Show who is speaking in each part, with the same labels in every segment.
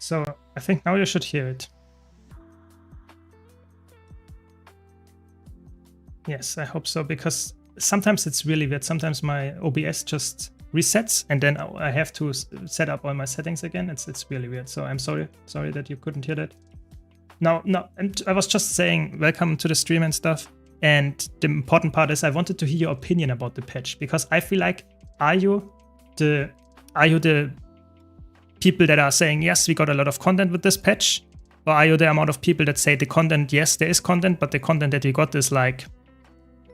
Speaker 1: So I think now you should hear it. Yes, I hope so, because sometimes it's really weird. Sometimes my OBS just resets and then I have to set up all my settings again. It's really weird. So I'm sorry that you couldn't hear that. No, and I was just saying welcome to the stream and stuff. And the important part is I wanted to hear your opinion about the patch, because I feel like, are you the people that are saying, yes, we got a lot of content with this patch? Or are you the amount of people that say the content, yes, there is content, but the content that we got is like,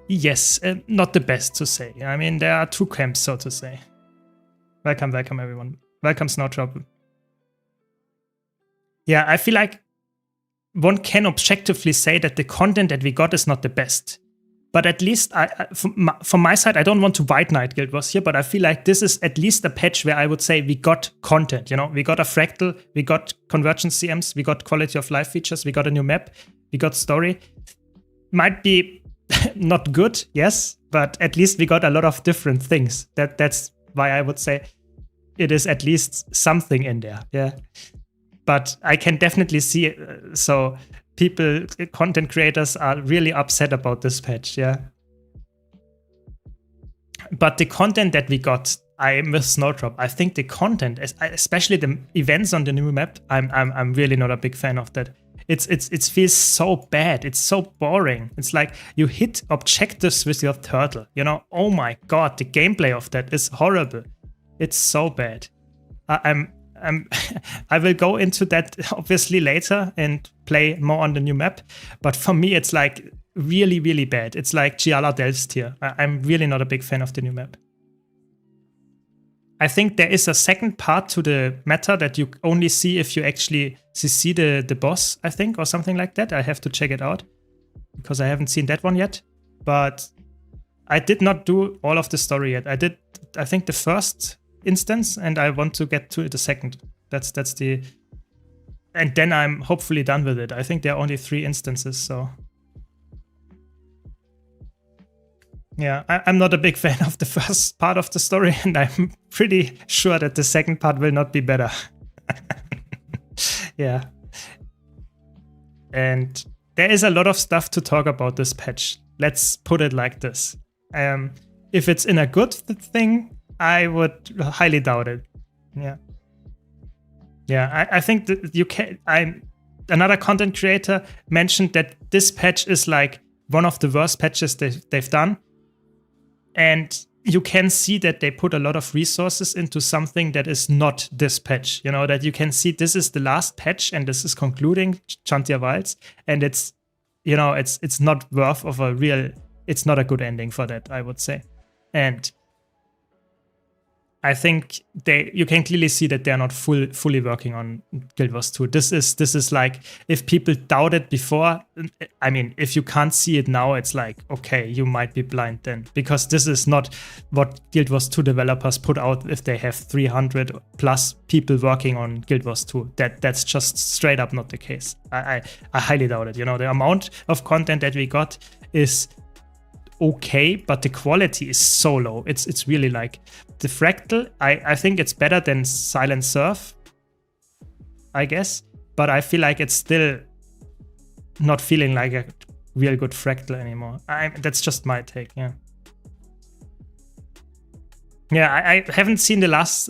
Speaker 1: yes, not the best to say. I mean, there are two camps, so to say. Welcome everyone. Welcome Snowdrop. Yeah, I feel like one can objectively say that the content that we got is not the best. But at least from my side, I don't want to white knight Guild Wars here, but I feel like this is at least a patch where I would say we got content. You know, we got a fractal, we got convergence CMs, we got quality of life features, we got a new map, we got story. Might be not good, yes, but at least we got a lot of different things. That's why I would say it is at least something in there. Yeah, but I can definitely see so people, content creators, are really upset about this patch. Yeah, but the content that we got, I am with Snowdrop. I think the content, especially the events on the new map, I'm really not a big fan of that. It feels so bad. It's so boring. It's like you hit objectives with your turtle. You know, oh my god, the gameplay of that is horrible. It's so bad. I will go into that obviously later and play more on the new map. But for me, it's like really, really bad. It's like Giala Delves tier. I'm really not a big fan of the new map. I think there is a second part to the meta that you only see if you actually see the boss, I think, or something like that. I have to check it out because I haven't seen that one yet. But I did not do all of the story yet. I did, I think, the first instance, and I want to get to the second. That's the, and then I'm hopefully done with it. I think there are only 3 instances, so. Yeah, I'm not a big fan of the first part of the story, and I'm pretty sure that the second part will not be better. Yeah. And there is a lot of stuff to talk about this patch. Let's put it like this. If it's in a good thing, I would highly doubt it. Yeah. Yeah, I think that you can. Another content creator mentioned that this patch is like one of the worst patches they've done. And you can see that they put a lot of resources into something that is not this patch. You know, that you can see this is the last patch and this is concluding Chantia Wilds. And it's, you know, it's not worth of a real, it's not a good ending for that, I would say. And I think you can clearly see that they're not fully working on Guild Wars 2. This is like, if people doubted before, I mean, if you can't see it now, it's like, okay, you might be blind then, because this is not what Guild Wars 2 developers put out if they have 300 plus people working on Guild Wars 2. That's just straight up not the case. I highly doubt it. You know, the amount of content that we got is okay, but the quality is so low. It's really like the fractal. I think it's better than Silent Surf, I guess, but I feel like it's still not feeling like a real good fractal anymore. That's just my take. Yeah, I haven't seen the last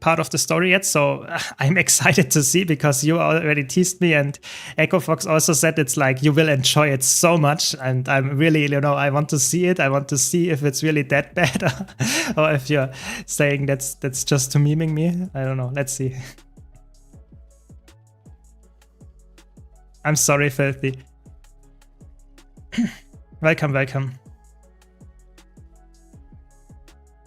Speaker 1: part of the story yet, so I'm excited to see, because you already teased me, and Echo Fox also said it's like you will enjoy it so much, and I'm really, you know, I want to see it. I want to see if it's really that bad, or if you're saying that's just to memeing me. I don't know. Let's see. I'm sorry, Filthy. Welcome.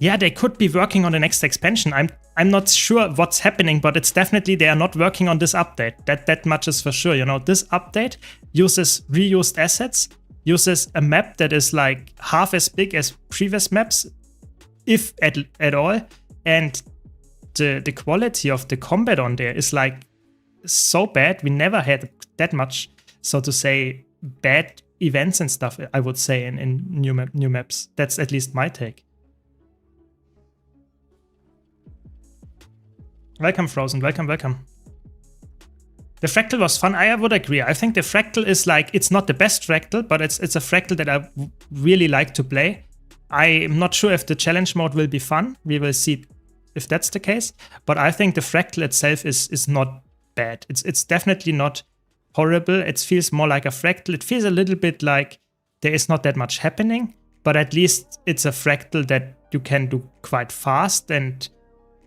Speaker 1: Yeah, they could be working on the next expansion. I'm not sure what's happening, but it's definitely they are not working on this update. That much is for sure. You know, this update uses reused assets, uses a map that is like half as big as previous maps, if at all, and the quality of the combat on there is like so bad. We never had that much, so to say, bad events and stuff, I would say, in new maps. That's at least my take. Welcome, Frozen. Welcome. The fractal was fun. I would agree. I think the fractal is like, it's not the best fractal, but it's a fractal that I really like to play. I'm not sure if the challenge mode will be fun. We will see if that's the case. But I think the fractal itself is not bad. It's definitely not horrible. It feels more like a fractal. It feels a little bit like there is not that much happening, but at least it's a fractal that you can do quite fast, and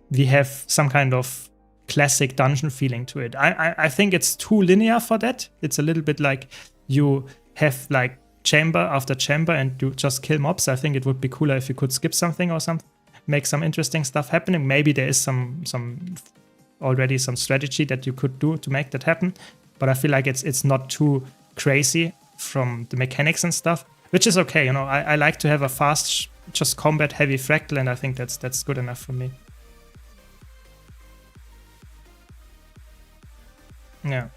Speaker 1: we have some kind of classic dungeon feeling to it. I think it's too linear for that. It's a little bit like you have like chamber after chamber and you just kill mobs. I think it would be cooler if you could skip something or something, make some interesting stuff happening. Maybe there is some already some strategy that you could do to make that happen. But I feel like it's not too crazy from the mechanics and stuff, which is okay. You know, I like to have a fast, just combat heavy fractal, and I think that's good enough for me. Yeah.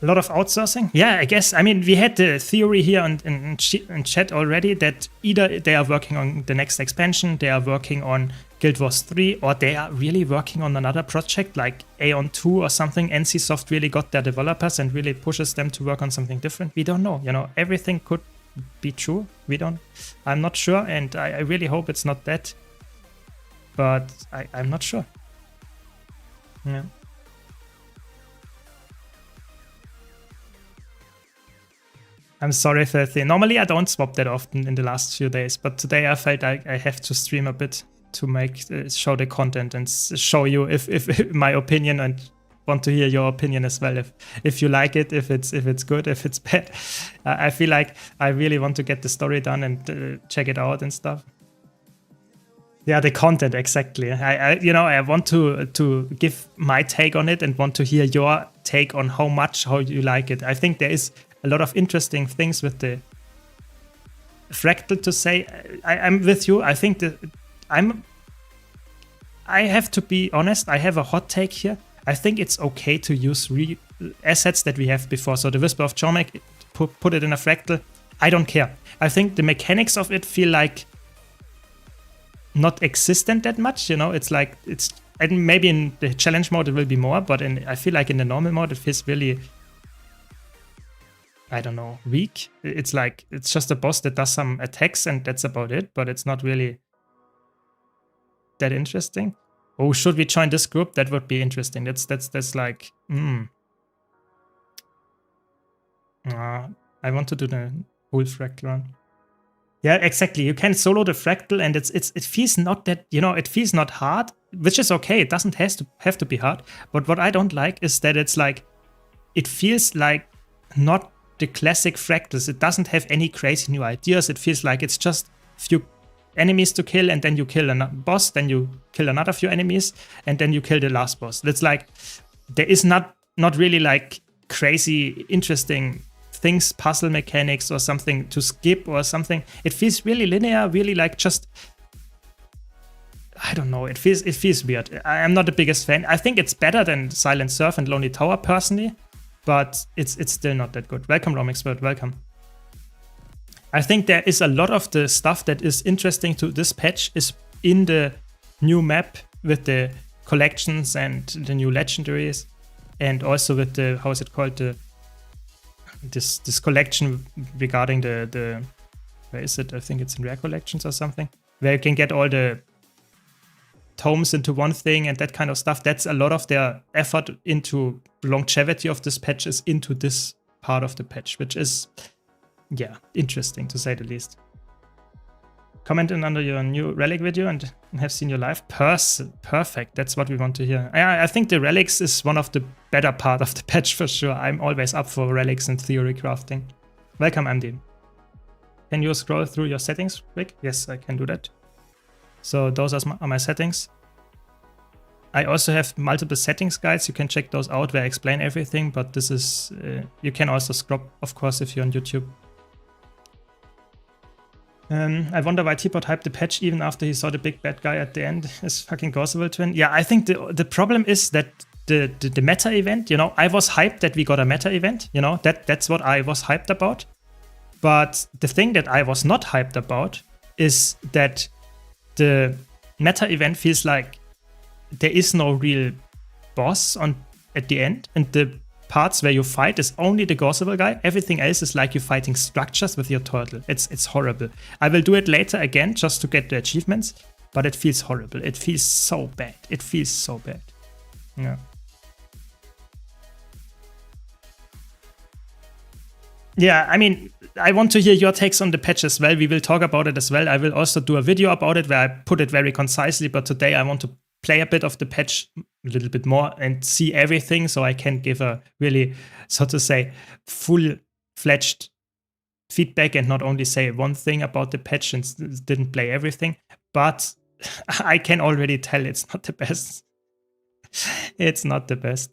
Speaker 1: A lot of outsourcing? Yeah, I guess. I mean, we had the theory here in chat already that either they are working on the next expansion, they are working on Guild Wars 3, or they are really working on another project like Aeon 2 or something. NCSoft really got their developers and really pushes them to work on something different. We don't know. You know, everything could be true. I'm not sure, and I really hope it's not that. But I'm not sure. Yeah. I'm sorry, Filthy. Normally I don't swap that often in the last few days, but today I felt like I have to stream a bit to make show the content and show you if my opinion, and want to hear your opinion as well. If you like it, if it's good, if it's bad. I feel like I really want to get the story done and check it out and stuff. Yeah, the content, exactly. I want to give my take on it and want to hear your take on how you like it. I think there is a lot of interesting things with the fractal to say. I'm with you. I think that I have to be honest. I have a hot take here. I think it's okay to use assets that we have before. So the Whisper of Jormek, put it in a fractal. I don't care. I think the mechanics of it feel like not existent that much, you know. It's like and maybe in the challenge mode it will be more, but I feel like in the normal mode it feels really, I don't know, weak. It's like it's just a boss that does some attacks and that's about it, but it's not really that interesting. Oh, should we join this group? That would be interesting. That's like I want to do the whole fractal run. Yeah, exactly. You can solo the fractal, and it feels not that, you know, it feels not hard, which is okay. It doesn't have to be hard. But what I don't like is that it's like, it feels like not the classic fractals. It doesn't have any crazy new ideas. It feels like it's just few enemies to kill, and then you kill a boss, then you kill another few enemies, and then you kill the last boss. It's like, there is not really like crazy interesting things, puzzle mechanics or something to skip or something. It feels really linear, really like just, I don't know, it feels weird. I am not the biggest fan. I think it's better than Silent Surf and Lonely Tower personally, but it's still not that good. Welcome, Romexpert, welcome. I think there is a lot of the stuff that is interesting to this patch is in the new map with the collections and the new legendaries, and also with the, how is it called, this collection regarding the where is it? I think it's in Rare Collections or something, where you can get all the tomes into one thing and that kind of stuff. That's a lot of their effort into longevity of this patch is into this part of the patch, which is, yeah, interesting to say the least. Comment in under your new Relic video and have seen your live. Perfect. That's what we want to hear. I think the Relics is one of the better part of the patch for sure. I'm always up for Relics and theory crafting. Welcome, MD. Can you scroll through your settings, Rick? Yes, I can do that. So those are my settings. I also have multiple settings guides. You can check those out where I explain everything, but this is, you can also scrub, of course, if you're on YouTube. I wonder why Teapot hyped the patch even after he saw the big bad guy at the end, his fucking Gorseville twin. Yeah, I think the problem is that the meta event, you know, I was hyped that we got a meta event, you know, that's what I was hyped about. But the thing that I was not hyped about is that the meta event feels like there is no real boss at the end, and the parts where you fight is only the Gorsable guy. Everything else is like you're fighting structures with your turtle. It's horrible. I will do it later again just to get the achievements, but it feels horrible. It feels so bad. It feels so bad. Yeah. Yeah, I mean, I want to hear your takes on the patch as well. We will talk about it as well. I will also do a video about it where I put it very concisely, but today I want to play a bit of the patch a little bit more and see everything so I can give a really, so to say, full-fledged feedback and not only say one thing about the patch and didn't play everything. But I can already tell it's not the best. It's not the best.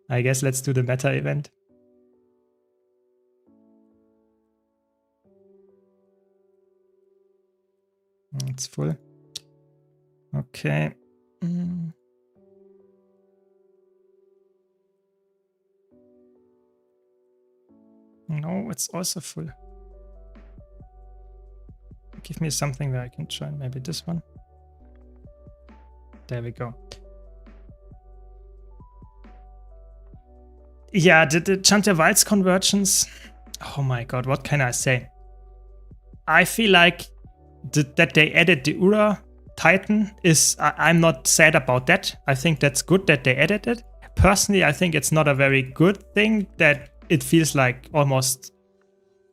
Speaker 1: I guess let's do the meta event. It's full. Okay. No, it's also full. Give me something that I can try. Maybe this one. There we go. Yeah, the Chanter Wilds convergence. Oh my god, what can I say? I feel like that they added the Ura Titan is, I'm not sad about that. I think that's good that they added it. Personally, I think it's not a very good thing that it feels like almost,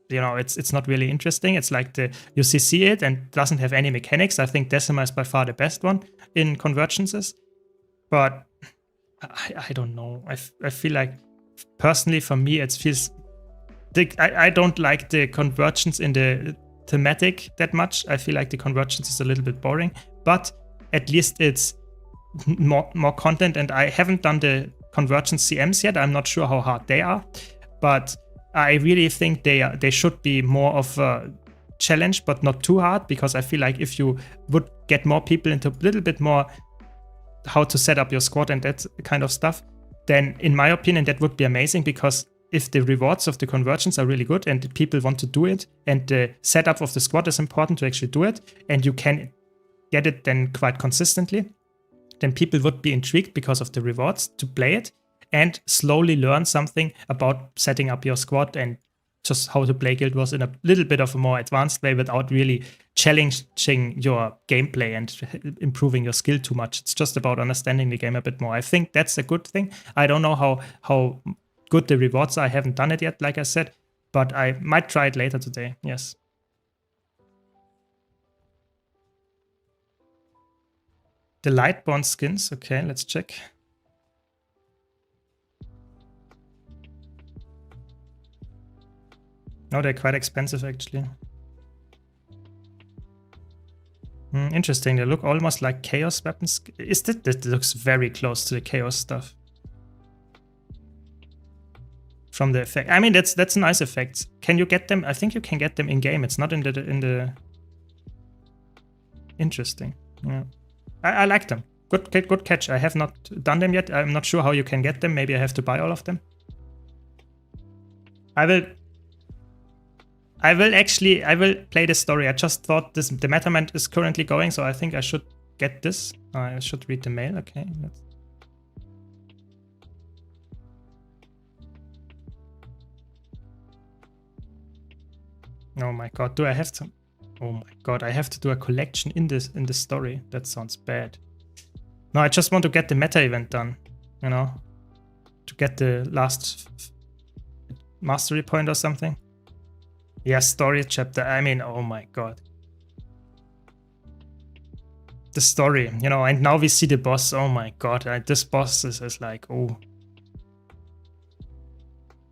Speaker 1: you know, it's not really interesting. It's like you see it and doesn't have any mechanics. I think Decima is by far the best one in convergences. But I don't know. I feel like, personally for me, it feels, I don't like the convergence in the thematic that much. I feel like the convergence is a little bit boring, but at least it's more content, and I haven't done the convergence CMs yet. I'm not sure how hard they are, but I really think they should be more of a challenge, but not too hard, because I feel like if you would get more people into a little bit more how to set up your squad and that kind of stuff, then in my opinion that would be amazing, because if the rewards of the convergence are really good and people want to do it, and the setup of the squad is important to actually do it, and you can get it then quite consistently, then people would be intrigued because of the rewards to play it and slowly learn something about setting up your squad and just how to play Guild Wars in a little bit of a more advanced way without really challenging your gameplay and improving your skill too much. It's just about understanding the game a bit more. I think that's a good thing. I don't know how good the rewards are. I haven't done it yet, like I said, but I might try it later today. Yes. The Lightborn skins. Okay, let's check. No, they're quite expensive actually. Interesting. They look almost like Chaos weapons. That looks very close to the Chaos stuff. From the effect. I mean, that's a nice effect. Can you get them? I think you can get them in game. It's not in the. Interesting. Yeah, I like them. Good catch. I have not done them yet. I'm not sure how you can get them. Maybe I have to buy all of them. I will play this story. I just thought the Metament is currently going, so I think I should get this. I should read the mail. Okay. Oh my god, do I have to? Oh my god, I have to do a collection in this story. That sounds bad. No, I just want to get the meta event done, you know, to get the last mastery point or something. Yeah, story chapter. I mean, oh my god. The story, you know, and now we see the boss. Oh my god, this boss is like, oh.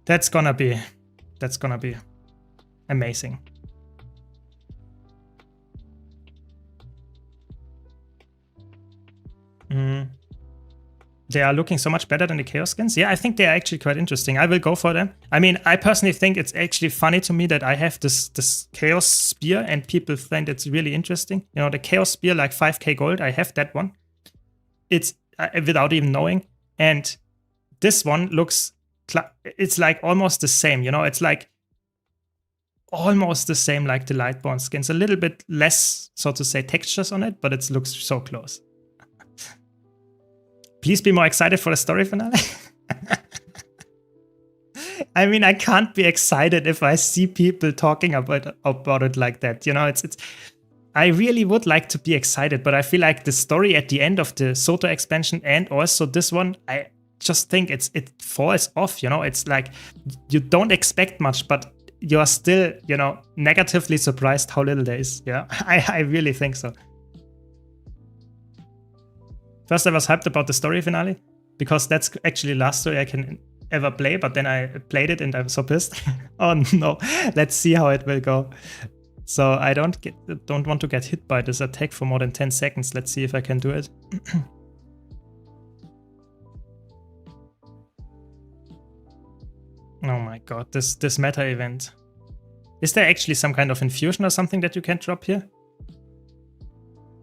Speaker 1: That's gonna be amazing. They are looking so much better than the Chaos skins. Yeah, I think they are actually quite interesting. I will go for them. I mean, I personally think it's actually funny to me that I have this Chaos Spear and people find it's really interesting. You know, the Chaos Spear, like 5k gold, I have that one. It's without even knowing. And this one looks, it's like almost the same, you know, it's like almost the same like the Lightborn skins. A little bit less, so to say, textures on it, but it looks so close. Please be more excited for the story finale. I mean, I can't be excited if I see people talking about it like that. You know, it's. I really would like to be excited, but I feel like the story at the end of the Soto expansion and also this one, I just think it falls off. You know, it's like you don't expect much, but you are still, you know, negatively surprised how little there is. Yeah, I really think so. First, I was hyped about the story finale because that's actually the last story I can ever play, but then I played it and I was so pissed. Oh no, let's see how it will go. So I don't want to get hit by this attack for more than 10 seconds. Let's see if I can do it. Oh my god, this meta event. Is there actually some kind of infusion or something that you can drop here?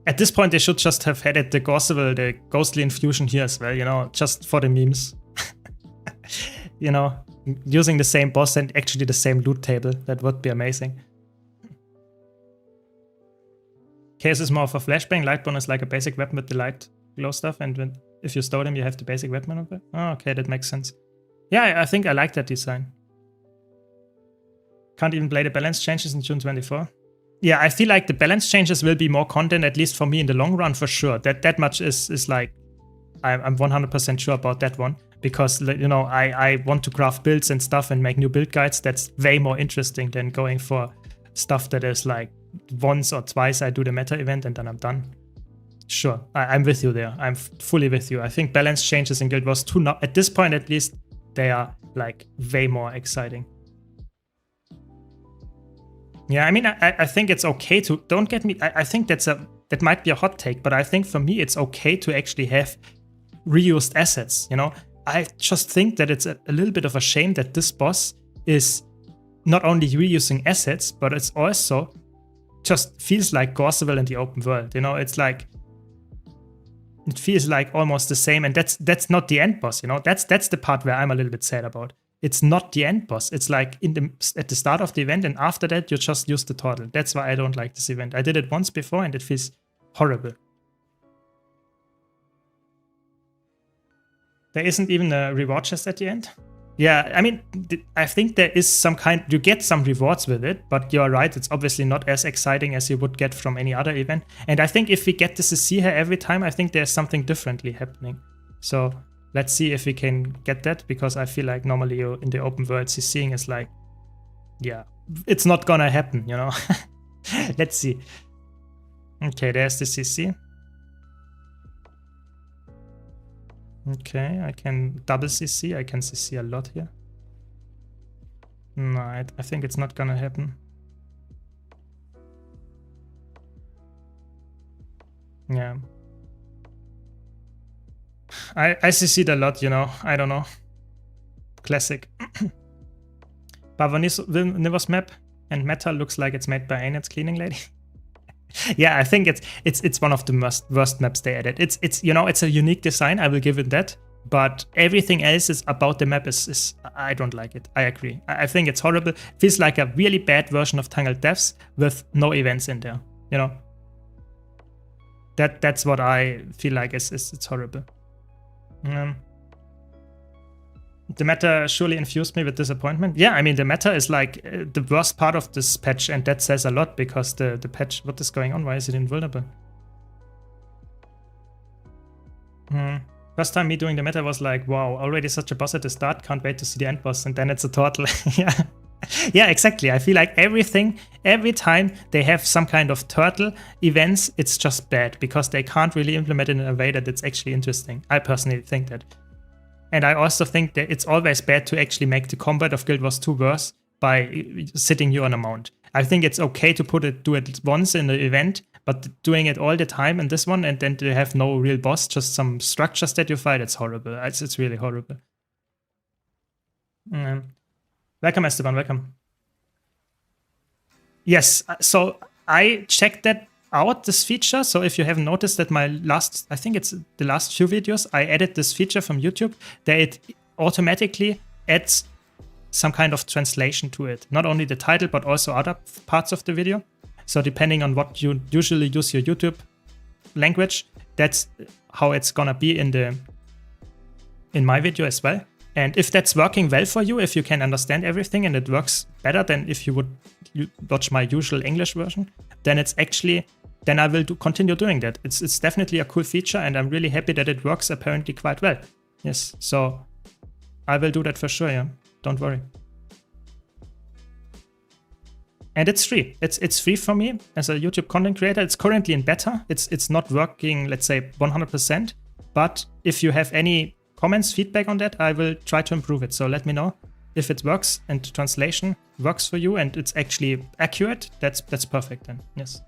Speaker 1: At this point, they should just have added the Gorseville, the ghostly infusion here as well, you know, just for the memes. You know, using the same boss and actually the same loot table. That would be amazing. Chaos is more of a flashbang. Lightbone is like a basic weapon with the light glow stuff, and if you store them, you have the basic weapon of it. Oh, okay, that makes sense. Yeah, I think I like that design. Can't even play the balance changes in June 24. Yeah, I feel like the balance changes will be more content, at least for me in the long run, for sure. That much is like, I'm 100% sure about that one. Because, you know, I want to craft builds and stuff and make new build guides. That's way more interesting than going for stuff that is like once or twice I do the meta event and then I'm done. Sure, I'm with you there. I'm fully with you. I think balance changes in Guild Wars 2, now, at this point at least, they are like way more exciting. Yeah, I mean, I think it's okay to, don't get me, I think that might be a hot take, but I think for me it's okay to actually have reused assets, you know? I just think that it's a little bit of a shame that this boss is not only reusing assets, but it's also just feels like Gorseville in the open world, you know? It's like, it feels like almost the same, and that's not the end boss, you know? That's the part where I'm a little bit sad about. It's not the end boss. It's like at the start of the event, and after that you just use the turtle. That's why I don't like this event. I did it once before and it feels horrible. There isn't even a reward chest at the end. Yeah, I mean, I think there is some kind, you get some rewards with it, but you're right, it's obviously not as exciting as you would get from any other event. And I think if we get the CC here every time, I think there's something differently happening. So let's see if we can get that, because I feel like normally you in the open world CCing is like, yeah, it's not gonna happen, you know? Let's see. Okay, there's the CC. Okay, I can double CC. I can CC a lot here. No, I think it's not gonna happen. Yeah. I CC'd a lot, you know. I don't know. Classic. Bavonivos map and metal looks like it's made by Ainet's cleaning lady. Yeah, I think it's one of the worst maps they added. It's you know, it's a unique design, I will give it that, but everything else is about the map is I don't like it. I agree. I think it's horrible. It feels like a really bad version of Tangled Depths with no events in there, you know. That's what I feel like it's horrible. The meta surely infused me with disappointment. Yeah, I mean, the meta is like the worst part of this patch, and that says a lot, because the patch, what is going on? Why is it invulnerable? First time me doing the meta was like, wow, already such a boss at the start, can't wait to see the end boss, and then it's a turtle. Yeah. Yeah, exactly. I feel like every time they have some kind of turtle events, it's just bad, because they can't really implement it in a way that it's actually interesting. I personally think that. And I also think that it's always bad to actually make the combat of Guild Wars 2 worse by sitting you on a mount. I think it's okay to do it once in the event, but doing it all the time in this one, and then to have no real boss, just some structures that you fight, it's horrible. It's really horrible. Welcome, Esteban, welcome. Yes, so I checked that out, this feature. So if you haven't noticed that I think it's the last few videos, I added this feature from YouTube that it automatically adds some kind of translation to it. Not only the title, but also other parts of the video. So depending on what you usually use your YouTube language, that's how it's gonna be in the in my video as well. And if that's working well for you, if you can understand everything and it works better than if you would watch my usual English version, then it's actually, then I will continue doing that. It's definitely a cool feature, and I'm really happy that it works apparently quite well. Yes, so I will do that for sure, yeah. Don't worry. And it's free. It's free for me as a YouTube content creator. It's currently in beta. It's not working, let's say 100%. But if you have any comments, feedback on that, I will try to improve it. So let me know if it works and the translation works for you and it's actually accurate. That's perfect then. Yes.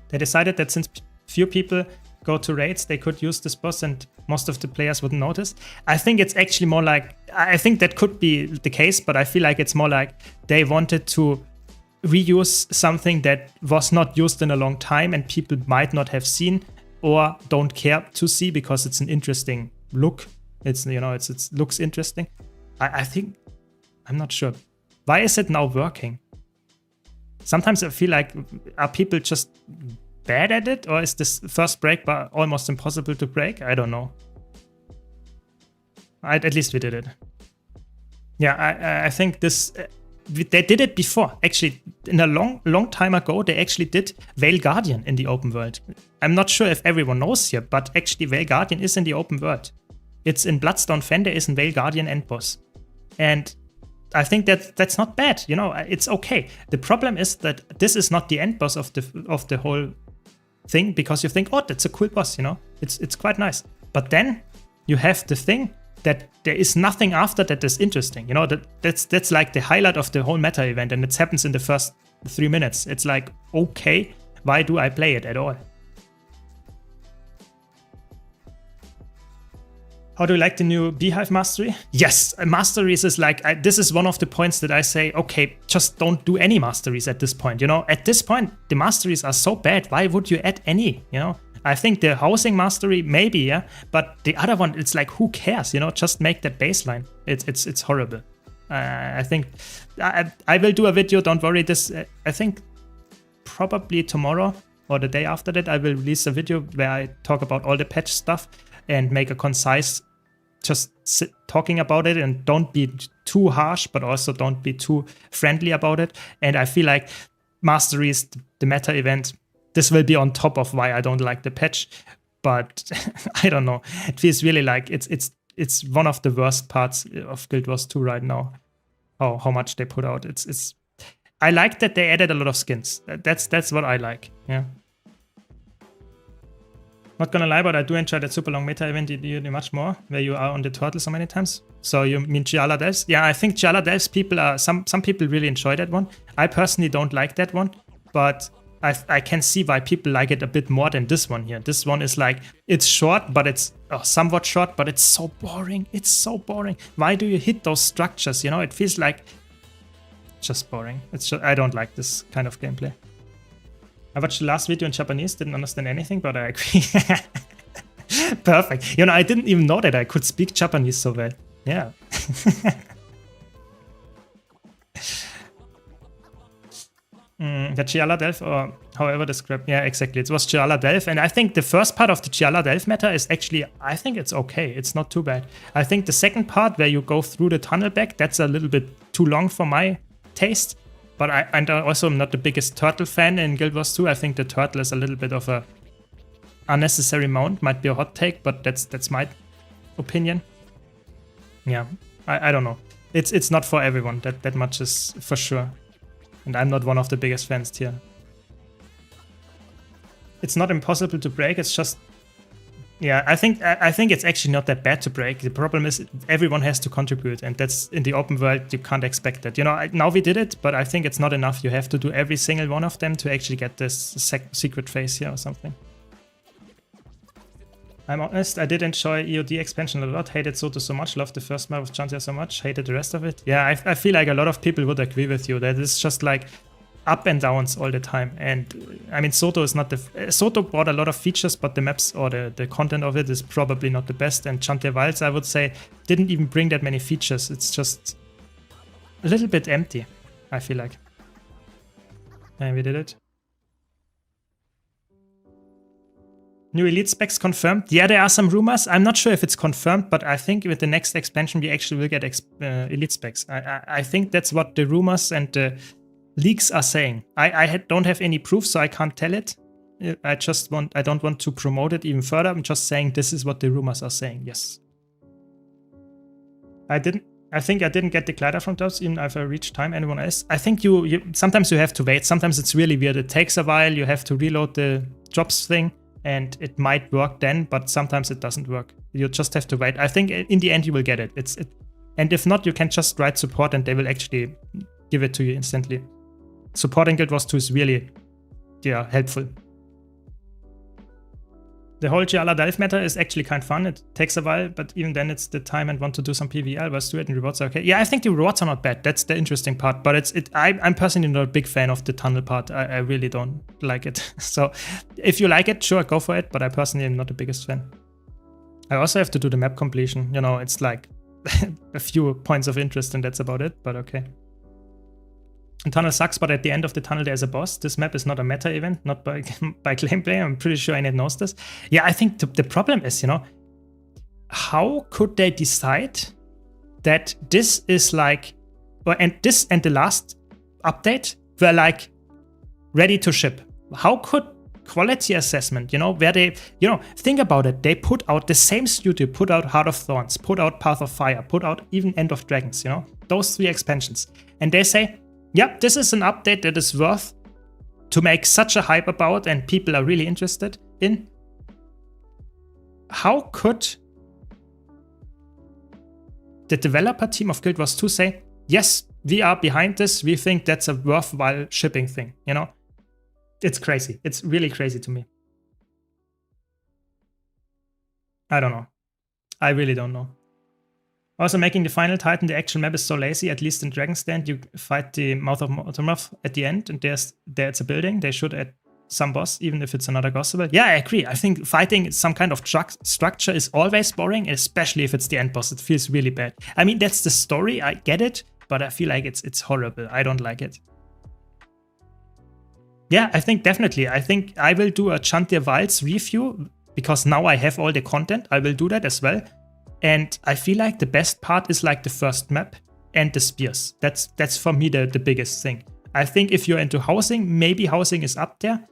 Speaker 1: They decided that since few people go to raids, they could use this boss and most of the players wouldn't notice. I think it's actually more like, I think that could be the case, but I feel like it's more like they wanted to reuse something that was not used in a long time and people might not have seen or don't care to see because it's an interesting look. It's, you know, it looks interesting. I think, I'm not sure. Why is it now working? Sometimes I feel like, are people just bad at it, or is this first break bar almost impossible to break? I don't know. At least we did it. Yeah, I think this, they did it before. Actually, in a long time ago, they actually did Veil Guardian in the open world. I'm not sure if everyone knows here, but actually Veil Guardian is in the open world. It's in Bloodstone Fen, there is a Veil Guardian end boss. And I think that's not bad, you know, it's okay. The problem is that this is not the end boss of the whole thing, because you think, oh, that's a cool boss, you know, it's quite nice. But then you have the thing that there is nothing after that is interesting, you know, that's like the highlight of the whole meta event, and it happens in the first 3 minutes. It's like, okay, why do I play it at all? How do you like the new Beehive mastery? Yes, masteries is like, this is one of the points that I say, okay, just don't do any masteries at this point. You know, at this point, the masteries are so bad. Why would you add any, you know? I think the housing mastery, maybe, yeah. But the other one, it's like, who cares? You know, just make that baseline. It's horrible. I think I will do a video, don't worry. This, I think probably tomorrow or the day after that, I will release a video where I talk about all the patch stuff and make a concise, just talking about it, and don't be too harsh, but also don't be too friendly about it. And I feel like masteries, the meta event, this will be on top of why I don't like the patch. But I don't know. It feels really like it's one of the worst parts of Guild Wars 2 right now. How much they put out. It's I like that they added a lot of skins. That's what I like. Yeah. Not gonna lie, but I do enjoy that super long meta event you do much more, where you are on the turtle so many times. So you mean Giala Delves? Yeah, I think Giala Delves people are, some people really enjoy that one. I personally don't like that one, but I can see why people like it a bit more than this one here. This one is like, it's short, but it's somewhat short, but it's so boring. It's so boring. Why do you hit those structures? You know, it feels like just boring. It's just, I don't like this kind of gameplay. I watched the last video in Japanese, didn't understand anything, but I agree. Perfect. You know, I didn't even know that I could speak Japanese so well. Yeah. The Giala Delve, or however described. Yeah, exactly. It was Giala Delve. And I think the first part of the Giala Delve meta is actually, I think it's okay. It's not too bad. I think the second part, where you go through the tunnel back, that's a little bit too long for my taste. But I also am not the biggest turtle fan in Guild Wars 2. I think the turtle is a little bit of a unnecessary mount. Might be a hot take, but that's my opinion. Yeah, I don't know. It's not for everyone. That much is for sure. And I'm not one of the biggest fans here. It's not impossible to break. It's just, yeah, I think it's actually not that bad to break. The problem is everyone has to contribute, and that's in the open world, you can't expect that. You know, now we did it, but I think it's not enough. You have to do every single one of them to actually get this secret phase here or something. I'm honest, I did enjoy EOD expansion a lot. Hated Soto so much, loved the first map of Chantia so much, hated the rest of it. Yeah, I feel like a lot of people would agree with you that it's just like up and downs all the time. And I mean, Soto is not the... Soto brought a lot of features, but the maps or the content of it is probably not the best. And Chantia Wilds, I would say, didn't even bring that many features. It's just a little bit empty, I feel like. And we did it. New elite specs confirmed. Yeah, there are some rumors. I'm not sure if it's confirmed, but I think with the next expansion, we actually will get elite specs. I think that's what the rumors and the leaks are saying. I don't have any proof, so I can't tell it. I don't want to promote it even further. I'm just saying this is what the rumors are saying. Yes. I think I didn't get the glider from those, even if I reached time. Anyone else? I think you sometimes you have to wait. Sometimes it's really weird. It takes a while. You have to reload the drops thing, and it might work then, but sometimes it doesn't work. You just have to wait. I think in the end you will get it. And if not, you can just write support, and they will actually give it to you instantly. Supporting Guild Wars 2 is really, helpful. The whole Giala dive meta is actually kind of fun. It takes a while, but even then it's the time and want to do some PvE. Let's do it, and rewards are okay. Yeah, I think the rewards are not bad. That's the interesting part. But I'm personally not a big fan of the tunnel part. I really don't like it. So if you like it, sure, go for it. But I personally am not the biggest fan. I also have to do the map completion. You know, it's like a few points of interest, and that's about it. But okay. The tunnel sucks, but at the end of the tunnel there's a boss. This map is not a meta event, not by gameplay. I'm pretty sure Inet knows this. Yeah, I think the problem is, how could they decide that this is like, and this and the last update were like ready to ship? How could quality assessment, where they, think about it. They put out the same studio, put out Heart of Thorns, put out Path of Fire, put out even End of Dragons, those 3 expansions. And they say, yeah, this is an update that is worth to make such a hype about and people are really interested in. How could the developer team of Guild Wars 2 say, yes, we are behind this, we think that's a worthwhile shipping thing, It's crazy. It's really crazy to me. I don't know. I really don't know. Also, making the final Titan, the actual map is so lazy. At least in Dragon's Den, you fight the Mouth of Motormouth at the end, and there's a building. They should add some boss, even if it's another Gospel. Yeah, I agree. I think fighting some kind of structure is always boring, especially if it's the end boss. It feels really bad. I mean, that's the story. I get it, but I feel like it's horrible. I don't like it. Yeah, I think definitely. I think I will do a Chantier Wilds review, because now I have all the content. I will do that as well. And I feel like the best part is like the first map and the spears. That's for me the biggest thing. I think if you're into housing, maybe housing is up there.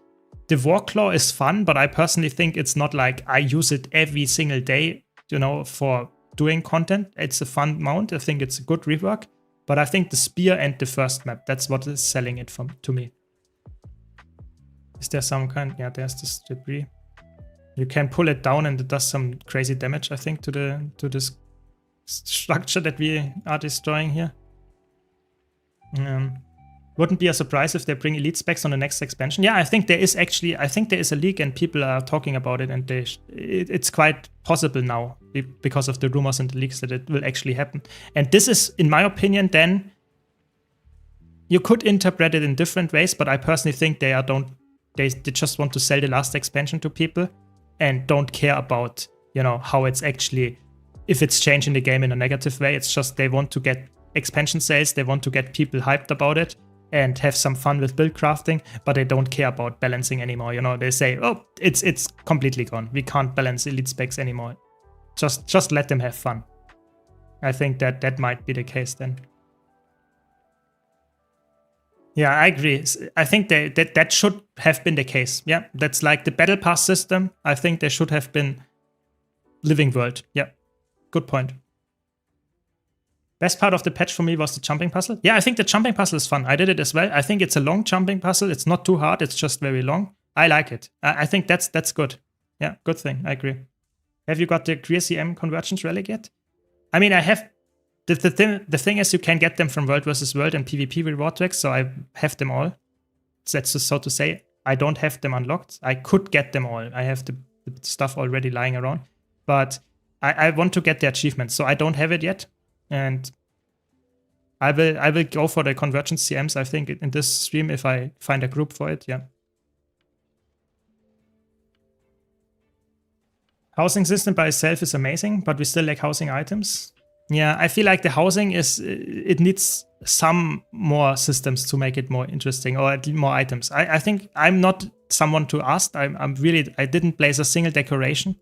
Speaker 1: The Warclaw is fun, but I personally think it's not like I use it every single day, for doing content. It's a fun mount. I think it's a good rework. But I think the spear and the first map, that's what is selling it to me. Is there some kind? Yeah, there's this debris. You can pull it down and it does some crazy damage, I think, to this structure that we are destroying here. Wouldn't be a surprise if they bring elite specs on the next expansion. Yeah, I think there is a leak and people are talking about it, and it's quite possible now because of the rumors and the leaks that it will actually happen. And this is, in my opinion, then you could interpret it in different ways, but I personally think they just want to sell the last expansion to people and don't care about, how it's actually, if it's changing the game in a negative way. It's just they want to get expansion sales, they want to get people hyped about it and have some fun with build crafting, but they don't care about balancing anymore. They say, oh, it's completely gone. We can't balance elite specs anymore. Just let them have fun. I think that might be the case then. Yeah, I agree. I think that should have been the case. Yeah, that's like the battle pass system. I think there should have been living world. Yeah, good point. Best part of the patch for me was the jumping puzzle. Yeah, I think the jumping puzzle is fun. I did it as well. I think it's a long jumping puzzle. It's not too hard. It's just very long. I like it. I think that's good. Yeah, good thing. I agree. Have you got the Greer CM Convergence Relic yet? I mean, I have. The thing is, you can get them from World vs. World and PvP reward tracks, so I have them all. That's just so to say. I don't have them unlocked. I could get them all. I have the stuff already lying around. But I want to get the achievement, so I don't have it yet. And I will go for the Convergence CMs, I think, in this stream if I find a group for it, yeah. Housing system by itself is amazing, but we still lack housing items. Yeah, I feel like the housing it needs some more systems to make it more interesting, or more items. I think I'm not someone to ask. I'm really, I didn't place a single decoration,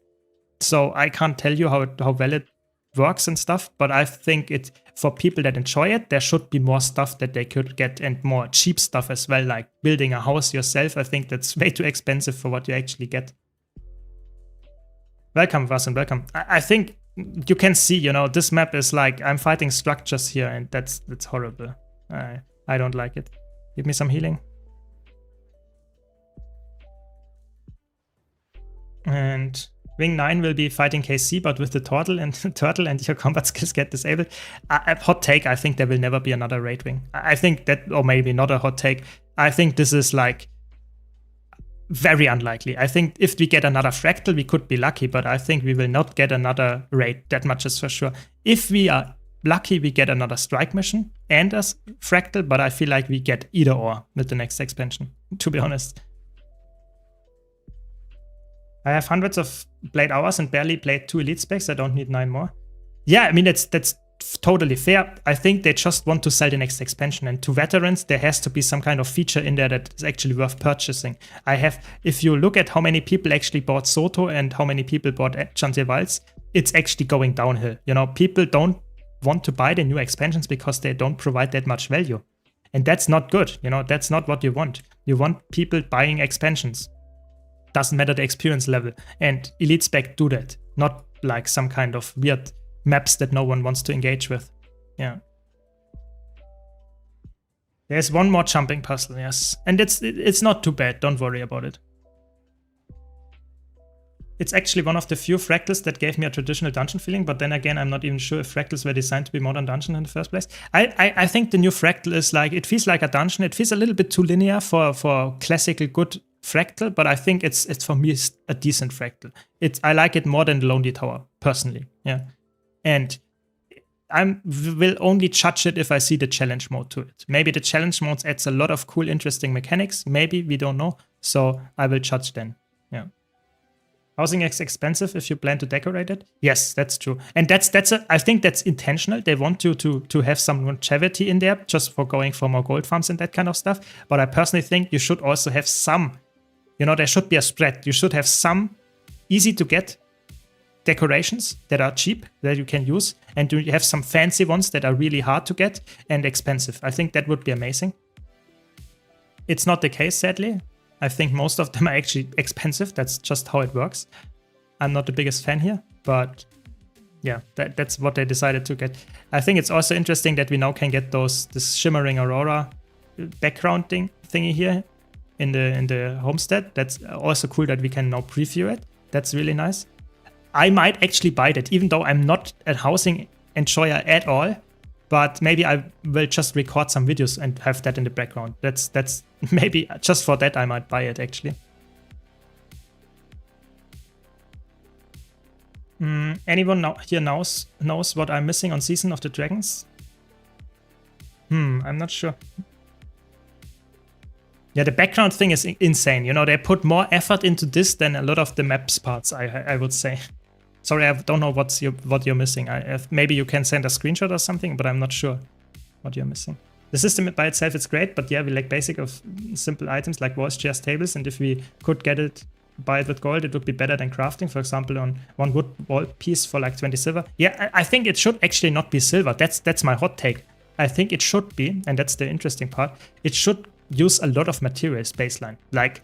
Speaker 1: so I can't tell you how well it works and stuff. But I think it, for people that enjoy it, there should be more stuff that they could get, and more cheap stuff as well, like building a house yourself. I think that's way too expensive for what you actually get. Welcome, Vasan, welcome. I think you can see, you know, this map is like, I'm fighting structures here, and that's horrible. I don't like it. Give me some healing. And Wing 9 will be fighting KC, but with the turtle, and your combat skills get disabled. Hot take, I think there will never be another raid wing. I think that, or maybe not a hot take. I think this is like very unlikely. I think if we get another fractal, we could be lucky, but I think we will not get another raid. That much is for sure. If we are lucky, we get another strike mission and a fractal, but I feel like we get either or with the next expansion, to be honest. I have hundreds of played hours and barely played 2 elite specs. I don't need 9 more. Yeah, I mean, that's totally fair. I think they just want to sell the next expansion, and to veterans there has to be some kind of feature in there that is actually worth purchasing. If you look at how many people actually bought Soto and how many people bought Chantier, it's actually going downhill. You know, people don't want to buy the new expansions because they don't provide that much value, and that's not good. You know, that's not what you want. You want people buying expansions. Doesn't matter the experience level, and elite spec do that, not like some kind of weird maps that no one wants to engage with. Yeah. There's one more jumping puzzle, yes. And it's not too bad, don't worry about it. It's actually one of the few fractals that gave me a traditional dungeon feeling, but then again, I'm not even sure if fractals were designed to be modern dungeon in the first place. I think the new fractal is like, it feels like a dungeon. It feels a little bit too linear for classical good fractal, but I think it's for me a decent fractal. I like it more than the Lonely Tower, personally. Yeah. And I will only judge it if I see the challenge mode to it. Maybe the challenge mode adds a lot of cool, interesting mechanics. Maybe, we don't know. So I will judge then. Yeah. Housing is expensive if you plan to decorate it. Yes, that's true. And I think that's intentional. They want you to have some longevity in there just for going for more gold farms and that kind of stuff. But I personally think you should also have some, you know, there should be a spread. You should have some easy to get decorations that are cheap, that you can use, and you have some fancy ones that are really hard to get and expensive. I think that would be amazing. It's not the case, sadly. I think most of them are actually expensive. That's just how it works. I'm not the biggest fan here, but yeah, that's what they decided to get. I think it's also interesting that we now can get this shimmering aurora background thingy here in the homestead. That's also cool that we can now preview it. That's really nice. I might actually buy that, even though I'm not a housing enjoyer at all. But maybe I will just record some videos and have that in the background. That's maybe just for that I might buy it actually. Anyone here knows what I'm missing on Season of the Dragons? I'm not sure. Yeah, the background thing is insane. You know, they put more effort into this than a lot of the maps parts, I would say. Sorry, I don't know what you're missing. Maybe you can send a screenshot or something, but I'm not sure what you're missing. The system by itself is great, but yeah, we lack basic of simple items like walls, chairs, tables, and if we could buy it with gold, it would be better than crafting. For example, on one wood wall piece for like 20 silver. Yeah, I think it should actually not be silver. That's my hot take. I think it should be, and that's the interesting part, it should use a lot of materials baseline. Like,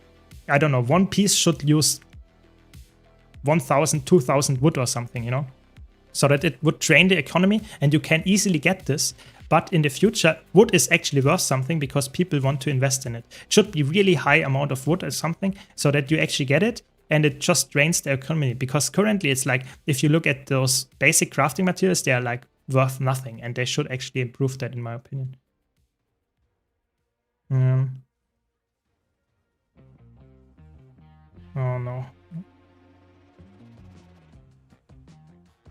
Speaker 1: I don't know, one piece should use 1,000, 2,000 wood or something, you know, so that it would drain the economy, and you can easily get this. But in the future, wood is actually worth something because people want to invest in it. It should be really high amount of wood or something so that you actually get it, and it just drains the economy. Because currently it's like, if you look at those basic crafting materials, they are like worth nothing, and they should actually improve that, in my opinion. Oh no.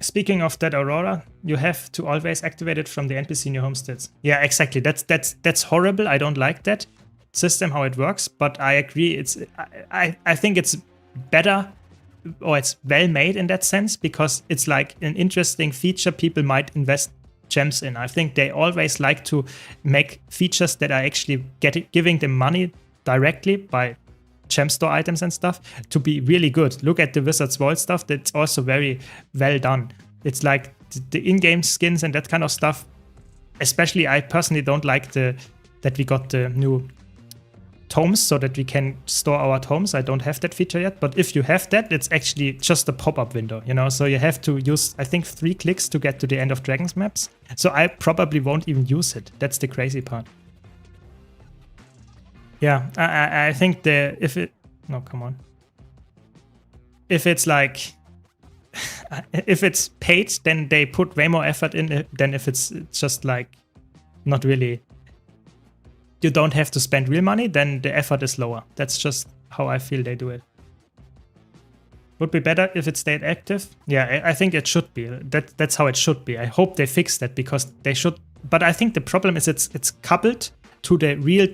Speaker 1: Speaking of that Aurora, you have to always activate it from the NPC in your homesteads. Yeah, exactly. That's horrible. I don't like that system, how it works, but I agree. I think it's better or it's well made in that sense, because it's like an interesting feature people might invest gems in. I think they always like to make features that are actually giving them money directly by gem store items and stuff to be really good. Look at the Wizard's Vault stuff. That's also very well done. It's like the in-game skins and that kind of stuff. Especially, I personally don't like that we got the new tomes so that we can store our tomes. I don't have that feature yet, but if you have that, it's actually just a pop-up window, you know, so you have to use, I think, 3 clicks to get to the end of Dragon's maps. So I probably won't even use it. That's the crazy part. Yeah, I think if it's like, if it's paid, then they put way more effort in it than if it's just like not really. You don't have to spend real money, then the effort is lower. That's just how I feel they do it. Would be better if it stayed active. Yeah, I think it should be. That's how it should be. I hope they fix that, because they should. But I think the problem is it's coupled to the real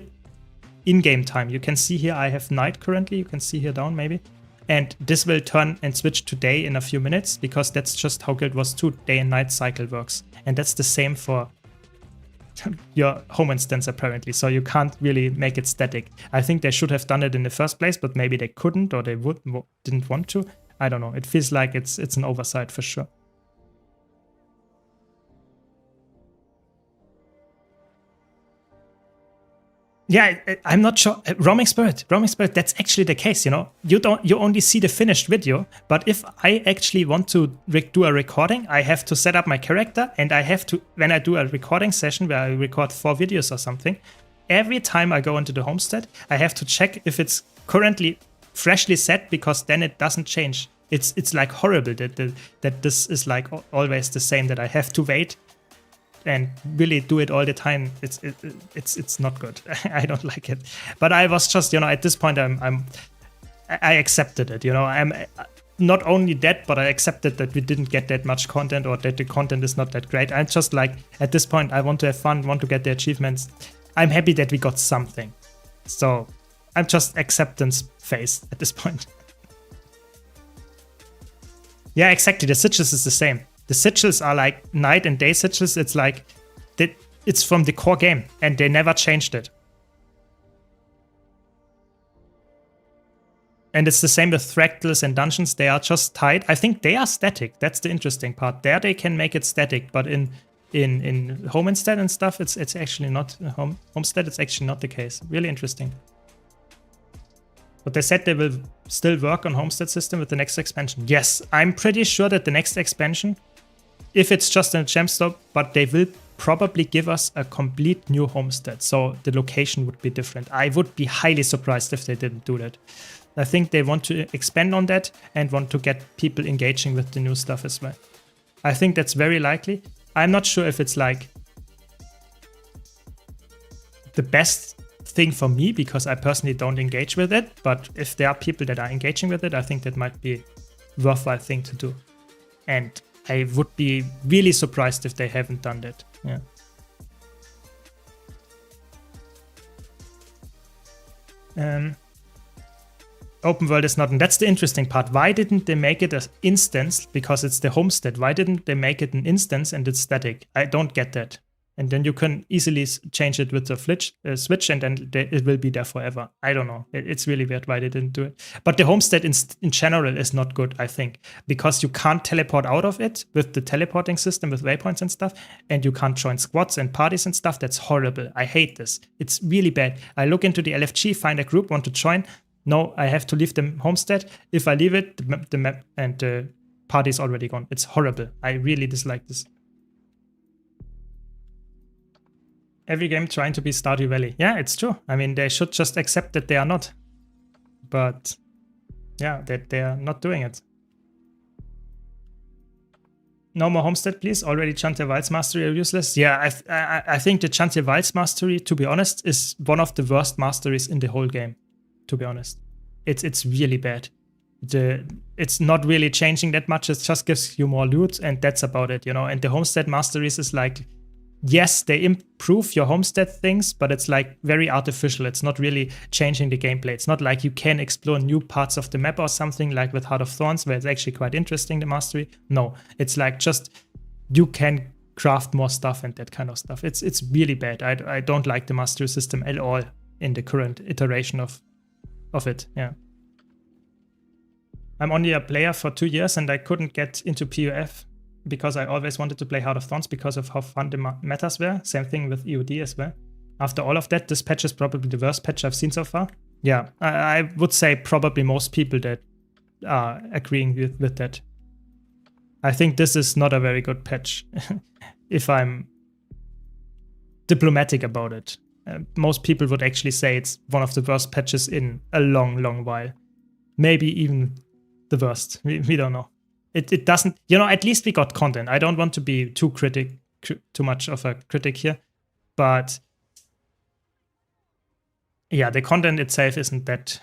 Speaker 1: in-game time. You can see here I have night currently. You can see here down maybe. And this will turn and switch to day in a few minutes, because that's just how Guild Wars 2 day and night cycle works. And that's the same for your home instance apparently, so you can't really make it static. I think they should have done it in the first place, but maybe they couldn't, or they didn't want to. I don't know. It feels like it's an oversight for sure. Yeah, I'm not sure. Roaming Spirit, that's actually the case, you know. You only see the finished video, but if I actually want to do a recording, I have to set up my character, and I have to, when I do a recording session where I record 4 videos or something, every time I go into the homestead, I have to check if it's currently freshly set, because then it doesn't change. It's like horrible that this is like always the same, that I have to wait and really do it all the time. It's not good. I don't like it. But I was just, you know, at this point I accepted it. You know, I'm not only that, but I accepted that we didn't get that much content, or that the content is not that great. I'm just like, at this point, I want to have fun, want to get the achievements. I'm happy that we got something. So I'm just acceptance phase at this point. Yeah, exactly. The sigils is the same. The sigils are like night and day sigils. It's like, it's from the core game, and they never changed it. And it's the same with fractals and dungeons. They are just tied. I think they are static. That's the interesting part. There they can make it static, but in Homestead and stuff, it's actually not Homestead. It's actually not the case. Really interesting. But they said they will still work on Homestead system with the next expansion. Yes, I'm pretty sure that the next expansion, if it's just in a gem store, but they will probably give us a complete new Homestead. So the location would be different. I would be highly surprised if they didn't do that. I think they want to expand on that and want to get people engaging with the new stuff as well. I think that's very likely. I'm not sure if it's like the best thing for me, because I personally don't engage with it. But if there are people that are engaging with it, I think that might be a worthwhile thing to do. And I would be really surprised if they haven't done that. Yeah. Open world is not, and that's the interesting part. Why didn't they make it an instance? Because it's the homestead. Why didn't they make it an instance and it's static? I don't get that. And then you can easily change it with the switch, and then it will be there forever. I don't know. It's really weird why they didn't do it. But the homestead in general is not good, I think, because you can't teleport out of it with the teleporting system with waypoints and stuff, and you can't join squads and parties and stuff. That's horrible. I hate this. It's really bad. I look into the LFG, find a group, want to join. No, I have to leave the homestead. If I leave it, the map and the party is already gone. It's horrible. I really dislike this. Every game trying to be Stardew Valley. Yeah, it's true. I mean, they should just accept that they are not. But yeah, that they are not doing it. No more Homestead, please. Already Chantier Wilds Mastery are useless. Yeah, I think the Chantier Wilds Mastery, to be honest, is one of the worst masteries in the whole game. To be honest, it's really bad. It's not really changing that much. It just gives you more loot, and that's about it, you know. And the Homestead Masteries is like yes, they improve your homestead things, but it's like very artificial. It's not really changing the gameplay. It's not like you can explore new parts of the map or something like with Heart of Thorns, where it's actually quite interesting, the mastery. No, it's like just you can craft more stuff and that kind of stuff. It's really bad. I don't like the mastery system at all in the current iteration of it. Yeah. I'm only a player for 2 years and I couldn't get into PUF because I always wanted to play Heart of Thorns because of how fun the metas were. Same thing with EOD as well. After all of that, this patch is probably the worst patch I've seen so far. Yeah, I would say probably most people that are agreeing with that. I think this is not a very good patch, if I'm diplomatic about it. Most people would actually say it's one of the worst patches in a long, long while. Maybe even the worst. We don't know. It doesn't, at least we got content. I don't want to be too much of a critic here, but yeah, the content itself isn't that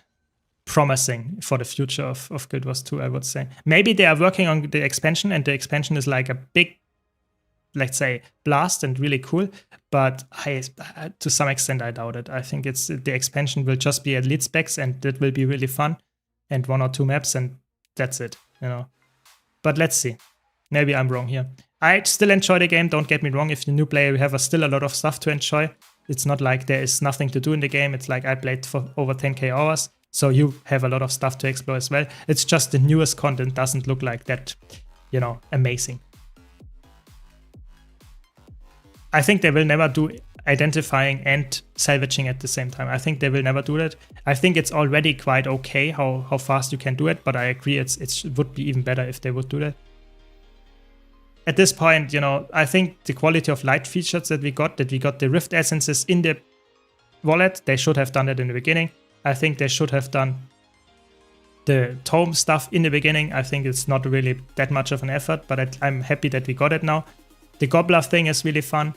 Speaker 1: promising for the future of Guild Wars 2, I would say. Maybe they are working on the expansion, and the expansion is like a big, let's say, blast and really cool, but to some extent I doubt it. I think the expansion will just be elite specs, and it will be really fun, and 1 or 2 maps, and that's it, But let's see. Maybe I'm wrong here. I still enjoy the game, don't get me wrong. If you're a new player, you have still a lot of stuff to enjoy. It's not like there is nothing to do in the game. It's like I played for over 10k hours, so you have a lot of stuff to explore as well. It's just the newest content doesn't look like that, amazing. I think they will never do identifying and salvaging at the same time. I think they will never do that. I think it's already quite okay how fast you can do it, but I agree it would be even better if they would do that. At this point, I think the quality of light features that we got the Rift Essences in the wallet, they should have done that in the beginning. I think they should have done the tome stuff in the beginning. I think it's not really that much of an effort, but I'm happy that we got it now. The Gobbler thing is really fun,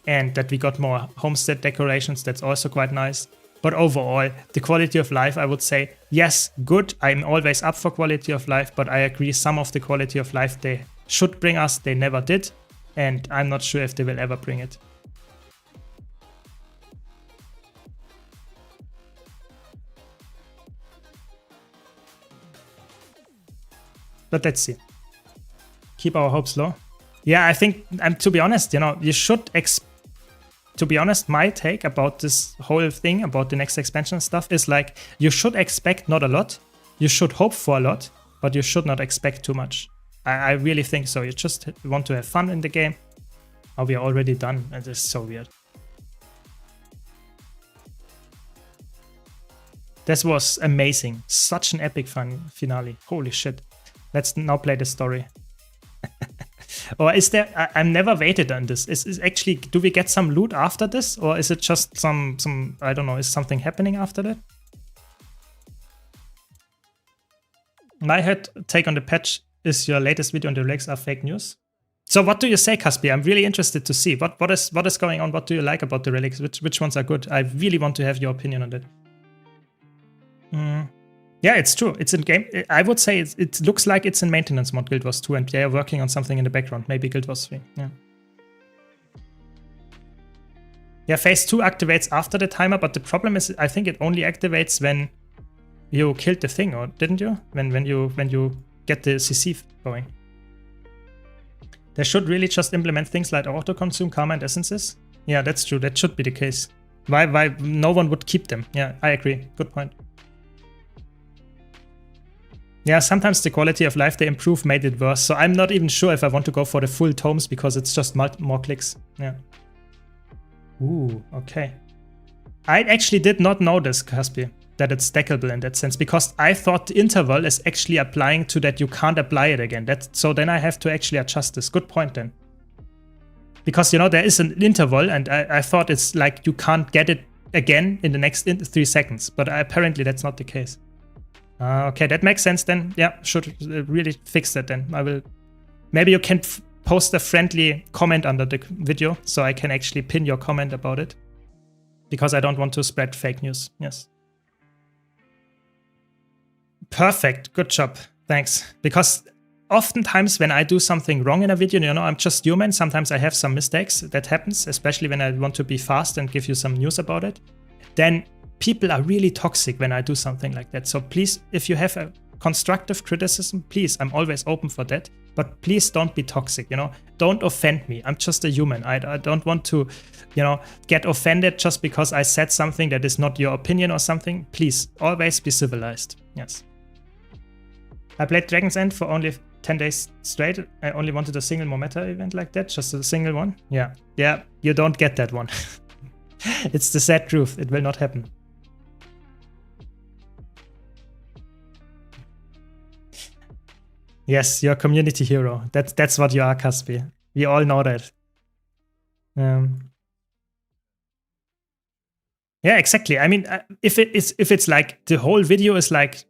Speaker 1: and that we got more homestead decorations, that's also quite nice. But overall, the quality of life, I would say, yes, good. I'm always up for quality of life, but I agree some of the quality of life they should bring us, they never did, and I'm not sure if they will ever bring it. But let's see. Keep our hopes low. Yeah, I think, to be honest, you should to be honest, my take about this whole thing, about the next expansion stuff, is like, you should expect not a lot, you should hope for a lot, but you should not expect too much. I really think so. You just want to have fun in the game. Oh, we are already done. It is so weird. This was amazing. Such an epic finale. Holy shit. Let's now play the story. Or is there... I'm never waited on this. Is actually... Do we get some loot after this? Or is it just some... I don't know. Is something happening after that? My head take on the patch is your latest video on the relics are fake news. So what do you say, Caspi? I'm really interested to see. What is going on? What do you like about the relics? Which ones are good? I really want to have your opinion on that. Yeah, it's true. It's in game. I would say it looks like it's in maintenance mode Guild Wars 2, and they are working on something in the background. Maybe Guild Wars 3. Yeah. Yeah, phase 2 activates after the timer, but the problem is I think it only activates when you killed the thing, or didn't you? When you get the CC going. They should really just implement things like auto-consume karma and essences. Yeah, that's true. That should be the case. Why no one would keep them? Yeah, I agree. Good point. Yeah, sometimes the quality of life they improve made it worse. So I'm not even sure if I want to go for the full tomes because it's just more clicks. Yeah. Ooh, okay. I actually did not know this, Caspi, that it's stackable in that sense, because I thought the interval is actually applying to that you can't apply it again. So then I have to actually adjust this. Good point then. Because, there is an interval, and I thought it's like you can't get it again in the next 3 seconds, but apparently that's not the case. Okay, that makes sense then. Yeah, should really fix that then. I will. Maybe you can post a friendly comment under the video so I can actually pin your comment about it. Because I don't want to spread fake news. Yes. Perfect. Good job. Thanks. Because oftentimes when I do something wrong in a video, you know, I'm just human. Sometimes I have some mistakes. That happens, especially when I want to be fast and give you some news about it. Then people are really toxic when I do something like that. So please, if you have a constructive criticism, please, I'm always open for that. But please don't be toxic, you know, don't offend me. I'm just a human. I don't want to, you know, get offended just because I said something that is not your opinion or something. Please, always be civilized. Yes. I played Dragon's End for only 10 days straight. I only wanted a single more meta event like that, just a single one. Yeah, you don't get that one. It's the sad truth. It will not happen. Yes, you're a community hero. That's what you are, Caspi. We all know that. Yeah, exactly. I mean, if it's like the whole video is like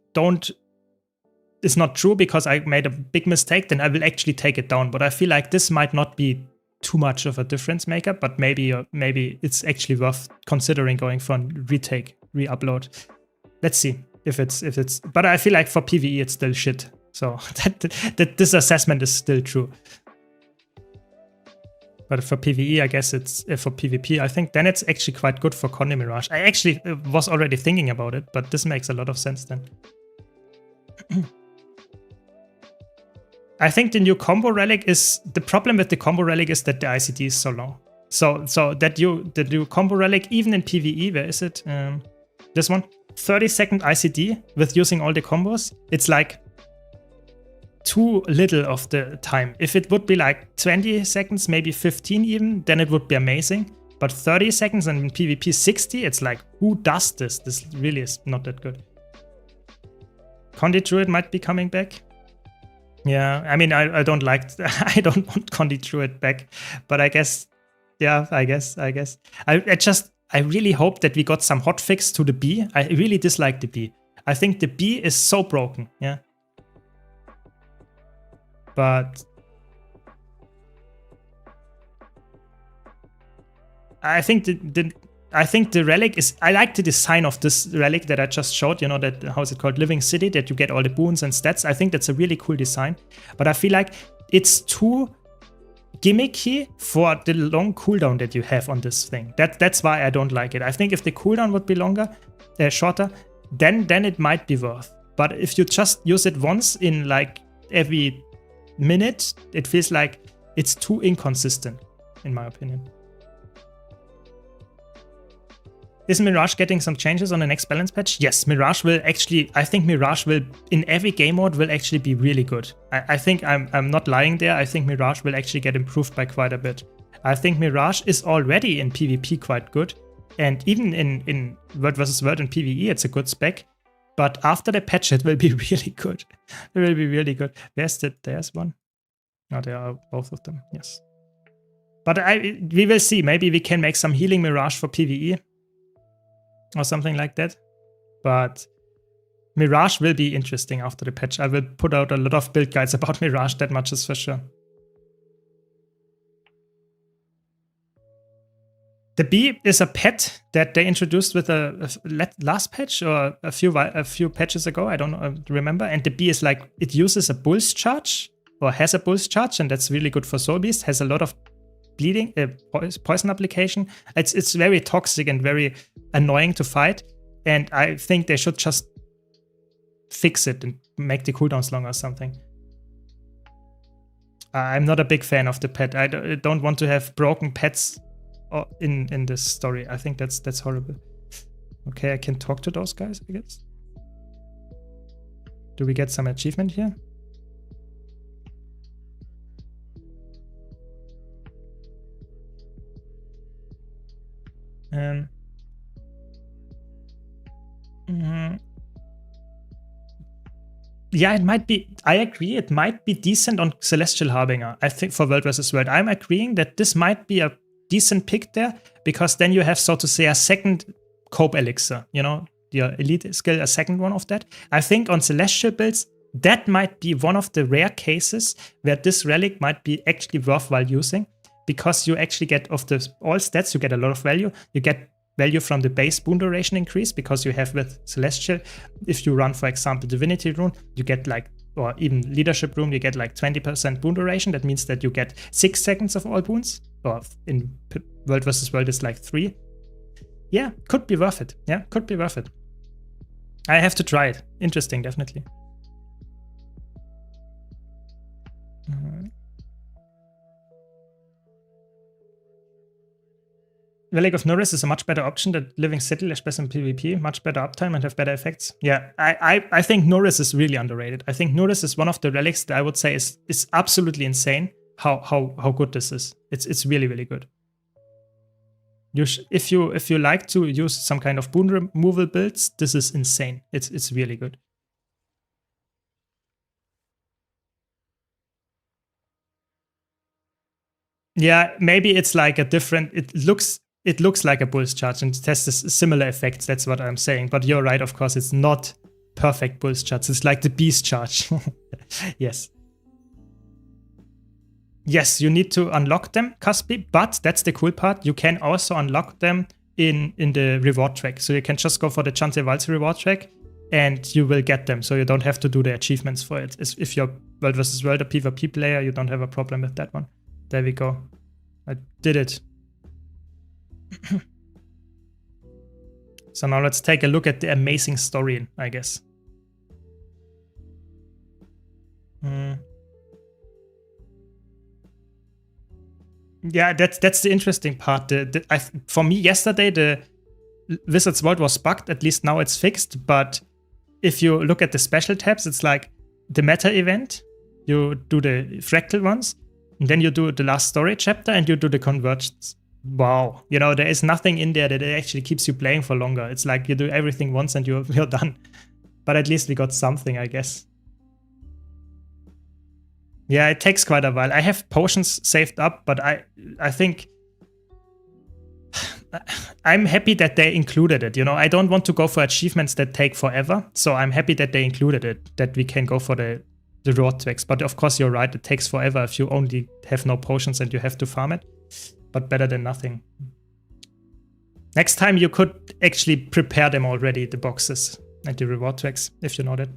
Speaker 1: it's not true because I made a big mistake, then I will actually take it down. But I feel like this might not be too much of a difference maker, but maybe it's actually worth considering going for a retake, re-upload. Let's see if it's. But I feel like for PvE it's still shit. So that this assessment is still true. But for PvE, I guess it's for PvP. I think then it's actually quite good for Conde Mirage. I actually was already thinking about it, but this makes a lot of sense then. I think the new combo relic is the problem with the combo relic is that the ICD is so long. So that the new combo relic, even in PvE, where is it? This one, 30-second ICD with using all the combos. It's like too little of the time. If it would be like 20 seconds, maybe 15 even, then it would be amazing. But 30 seconds and in PvP 60, it's like, who does this? This really is not that good. Conde Druid might be coming back. Yeah, I mean, I don't like, I don't want Conde Druid back, but I guess, yeah, I guess. I really hope that we got some hotfix to the B. I really dislike the B. I think the B is so broken, yeah. But I think the relic is, I like the design of this relic that I just showed, you know, that, how is it called, Living City, that you get all the boons and stats. I think that's a really cool design, but I feel like it's too gimmicky for the long cooldown that you have on this thing. That's why I don't like it. I think if the cooldown would be shorter, then it might be worth. But if you just use it once in like every minute, it feels like it's too inconsistent, in my opinion. Is Mirage getting some changes on the next balance patch? Yes, Mirage will actually, I think Mirage will, in every game mode, will actually be really good. I think I'm not lying there. I think Mirage will actually get improved by quite a bit. I think Mirage is already in PvP quite good. And even in World vs. World and PvE, it's a good spec. But after the patch, it will be really good. It will be really good. There's one. Oh, there are both of them, yes. But we will see. Maybe we can make some healing Mirage for PvE. Or something like that. But Mirage will be interesting after the patch. I will put out a lot of build guides about Mirage, that much is for sure. The bee is a pet that they introduced with a last patch or a few patches ago. I don't remember. And the bee is like, it uses a bull's charge or has a bull's charge, and that's really good for Soul Beast. Has a lot of bleeding, poison application. It's very toxic and very annoying to fight, and I think they should just fix it and make the cooldowns longer or something. I'm not a big fan of the pet. I don't want to have broken pets in this story. I think that's horrible. Okay, I can talk to those guys, I guess. Do we get some achievement here? Yeah, it might be. I agree. It might be decent on Celestial Harbinger. I think for World vs. World, I'm agreeing that this might be a decent pick there, because then you have, so to say, a second cope elixir. You know, your elite skill, a second one of that. I think on Celestial builds, that might be one of the rare cases where this relic might be actually worthwhile using, because you actually get, of the all stats, you get a lot of value. You get value from the base boon duration increase, because you have with Celestial, if you run, for example, Divinity Rune, you get like or even leadership room, you get like 20% boon duration. That means that you get 6 seconds of all boons, or in World vs. World is like 3. Yeah, could be worth it. Yeah, could be worth it. I have to try it. Interesting, definitely. Relic of Norris is a much better option than Living City, especially in PvP. Much better uptime and have better effects. Yeah, I think Norris is really underrated. I think Norris is one of the relics that I would say is absolutely insane how good this is. It's really, really good. If you like to use some kind of boon removal builds, this is insane. It's really good. Yeah, maybe it's like a different. It looks like a Bull's Charge and it has this similar effects. That's what I'm saying. But you're right, of course, it's not perfect Bull's Charge. It's like the Beast Charge. Yes. Yes, you need to unlock them, Caspi, but that's the cool part. You can also unlock them in the reward track. So you can just go for the Chante Valse reward track and you will get them. So you don't have to do the achievements for it. If you're World vs. World or PvP player, you don't have a problem with that one. There we go. I did it. So now let's take a look at the amazing story, I guess. Yeah, that's the interesting part. For me, yesterday, the Wizard's World was bugged. At least now it's fixed. But if you look at the special tabs, it's like the meta event. You do the fractal ones. And then you do the last story chapter and you do the convergence. Wow. You know, there is nothing in there that actually keeps you playing for longer. It's like you do everything once and you're done. But at least we got something, I guess. Yeah, it takes quite a while. I have potions saved up, but I think I'm happy that they included it. You know, I don't want to go for achievements that take forever. So I'm happy that they included it, that we can go for the reward tracks. But of course, you're right. It takes forever if you only have no potions and you have to farm it. But better than nothing. Next time you could actually prepare them already, the boxes and the reward tracks, if you know that.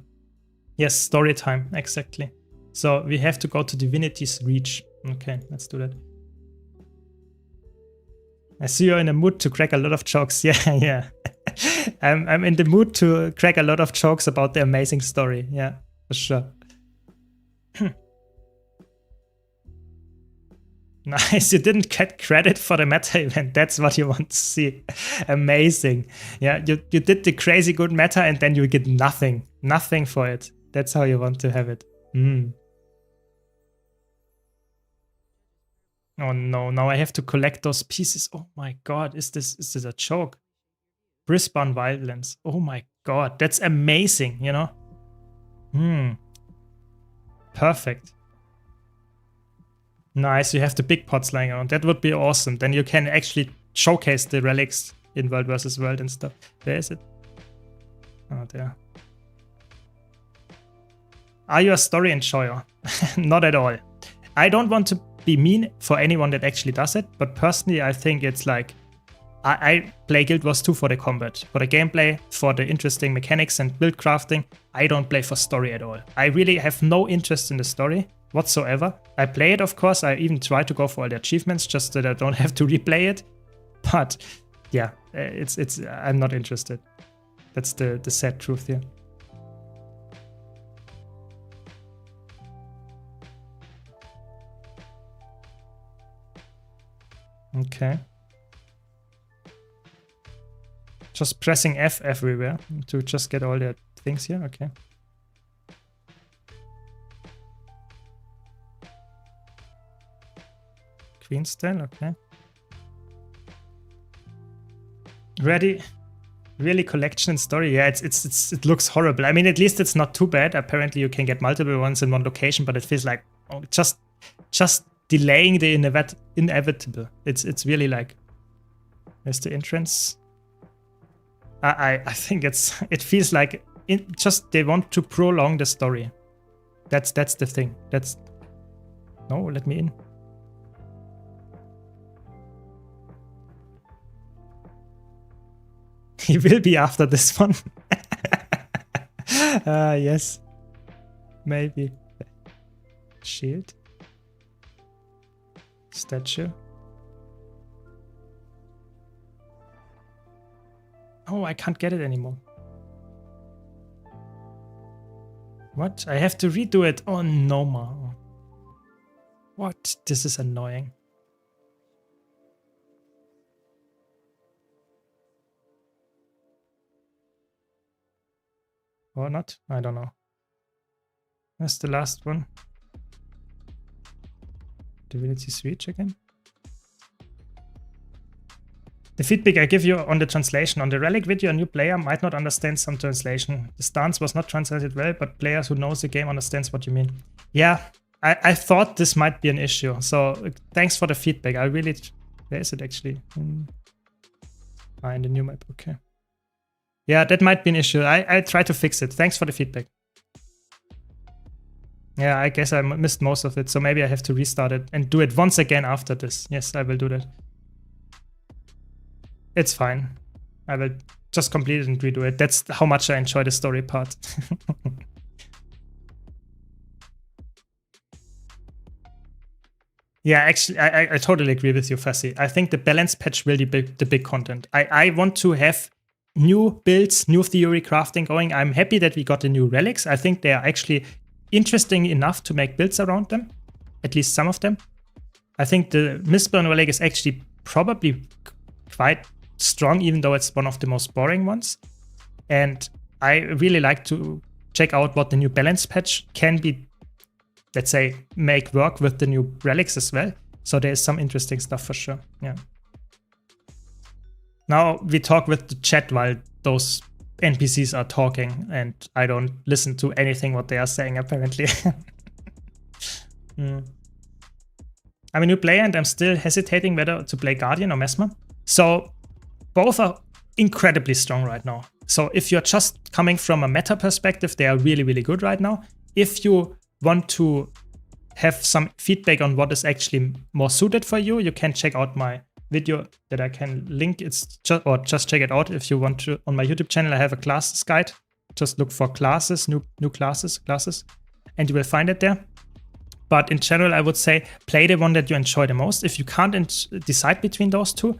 Speaker 1: Yes, story time, exactly. So we have to go to Divinity's Reach. Okay, let's do that. I see you're in a mood to crack a lot of jokes. Yeah, yeah. I'm in the mood to crack a lot of jokes about the amazing story. Yeah, for sure. Nice, you didn't get credit for the meta event. That's what you want to see. Amazing. Yeah, you did the crazy good meta and then you get nothing. Nothing for it. That's how you want to have it. Oh no, now I have to collect those pieces. Oh my god, is this a joke? Brisbane Wildlands. Oh my god, that's amazing, you know? Perfect. Nice, you have the big pots lying around. That would be awesome. Then you can actually showcase the relics in World vs. World and stuff. Where is it? Oh, there. Are you a story enjoyer? Not at all. I don't want to be mean for anyone that actually does it, but personally I think it's like I play Guild Wars 2 for the combat, for the gameplay, for the interesting mechanics and build crafting. I don't play for story at all. I really have no interest in the story whatsoever. I play it, of course. I even try to go for all the achievements just that I don't have to replay it. But yeah, I'm not interested. That's the sad truth here. Okay. Just pressing F everywhere to just get all the things here. Okay. Queen style, okay. Ready? Really collection and story? Yeah, it looks horrible. I mean, at least it's not too bad. Apparently you can get multiple ones in one location, but it feels like just delaying the inevitable. It's really like, there's the entrance. I think it feels like they want to prolong the story. That's the thing. No, let me in. He will be after this one. Yes. Maybe. Shield. Statue. Oh, I can't get it anymore. What? I have to redo it. Oh no, ma. What? This is annoying. Or not? I don't know. That's the last one. Divinity Switch again. The feedback I give you on the translation. On the Relic video, a new player might not understand some translation. The stance was not translated well, but players who knows the game understands what you mean. Yeah, I thought this might be an issue. So thanks for the feedback. I really... Where is it actually? In the new map. Okay. Yeah, that might be an issue. I try to fix it. Thanks for the feedback. Yeah, I guess I missed most of it. So maybe I have to restart it and do it once again after this. Yes, I will do that. It's fine. I will just complete it and redo it. That's how much I enjoy the story part. Yeah, actually, I totally agree with you, Fassi. I think the balance patch will be the big content. I want to have new builds, new theory crafting going. I'm happy that we got the new relics. I think they are actually interesting enough to make builds around them. At least some of them. I think the Mistborn relic is actually probably quite strong, even though it's one of the most boring ones. And I really like to check out what the new balance patch can be, let's say, make work with the new relics as well. So there's some interesting stuff for sure. Yeah. Now we talk with the chat while those NPCs are talking, and I don't listen to anything what they are saying apparently. I'm a new player and I'm still hesitating whether to play Guardian or Mesmer. So both are incredibly strong right now. So if you're just coming from a meta perspective, they are really, really good right now. If you want to have some feedback on what is actually more suited for you, you can check out my video that I can link. It's just, or just check it out if you want to. On my YouTube channel, I have a classes guide. Just look for classes, new classes, and you will find it there. But in general, I would say play the one that you enjoy the most. If you can't decide between those two,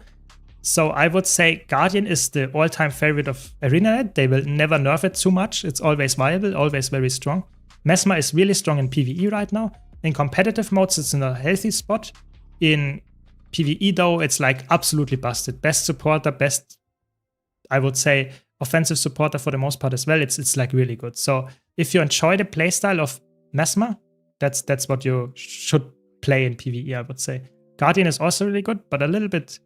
Speaker 1: so I would say Guardian is the all-time favorite of ArenaNet. They will never nerf it too much. It's always viable, always very strong. Mesmer is really strong in PvE right now. In competitive modes, it's in a healthy spot. In PvE though, it's like absolutely busted. Best supporter, best, I would say, offensive supporter for the most part as well. It's like really good. So if you enjoy the playstyle of Mesmer, that's what you should play in PvE, I would say. Guardian is also really good, but a little bit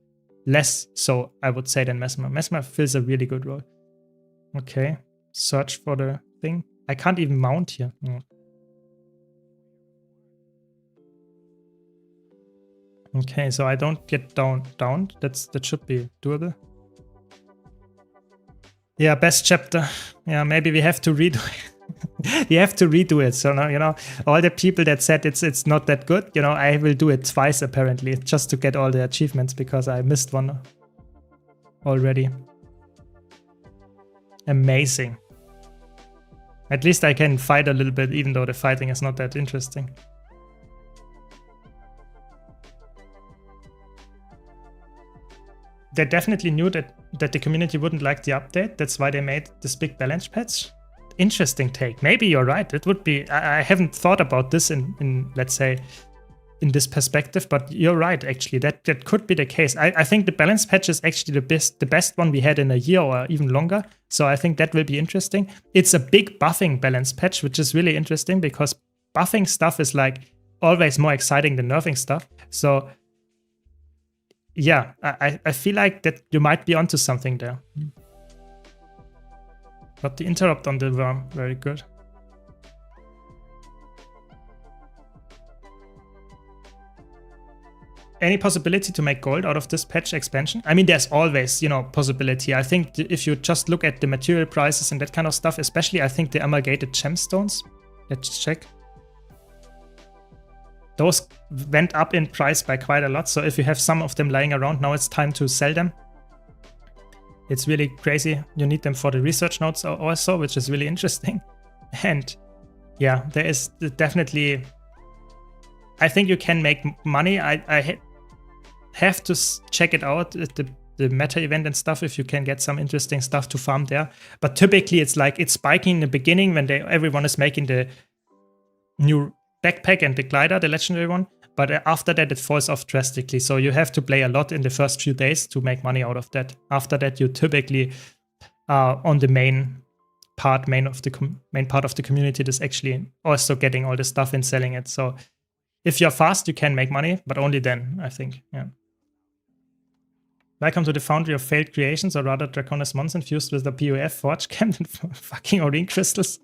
Speaker 1: less so, I would say, than Mesmer. Mesmer fills a really good role. Okay, search for the thing. I can't even mount here. No. Okay, so I don't get downed. That should be doable. Yeah, best chapter. Yeah, maybe we have to redo it. We have to redo it. So now, you know, all the people that said it's not that good, you know, I will do it twice apparently, just to get all the achievements because I missed one already. Amazing. At least I can fight a little bit, even though the fighting is not that interesting. They definitely knew that the community wouldn't like the update. That's why they made this big balance patch. Interesting take. Maybe you're right. It would be. I haven't thought about this in let's say, in this perspective, but you're right, actually. That could be the case. I think the balance patch is actually the best one we had in a year or even longer. So I think that will be interesting. It's a big buffing balance patch, which is really interesting because buffing stuff is like always more exciting than nerfing stuff. So yeah, I feel like that you might be onto something there. But the interrupt on the worm, very good. Any possibility to make gold out of this patch expansion? I mean, there's always, you know, possibility. I think if you just look at the material prices and that kind of stuff, especially I think the amalgamated gemstones. Let's check. Those went up in price by quite a lot. So if you have some of them lying around, now it's time to sell them. It's really crazy. You need them for the research notes also, which is really interesting. And Yeah, there is definitely. I think you can make money. I have to check it out at the meta event and stuff if you can get some interesting stuff to farm there. But typically it's like it's spiking in the beginning when everyone is making the new backpack and the glider, the legendary one. But after that it falls off drastically. So you have to play a lot in the first few days to make money out of that. After that you typically are on the main part of the community that's actually also getting all the stuff and selling it. So if you're fast, you can make money, but only then, I think. Yeah. Welcome to the foundry of failed creations, or rather Draconis Mons infused with the POF forge camp and fucking Orine crystals.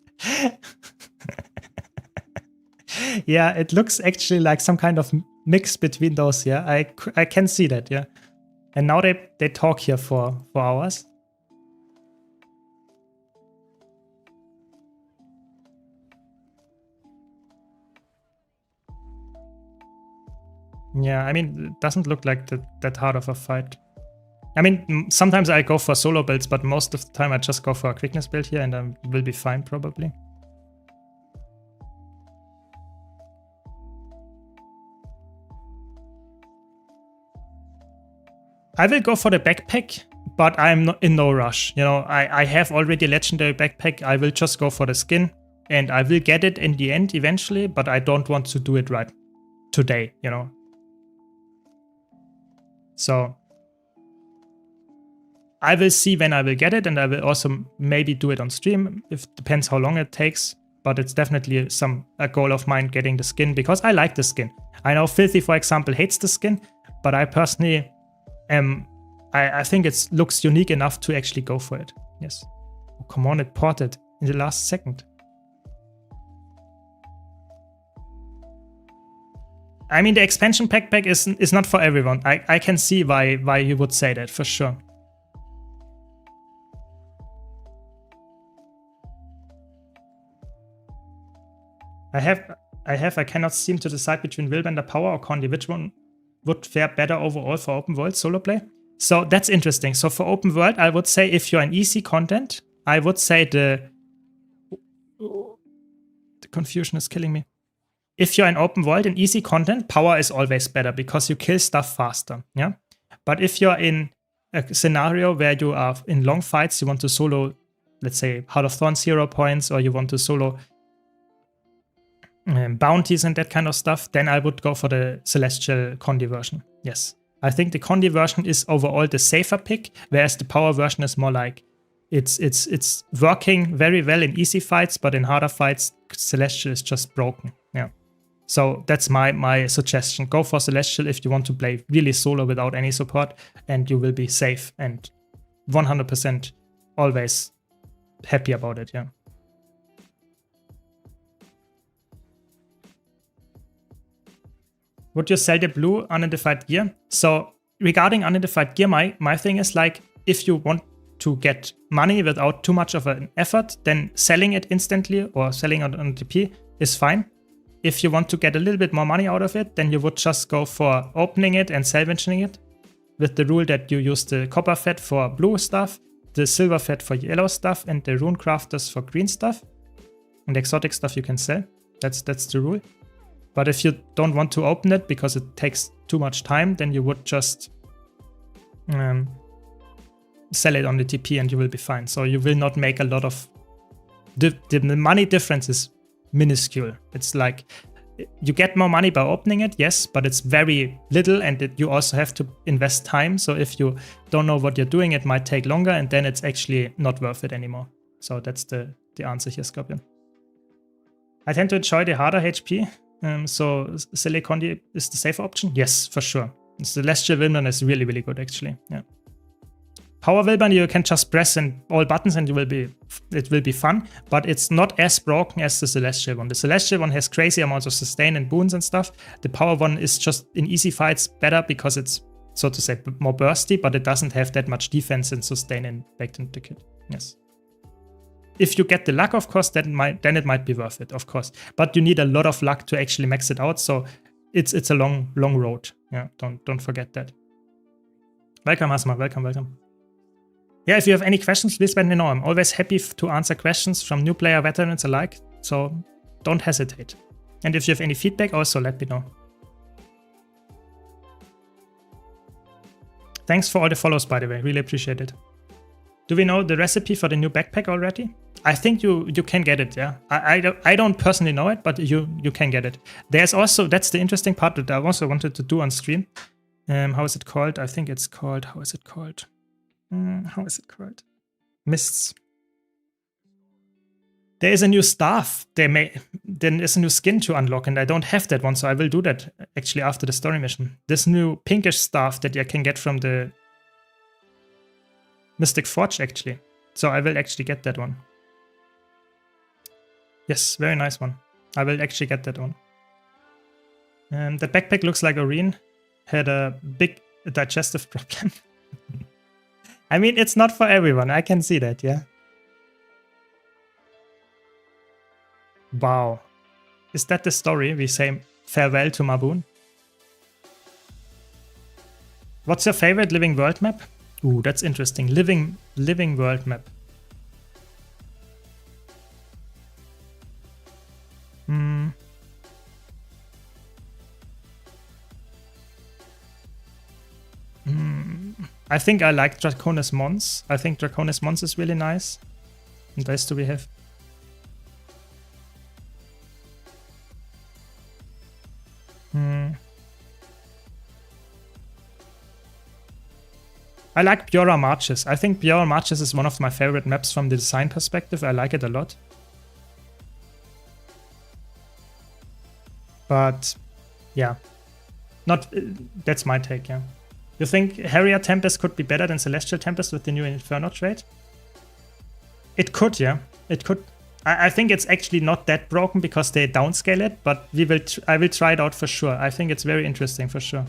Speaker 1: Yeah, it looks actually like some kind of mix between those. Yeah, I can see that. Yeah, and now they talk here for hours. Yeah, I mean, it doesn't look like that hard of a fight. I mean, sometimes I go for solo builds, but most of the time I just go for a quickness build here and I will be fine probably. I will go for the backpack, but I'm not in no rush. You know, I have already legendary backpack. I will just go for the skin and I will get it in the end eventually, but I don't want to do it right today, you know. So I will see when I will get it, and I will also maybe do it on stream. It depends how long it takes, but it's definitely a goal of mine getting the skin because I like the skin. I know Filthy, for example, hates the skin, but I personally I think it looks unique enough to actually go for it. Yes. Oh, come on, it ported in the last second. I mean, the expansion backpack is not for everyone. I can see why you would say that, for sure. I cannot seem to decide between Willbender Power or Condi. Which one would fare better overall for open world solo play? So that's interesting. So for open world, I would say if you're an easy content, I would say the confusion is killing me. If you're in open world and easy content, power is always better because you kill stuff faster. Yeah. But if you're in a scenario where you are in long fights, you want to solo, let's say, Heart of Thorns 0 points, or you want to solo bounties and that kind of stuff, then I would go for the Celestial Condi version. Yes. I think the Condi version is overall the safer pick, whereas the power version is more like it's working very well in easy fights, but in harder fights, Celestial is just broken. Yeah. So that's my suggestion. Go for Celestial if you want to play really solo without any support, and you will be safe and 100% always happy about it. Yeah. Would you sell the blue unidentified gear? So regarding unidentified gear, my thing is like, if you want to get money without too much of an effort, then selling it instantly or selling it on TP is fine. If you want to get a little bit more money out of it, then you would just go for opening it and salvaging it with the rule that you use the copper fed for blue stuff, the silver fed for yellow stuff, and the rune crafters for green stuff. And the exotic stuff you can sell. That's the rule. But if you don't want to open it because it takes too much time, then you would just sell it on the TP and you will be fine. So you will not make a lot of... The money difference is minuscule. It's like you get more money by opening it, yes, but it's very little, and you also have to invest time. So if you don't know what you're doing, it might take longer, and then it's actually not worth it anymore. So that's the answer here, Scorpion. I tend to enjoy the harder HP. So Condi is the safer option? Yes, for sure. The Celestial Wilman is really, really good, actually. Yeah. Power Wilman, you can just press all buttons and it will be fun, but it's not as broken as the Celestial one. The Celestial one has crazy amounts of sustain and boons and stuff. The Power one is just in easy fights better because it's, so to say, more bursty, but it doesn't have that much defense and sustain baked into the kit. Yes. If you get the luck, of course, then it might be worth it, of course. But you need a lot of luck to actually max it out, so it's a long road. Yeah, don't forget that. Welcome, Hasma. Welcome. Yeah, if you have any questions, please let me know. I'm always happy to answer questions from new player veterans alike. So don't hesitate. And if you have any feedback, also let me know. Thanks for all the follows, by the way. Really appreciate it. Do we know the recipe for the new backpack already? I think you can get it, yeah. I don't personally know it, but you can get it. There's also, that's the interesting part that I also wanted to do on stream. How is it called? I think it's called, how is it called? Mists. There is a new staff. Then there's a new skin to unlock, and I don't have that one, so I will do that actually after the story mission. This new pinkish staff that I can get from the Mystic Forge, actually. So I will actually get that one. Yes, very nice one. I will actually get that one. The backpack looks like Oreen had a big digestive problem. I mean, it's not for everyone. I can see that, yeah. Wow. Is that the story? We say farewell to Maboon. What's your favorite living world map? Ooh, that's interesting. Living world map. I think I like Draconis Mons. I think Draconis Mons is really nice. What else do we have? I like Biora Marches. I think Biora Marches is one of my favorite maps from the design perspective. I like it a lot. But yeah, that's my take, yeah. You think Harrier Tempest could be better than Celestial Tempest with the new Inferno trait? It could, yeah. It could. I think it's actually not that broken because they downscale it, but I will try it out for sure. I think it's very interesting for sure.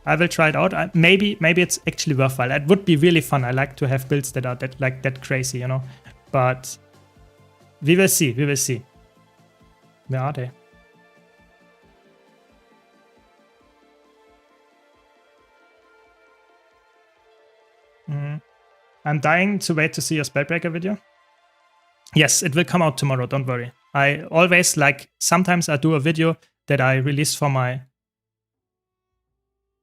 Speaker 1: I will try it out. Maybe it's actually worthwhile. It would be really fun. I like to have builds that are that crazy, you know. But we will see. We will see. Where are they? I'm dying to wait to see your Spellbreaker video. Yes, it will come out tomorrow, don't worry. I always sometimes I do a video that I release for my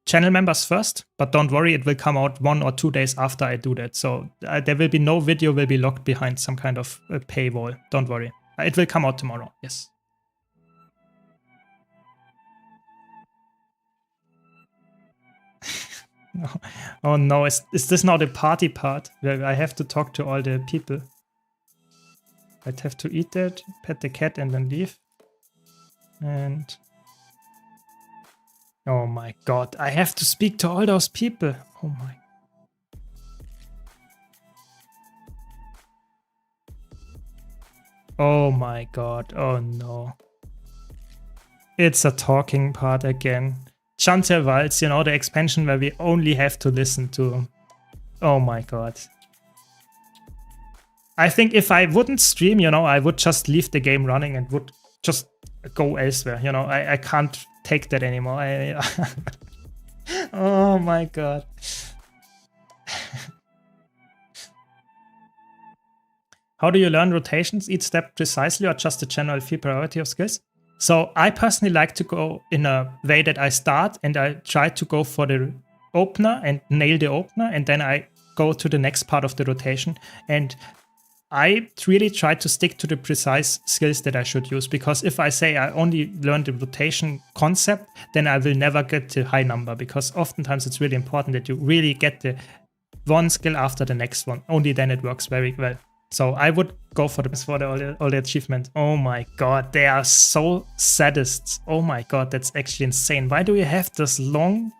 Speaker 1: channel members first, but don't worry, it will come out 1 or 2 days after I do that. So there will be no video will be locked behind some kind of paywall. Don't worry. It will come out tomorrow, yes. Oh no, is this now the party part where I have to talk to all the people? I'd have to eat that, pet the cat and then leave. And oh my god, I have to speak to all those people. Oh my. Oh my god, oh no. It's a talking part again. Chantel Waltz, you know, the expansion where we only have to listen to. Oh my god. I think if I wouldn't stream, you know, I would just leave the game running and would just go elsewhere. You know, I can't take that anymore. Oh my god. How do you learn rotations? Each step precisely or just a general feel priority of skills? So I personally like to go in a way that I start and I try to go for the opener and nail the opener, and then I go to the next part of the rotation. And I really try to stick to the precise skills that I should use, because if I say I only learn the rotation concept, then I will never get the high number, because oftentimes it's really important that you really get the one skill after the next one. Only then it works very well. So I would go for all the achievement. Oh my god, they are so sadists. Oh my god, that's actually insane. Why do you have this long,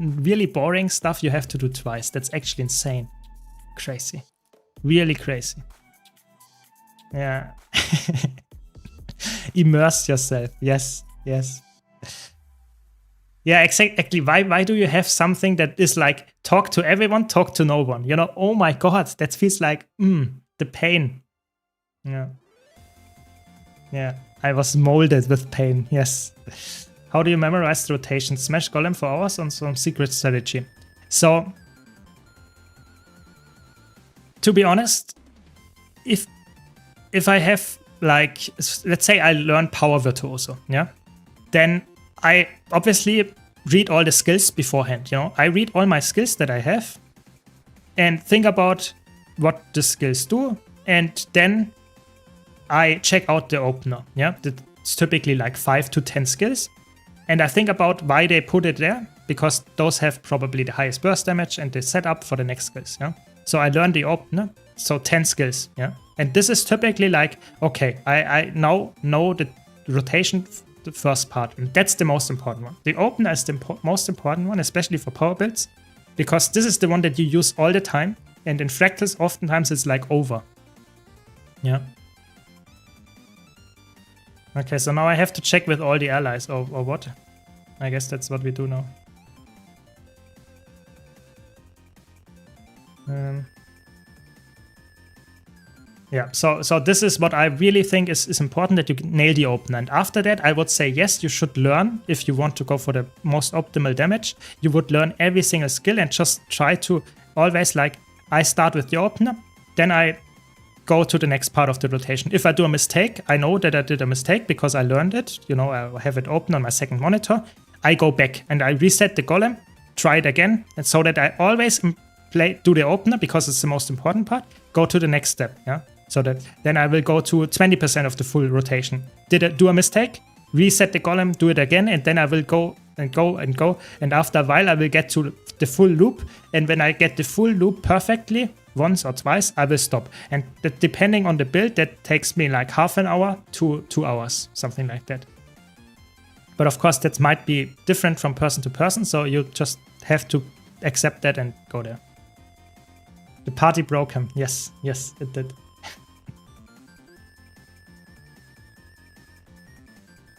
Speaker 1: really boring stuff you have to do twice? That's actually insane. Crazy. Really crazy. Yeah. Immerse yourself. Yes, yes. Yeah, exactly. Why do you have something that is like talk to everyone, talk to no one? You know, oh my god, that feels like the pain. Yeah. Yeah, I was molded with pain, yes. How do you memorize the rotation? Smash Golem for hours on some secret strategy. So, to be honest, if I have like, let's say I learn Power Virtuoso, yeah? Then I obviously read all the skills beforehand, you know? I read all my skills that I have and think about what the skills do, and then I check out the opener, yeah? It's typically like 5 to 10 skills, and I think about why they put it there, because those have probably the highest burst damage and the setup for the next skills, yeah? So I learn the opener, so 10 skills, yeah? And this is typically like, okay, I now know the rotation, the first part, and that's the most important one. The opener is the most important one, especially for power builds, because this is the one that you use all the time, and in fractals, oftentimes it's like over. Yeah. Okay, so now I have to check with all the allies, or what? I guess that's what we do now. Yeah, so this is what I really think is important, that you nail the opener. And after that, I would say, yes, you should learn, if you want to go for the most optimal damage, you would learn every single skill and just try to always, like, I start with the opener, then I go to the next part of the rotation. If I do a mistake, I know that I did a mistake because I learned it. You know, I have it open on my second monitor. I go back and I reset the golem, try it again, and so that I always do the opener because it's the most important part, go to the next step, yeah? So that then I will go to 20% of the full rotation. Did I do a mistake? Reset the golem, do it again, and then I will go and go and go. And after a while, I will get to the full loop. And when I get the full loop perfectly, once or twice, I will stop. And that, depending on the build, that takes me like half an hour to 2 hours, something like that. But of course, that might be different from person to person. So you just have to accept that and go there. The party broke him. Yes, yes, it did.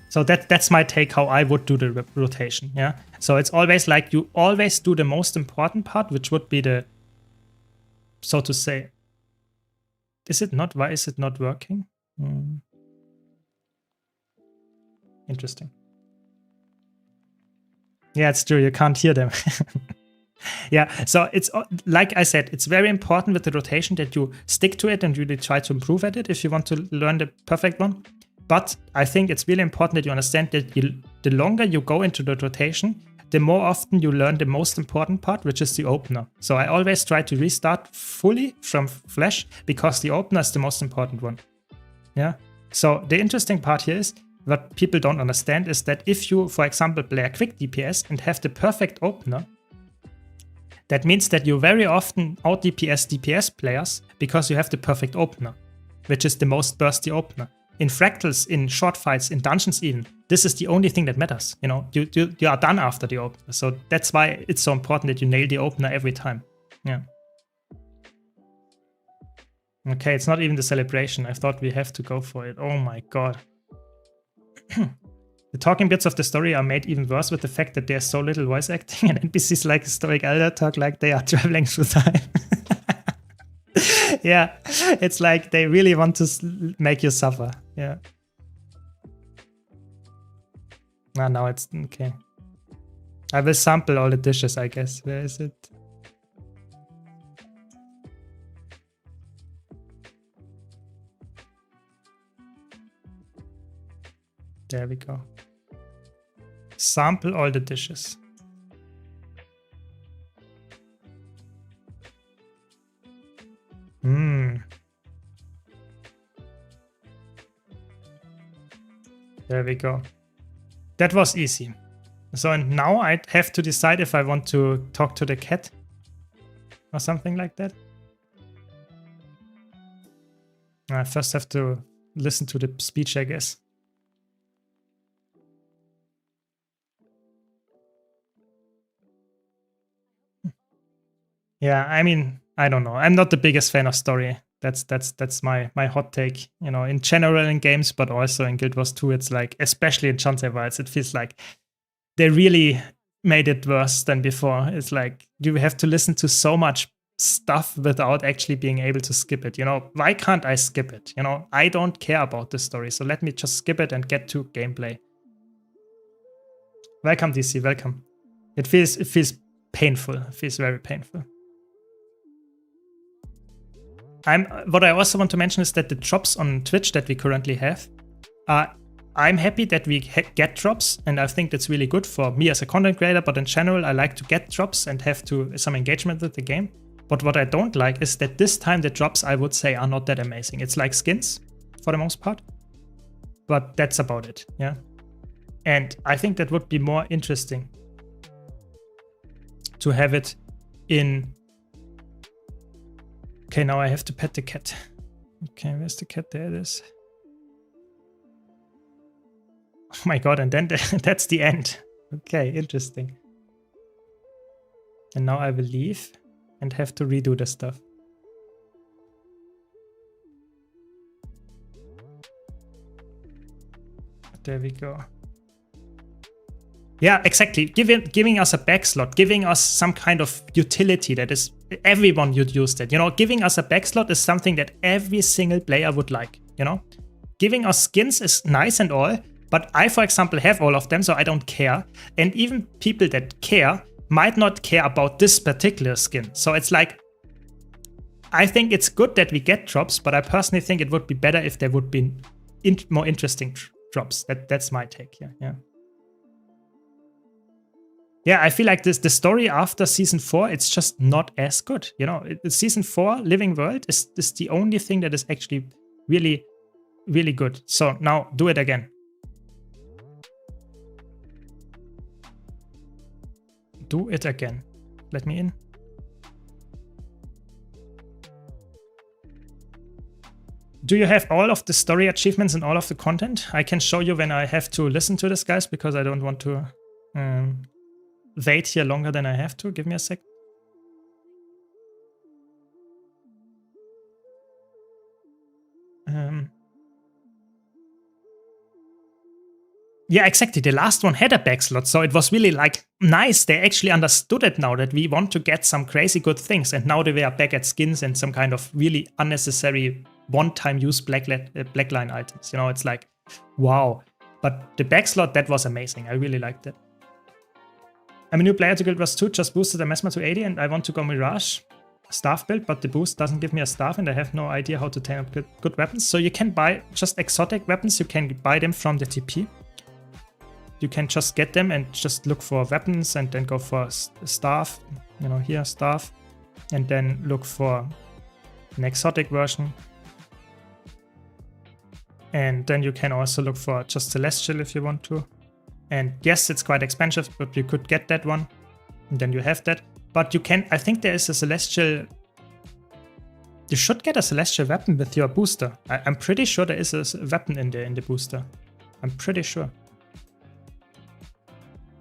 Speaker 1: So that's my take how I would do the rotation, yeah? So it's always like you always do the most important part, which would be the, so to say, is it not? Why is it not working? Interesting. Yeah, it's true, you can't hear them. Yeah, so it's like I said, it's very important with the rotation that you stick to it and really try to improve at it if you want to learn the perfect one. But I think it's really important that you understand that the longer you go into the rotation, the more often you learn the most important part, which is the opener. So I always try to restart fully from Flash because the opener is the most important one. Yeah. So the interesting part here is, what people don't understand is that if you, for example, play a quick DPS and have the perfect opener, that means that you very often out DPS players because you have the perfect opener, which is the most bursty opener. In fractals, in short fights, in dungeons even, this is the only thing that matters. You know, you are done after the opener. So that's why it's so important that you nail the opener every time. Yeah. Okay, it's not even the celebration. I thought we have to go for it. Oh my god. The talking bits of the story are made even worse with the fact that there's so little voice acting and NPCs like Stoic Elder talk like they are traveling through time. Yeah, it's like they really want to make you suffer. Yeah. Ah, now it's okay. I will sample all the dishes, I guess. Where is it? There we go. Sample all the dishes. There we go. That was easy. So and now I have to decide if I want to talk to the cat or something like that. I first have to listen to the speech, I guess. Yeah, I mean, I don't know. I'm not the biggest fan of story. That's my hot take. You know, in general in games, but also in Guild Wars 2, it's like, especially in Chance Wilds, it feels like they really made it worse than before. It's like you have to listen to so much stuff without actually being able to skip it. You know, why can't I skip it? You know, I don't care about the story, so let me just skip it and get to gameplay. Welcome, DC. Welcome. It feels painful. It feels very painful. What I also want to mention is that the drops on Twitch that we currently have, I'm happy that we get drops, and I think that's really good for me as a content creator, but in general, I like to get drops and have some engagement with the game. But what I don't like is that this time the drops, I would say, are not that amazing. It's like skins for the most part, but that's about it, yeah. And I think that would be more interesting to have it in... Okay, now I have to pet the cat. Okay, where's the cat? There it is. Oh my god, and then that's the end. Okay, interesting. And now I will leave and have to redo the stuff. There we go. Yeah, exactly. Giving us a backslot, giving us some kind of utility that is everyone would use that. You know, giving us a backslot is something that every single player would like. You know, giving us skins is nice and all, but I, for example, have all of them, so I don't care. And even people that care might not care about this particular skin. So it's like, I think it's good that we get drops, but I personally think it would be better if there would be more interesting drops. That's my take here. Yeah. Yeah, I feel like the story after season 4, it's just not as good. You know, season 4, Living World, is the only thing that is actually really, really good. So now do it again. Do it again. Let me in. Do you have all of the story achievements and all of the content? I can show you when I have to listen to this, guys, because I don't want to wait here longer than I have to. Give me a sec. Yeah, exactly. The last one had a backslot, so it was really like nice. They actually understood it now that we want to get some crazy good things, and now they were back at skins and some kind of really unnecessary one-time use blackline items. You know, it's like, wow. But the backslot, that was amazing. I really liked it. I'm a new player to Guild Wars 2, just boosted a Mesmer to 80 and I want to go Mirage staff build, but the boost doesn't give me a staff and I have no idea how to tame up good weapons. So you can buy just exotic weapons, you can buy them from the TP. You can just get them and just look for weapons and then go for staff, you know, here, staff, and then look for an exotic version. And then you can also look for just Celestial if you want to. And yes, it's quite expensive, but you could get that one. And then you have that. But you can, I think there is a Celestial... You should get a Celestial weapon with your booster. I'm pretty sure there is a weapon in the booster. I'm pretty sure.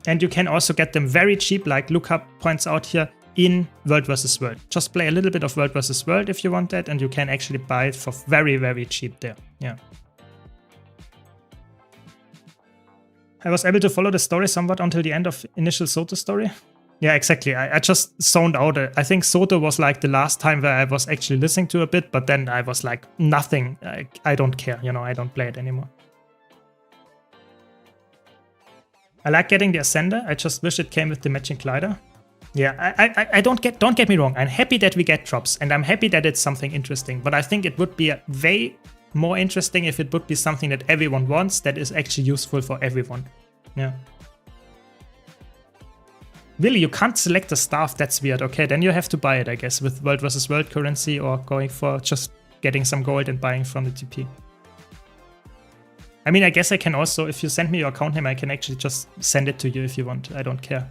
Speaker 1: And you can also get them very cheap, like Luca points out here, in World vs. World. Just play a little bit of World vs. World if you want that, and you can actually buy it for very, very cheap there. Yeah. I was able to follow the story somewhat until the end of initial Soto story. Yeah, exactly. I just zoned out. I think Soto was like the last time where I was actually listening to a bit, but then I was like, nothing. I don't care, you know, I don't play it anymore. I like getting the Ascender. I just wish it came with the matching glider. Yeah, I don't get me wrong. I'm happy that we get drops, and I'm happy that it's something interesting. But I think it would be way more interesting if it would be something that everyone wants, that is actually useful for everyone. Yeah. Really, you can't select a staff. That's weird. Okay, then you have to buy it, I guess, with World vs. World currency or going for just getting some gold and buying from the TP. I mean, I guess I can also, if you send me your account name, I can actually just send it to you if you want. I don't care.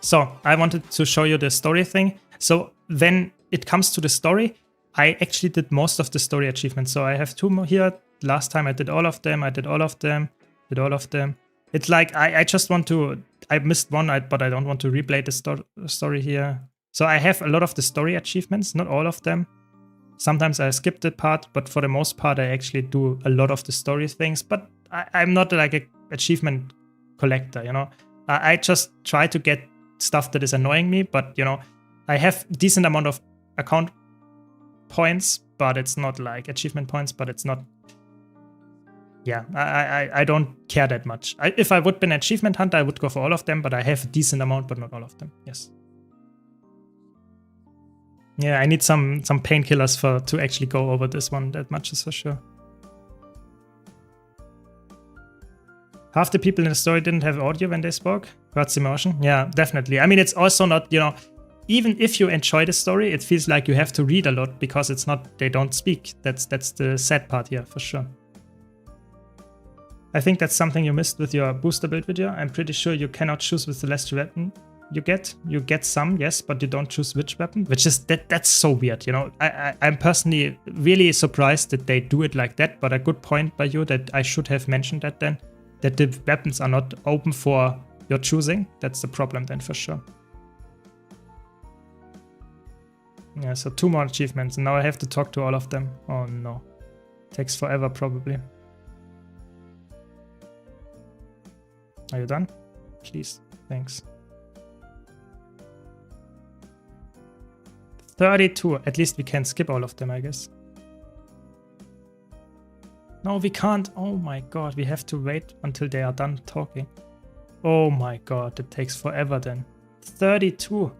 Speaker 1: So I wanted to show you the story thing. So when it comes to the story, I actually did most of the story achievements. So I have 2 more here. Last time I did all of them. I did all of them. Did all of them. It's like I just want to, I missed one, but I don't want to replay the story here. So I have a lot of the story achievements, not all of them. Sometimes I skip the part, but for the most part, I actually do a lot of the story things. But I'm not like an achievement collector, you know. I just try to get stuff that is annoying me, but, you know, I have decent amount of account points, but it's not like achievement points, but it's not... Yeah, I don't care that much. If I would be an achievement hunter, I would go for all of them, but I have a decent amount, but not all of them. Yes. Yeah, I need some painkillers to actually go over this one. That much is for sure. Half the people in the story didn't have audio when they spoke. Hurts emotion. Yeah, definitely. I mean, it's also not, even if you enjoy the story, it feels like you have to read a lot because it's not, they don't speak. That's the sad part here, for sure. I think that's something you missed with your booster build video. I'm pretty sure you cannot choose with the celestial weapon you get. You get some, yes, but you don't choose which weapon, which is, that's so weird, I'm personally really surprised that they do it like that, but a good point by you that I should have mentioned that then, that the weapons are not open for your choosing. That's the problem then, for sure. Yeah, so 2 more achievements. Now I have to talk to all of them. Oh no. Takes forever, probably. Are you done? Please. Thanks. 32. At least we can skip all of them, I guess. No, we can't. Oh my god. We have to wait until they are done talking. Oh my god. It takes forever then. 32.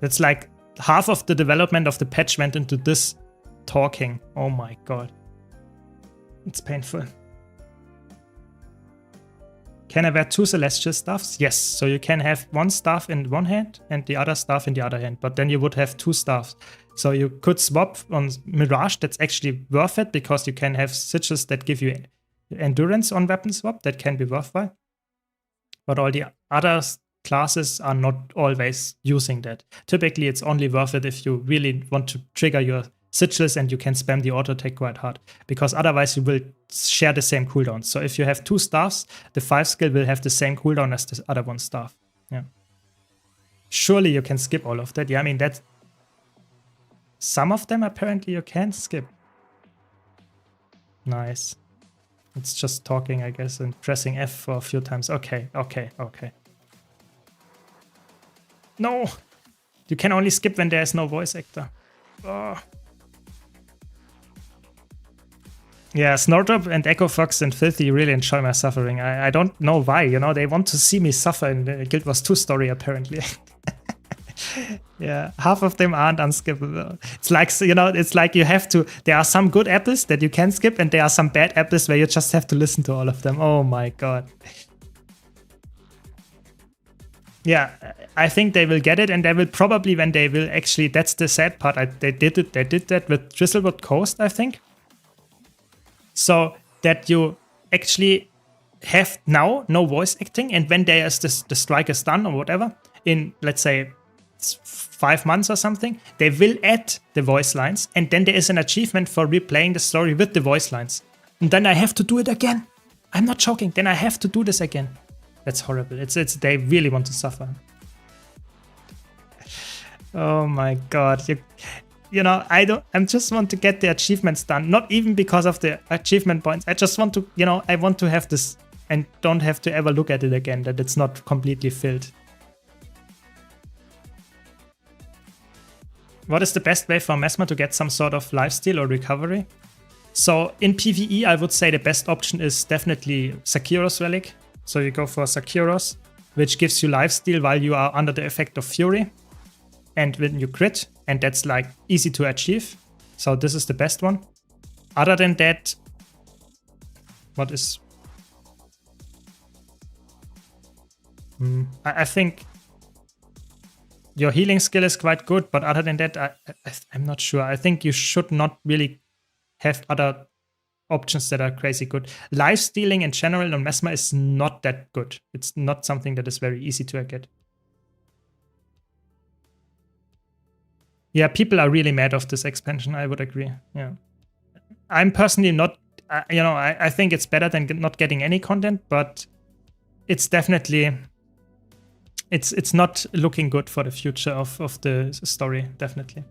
Speaker 1: That's like half of the development of the patch went into this talking. Oh my god. It's painful. Can I wear 2 celestial staffs? Yes. So you can have one staff in one hand and the other staff in the other hand. But then you would have 2 staffs. So you could swap on Mirage. That's actually worth it because you can have sigils that give you endurance on weapon swap. That can be worthwhile. But all the other classes are not always using that. Typically, it's only worth it if you really want to trigger your sigils and you can spam the auto attack quite hard, because otherwise you will share the same cooldown. So if you have 2 staffs, the 5 skill will have the same cooldown as the other one staff. Yeah. Surely you can skip all of that. Yeah, I mean, that some of them apparently you can skip. Nice. It's just talking, I guess, and pressing F for a few times. Okay. No! You can only skip when there is no voice actor. Oh. Yeah, Snowdrop and Echo Fox and Filthy really enjoy my suffering. I don't know why, they want to see me suffer in the Guild Wars 2 story, apparently. Yeah, half of them aren't unskippable. It's like, it's like you have to, there are some good apples that you can skip and there are some bad apples where you just have to listen to all of them. Oh my god. Yeah, I think they will get it, and they will probably, when they will actually, that's the sad part, they did that with Drizzlewood Coast, I think. So that you actually have now no voice acting, and when there is the strike is done or whatever, in, let's say, 5 months or something, they will add the voice lines, and then there is an achievement for replaying the story with the voice lines. And then I have to do it again. I'm not joking, then I have to do this again. That's horrible. It's they really want to suffer. Oh my god. I just want to get the achievements done. Not even because of the achievement points. I just want to, I want to have this and don't have to ever look at it again, that it's not completely filled. What is the best way for Mesmer to get some sort of lifesteal or recovery? So in PvE, I would say the best option is definitely Sakiros Relic. So you go for Sakiros, which gives you lifesteal while you are under the effect of Fury. And when you crit, and that's like easy to achieve. So this is the best one. Other than that, what is... I think your healing skill is quite good, but other than that, I'm not sure. I think you should not really have other options that are crazy good. Life stealing in general on Mesmer is not that good. It's not something that is very easy to get. Yeah, people are really mad of this expansion, I would agree. Yeah, I'm personally not, I think it's better than not getting any content, but it's definitely, it's not looking good for the future of the story, definitely.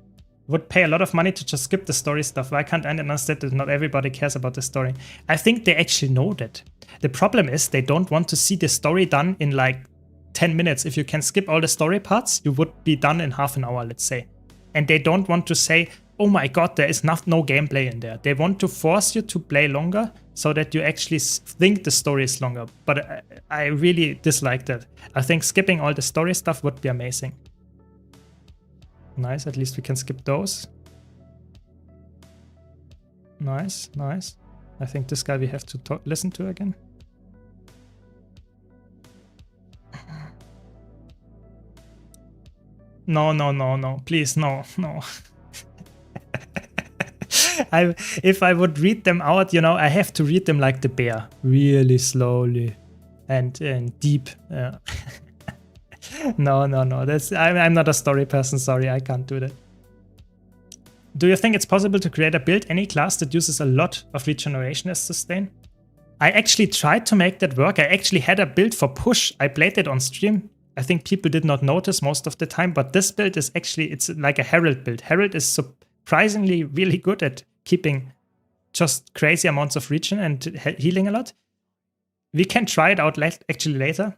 Speaker 1: Would pay a lot of money to just skip the story stuff. Why can't I understand that not everybody cares about the story? I think they actually know that. The problem is they don't want to see the story done in like 10 minutes. If you can skip all the story parts, you would be done in half an hour, let's say. And they don't want to say, oh my god, there is no gameplay in there. They want to force you to play longer so that you actually think the story is longer. But I really dislike that. I think skipping all the story stuff would be amazing. Nice, at least we can skip those. Nice, nice. I think this guy we have to listen to again. No, no, no, no. Please, no, no. If I would read them out, you know, I have to read them like the bear. Really slowly and deep. No, no, no. I'm not a story person. Sorry, I can't do that. Do you think it's possible to create a build any class that uses a lot of regeneration as sustain? I actually tried to make that work. I actually had a build for push. I played it on stream. I think people did not notice most of the time, but this build is actually, it's like a Herald build. Herald is surprisingly really good at keeping just crazy amounts of regen and healing a lot. We can try it out actually later.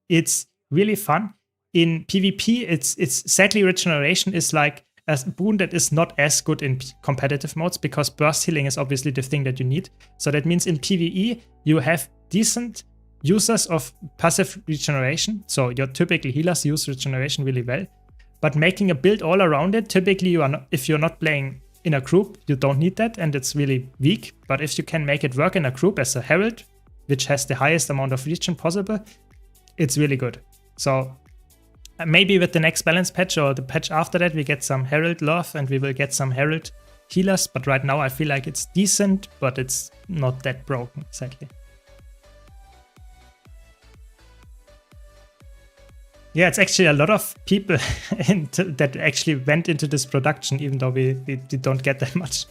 Speaker 1: It's really fun. In PvP, it's sadly regeneration is like a boon that is not as good in competitive modes because burst healing is obviously the thing that you need. So that means in PvE, you have decent users of passive regeneration. So your typical healers use regeneration really well. But making a build all around it, typically you are not, if you're not playing in a group, you don't need that and it's really weak. But if you can make it work in a group as a Herald, which has the highest amount of regen possible, it's really good. So maybe with the next balance patch or the patch after that, we get some Herald love and we will get some Herald healers. But right now I feel like it's decent, but it's not that broken, sadly. Yeah, it's actually a lot of people that actually went into this production, even though we don't get that much.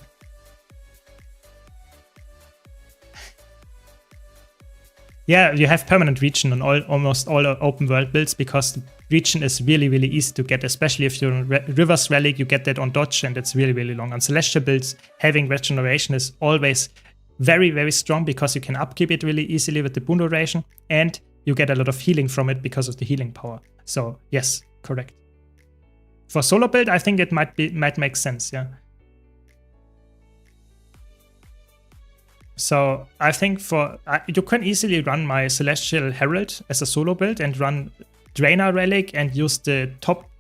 Speaker 1: Yeah, you have permanent regen on almost all open world builds because the regen is really, really easy to get, especially if you're in River's Relic, you get that on dodge and it's really, really long. On Celestial builds, having regeneration is always very, very strong because you can upkeep it really easily with the boon duration and you get a lot of healing from it because of the healing power. So yes, correct. For solo build, I think it might make sense, yeah. So I think you can easily run my Celestial Herald as a solo build and run Draenor Relic and use the top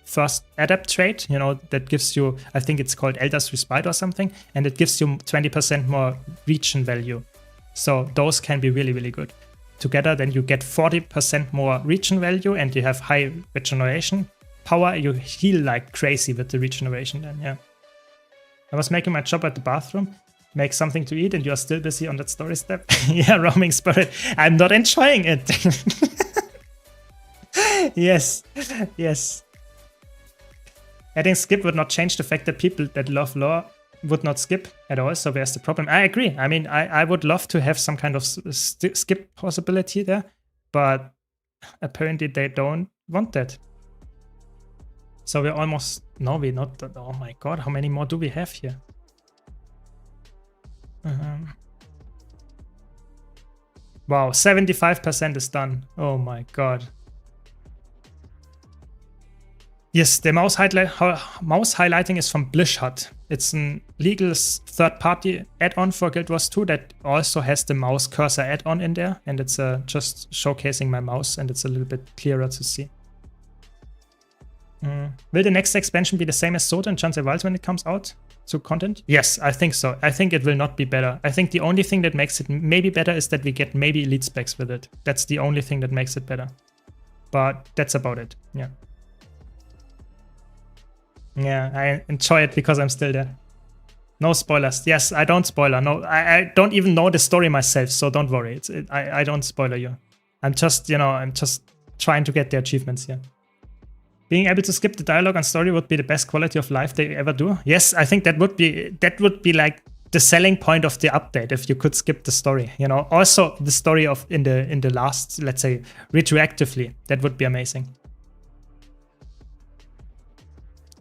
Speaker 1: first adapt trait, you know, that gives you, I think it's called Elder's Respite or something, and it gives you 20% more regen value. So those can be really, really good. Together, then you get 40% more regen value and you have high regeneration power. You heal like crazy with the regeneration then, yeah. I was making my job at the bathroom, make something to eat and you're still busy on that story step. Yeah, roaming spirit. I'm not enjoying it. Yes, yes. Adding skip would not change the fact that people that love lore would not skip at all, so where's the problem? I agree. I mean, I would love to have some kind of skip possibility there, but apparently they don't want that. So we're almost... No, we're not... Oh my god, how many more do we have here? Wow, 75% is done. Oh my god. Yes, the mouse highlighting is from Blishhut. It's a legal third-party add-on for Guild Wars 2 that also has the mouse cursor add-on in there, and it's just showcasing my mouse, and it's a little bit clearer to see. Will the next expansion be the same as Soda and Chance Wilds when it comes out to content? Yes, I think so. I think it will not be better. I think the only thing that makes it maybe better is that we get maybe elite specs with it. That's the only thing that makes it better. But that's about it, yeah. Yeah, I enjoy it because I'm still there. No spoilers. Yes, I don't spoiler. No, I don't even know the story myself, so don't worry. I don't spoiler you. I'm just, you know, I'm just trying to get the achievements here. Being able to skip the dialogue and story would be the best quality of life they ever do. Yes, I think that would be like the selling point of the update if you could skip the story. You know, also the story of in the last, let's say, retroactively. That would be amazing.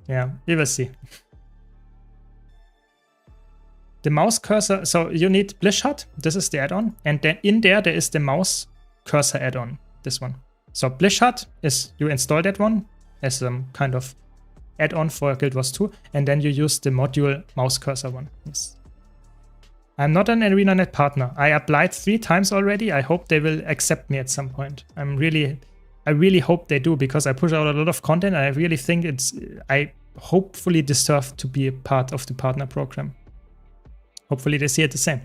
Speaker 1: Yeah, we will see. The mouse cursor, so you need Blishhut, this is the add-on, and then in there is the mouse cursor add-on, this one. So Blishhut is, you install that one as some kind of add-on for Guild Wars 2, and then you use the module mouse cursor one. Yes. I'm not an ArenaNet partner. I applied 3 times already. I hope they will accept me at some point. I'm really I really hope they do, because I push out a lot of content and I really think I hopefully deserve to be a part of the partner program. Hopefully they see it the same.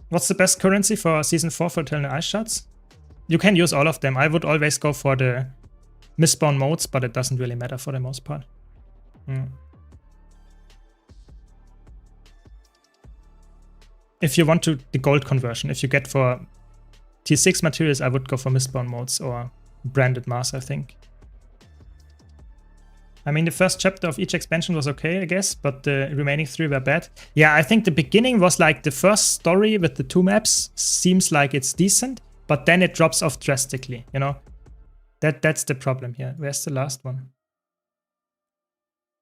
Speaker 1: What's the best currency for Season 4 for Eternal Ice Shards? You can use all of them. I would always go for the Mistborn modes, but it doesn't really matter for the most part. If you want the gold conversion, if you get for tier 6 materials, I would go for Mistborn modes or branded mass, I think. I mean, the first chapter of each expansion was okay, I guess, but the remaining 3 were bad. Yeah, I think the beginning was like the first story with the 2 maps seems like it's decent, but then it drops off drastically, you know? That's the problem here. Where's the last one?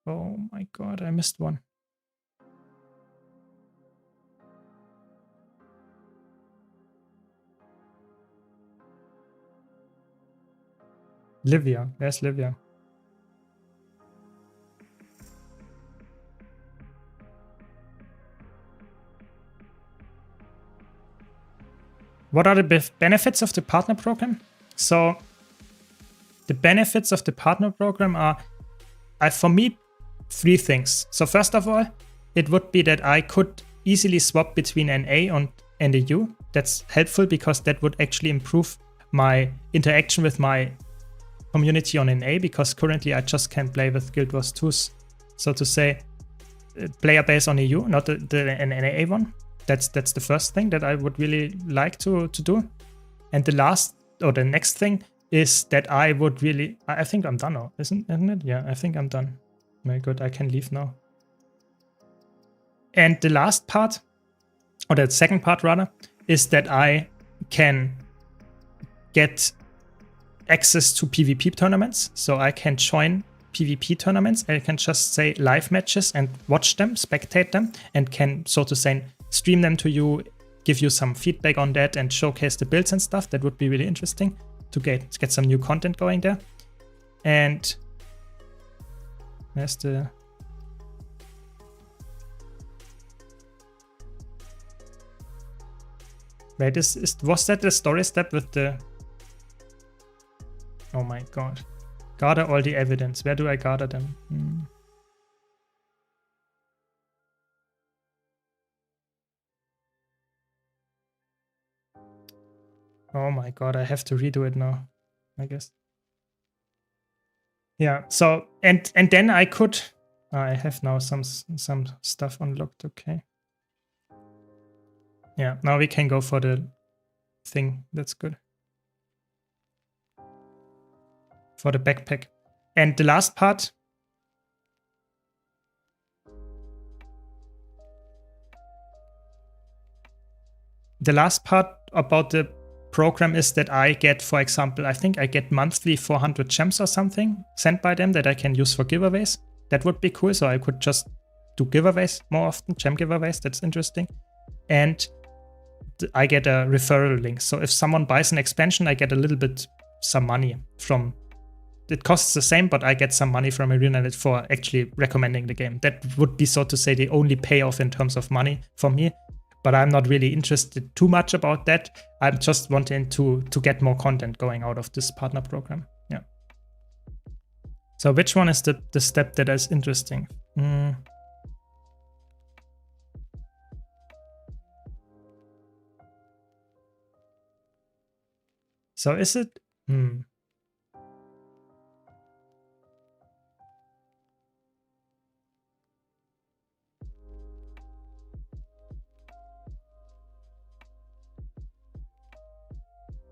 Speaker 1: Oh my god, I missed one. Livia. Where's Livia? What are the benefits of the partner program? So the benefits of the partner program are, for me, 3 things. So first of all, it would be that I could easily swap between an A and a U. That's helpful because that would actually improve my interaction with my community on an A, because currently I just can't play with Guild Wars 2's, so to say, player base on EU, not an A one. That's the first thing that I would really like to do. And the next thing is that I would really, I think I'm done now, isn't it? Yeah, I think I'm done. Very good, I can leave now. And the last part, or the second part rather, is that I can get access to PvP tournaments. So I can join PvP tournaments. I can just say live matches and watch them, spectate them, and can, so to say, stream them to you, give you some feedback on that, and showcase the builds and stuff. That would be really interesting to get some new content going there. And there's the... Wait, was that the story step with the... Oh my god. Gather all the evidence. Where do I gather them? Oh my god, I have to redo it now, I guess. Yeah, so, and then I could... I have now some stuff unlocked, okay. Yeah, now we can go for the thing. That's good. For the backpack. And the last part... The last part about the program is that I get, for example, I think I get monthly 400 gems or something sent by them that I can use for giveaways. That would be cool, so I could just do giveaways more often, gem giveaways, that's interesting. And I get a referral link, so if someone buys an expansion, I get a little bit, some money from... It costs the same, but I get some money from ArenaNet for actually recommending the game. That would be, so to say, the only payoff in terms of money for me. But I'm not really interested too much about that. I'm just wanting to get more content going out of this partner program. Yeah. So which one is the step that is interesting? So is it...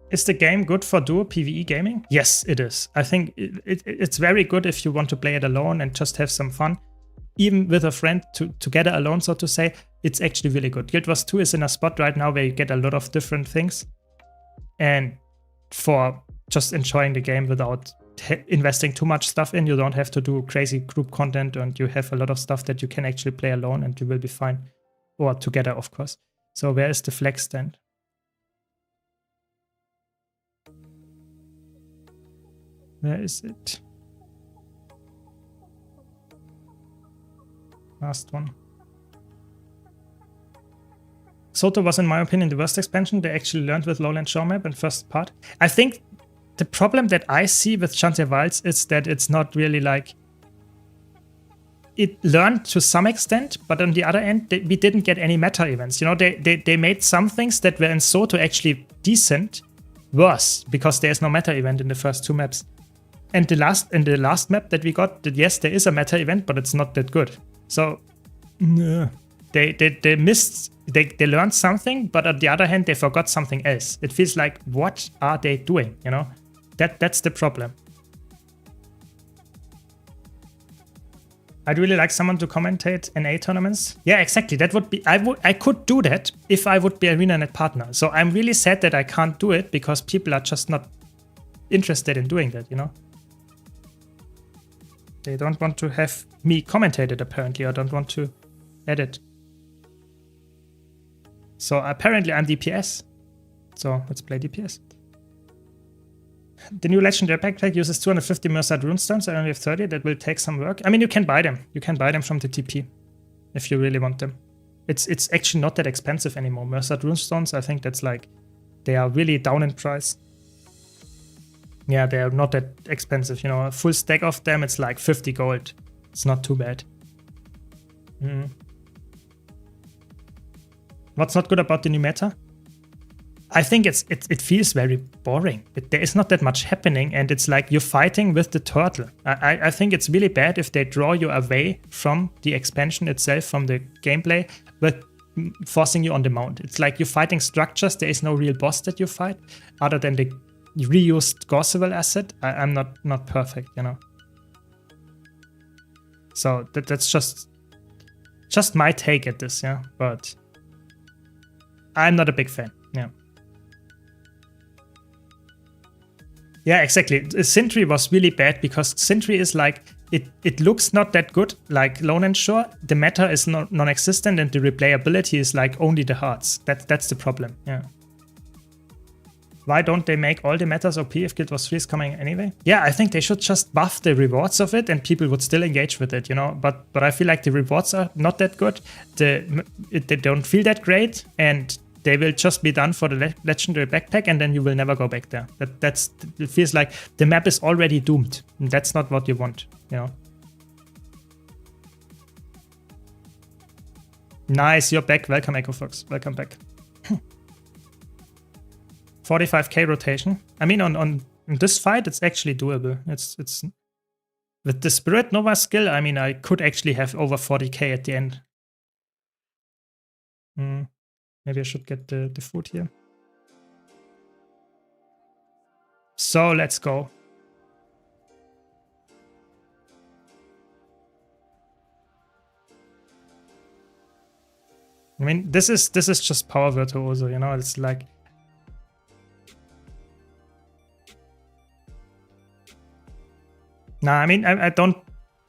Speaker 1: Is the game good for duo PvE gaming? Yes, it is. I think it's very good if you want to play it alone and just have some fun. Even with a friend together alone, so to say, it's actually really good. Guild Wars 2 is in a spot right now where you get a lot of different things. And for just enjoying the game without investing too much stuff in, you don't have to do crazy group content, and you have a lot of stuff that you can actually play alone and you will be fine. Or together, of course. So where is the flag stand? Where is it? Last one. Soto was, in my opinion, the worst expansion. They actually learned with Lowland Shore map in first part. I think the problem that I see with Chantier Wilds is that it's not really like... It learned to some extent, but on the other end, we didn't get any meta events. You know, they made some things that were in Soto actually decent worse, because there's no meta event in the first 2 maps. And the last map that we got, yes, there is a meta event, but it's not that good. So, they missed... They learned something, but on the other hand, they forgot something else. It feels like, what are they doing, you know? That's the problem. I'd really like someone to commentate NA tournaments. Yeah, exactly. That would be... I could do that if I would be ArenaNet partner. So I'm really sad that I can't do it because people are just not interested in doing that, you know? They don't want to have me commentate it, apparently, or don't want to edit. So apparently I'm DPS. So let's play DPS. The new legendary backpack uses 250 Merced runestones. I only have 30. That will take some work. I mean, you can buy them. You can buy them from the TP if you really want them. It's actually not that expensive anymore. Merced runestones, I think that's like... They are really down in price. Yeah, they are not that expensive. You know, a full stack of them, it's like 50 gold. It's not too bad. What's not good about the new meta? I think it feels very boring. There is not that much happening, and it's like you're fighting with the turtle. I think it's really bad if they draw you away from the expansion itself, from the gameplay, but forcing you on the mount. It's like you're fighting structures. There is no real boss that you fight, other than the reused Gorseval asset. I'm not perfect, you know. So that's just my take at this, yeah. But I'm not a big fan, yeah. Yeah, exactly. Sentry was really bad because Sentry is like, it looks not that good like Lowland Shore. The meta is non-existent and the replayability is like only the hearts. That's the problem, yeah. Why don't they make all the metas OP if Guild Wars 3 is coming anyway? Yeah, I think they should just buff the rewards of it and people would still engage with it, you know? But I feel like the rewards are not that good. They don't feel that great, and they will just be done for the legendary backpack, and then you will never go back there. It feels like the map is already doomed. And that's not what you want, you know. Nice, you're back. Welcome, Echo Fox. Welcome back. 45k rotation. I mean, on this fight, it's actually doable. It's with the Spirit Nova skill. I mean, I could actually have over 40k at the end. Maybe I should get the food here. So let's go. I mean, this is just power virtuoso, you know. It's like, nah, I mean,